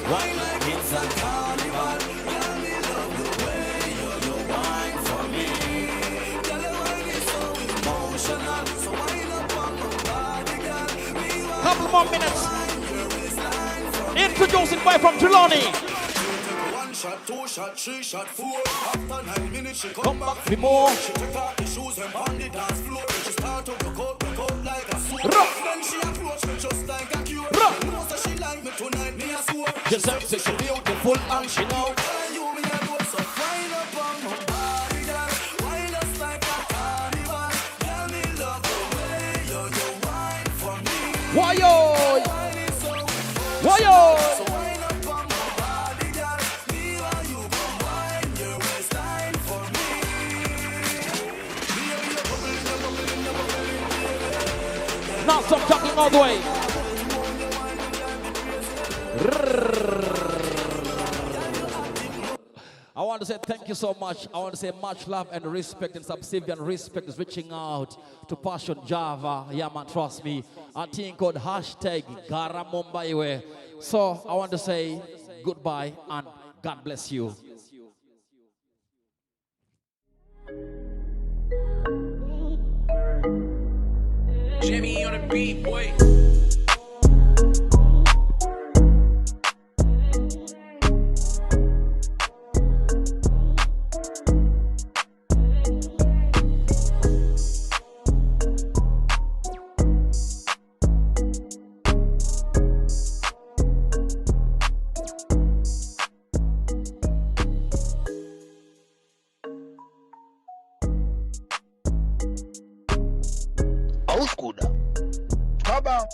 Wine like it's a carnival. Girl, me love the way you wine for me. Girl, your wine is so emotional. So wine up on my body, girl. Couple more minutes. Introducing boy from Trelawney. One shot, two shot, three shot, four. After 9 minutes, she come back for more. She take off the shoes and on the dance floor. She start to rock out like a sword. Then she approach me just like a cure. Knows that she like me tonight, me a swore. She said she beautiful and she know. You me a know so wine up on my body, girl. Wine us like a carnival. Girl, me love the way you wine for me. Why yo? Why yo? So wine up on my body, girl. Me while you come wine your waistline for me. Now stop talking all the way. I want to say thank you so much. I want to say much love and respect and subservient respect is reaching out to Passion Java. Yeah, man, trust me. A thing called hashtag Gara Mumba. So I want to say goodbye and God bless you. Jimmy on the beat, boy. Auskuda. Baba.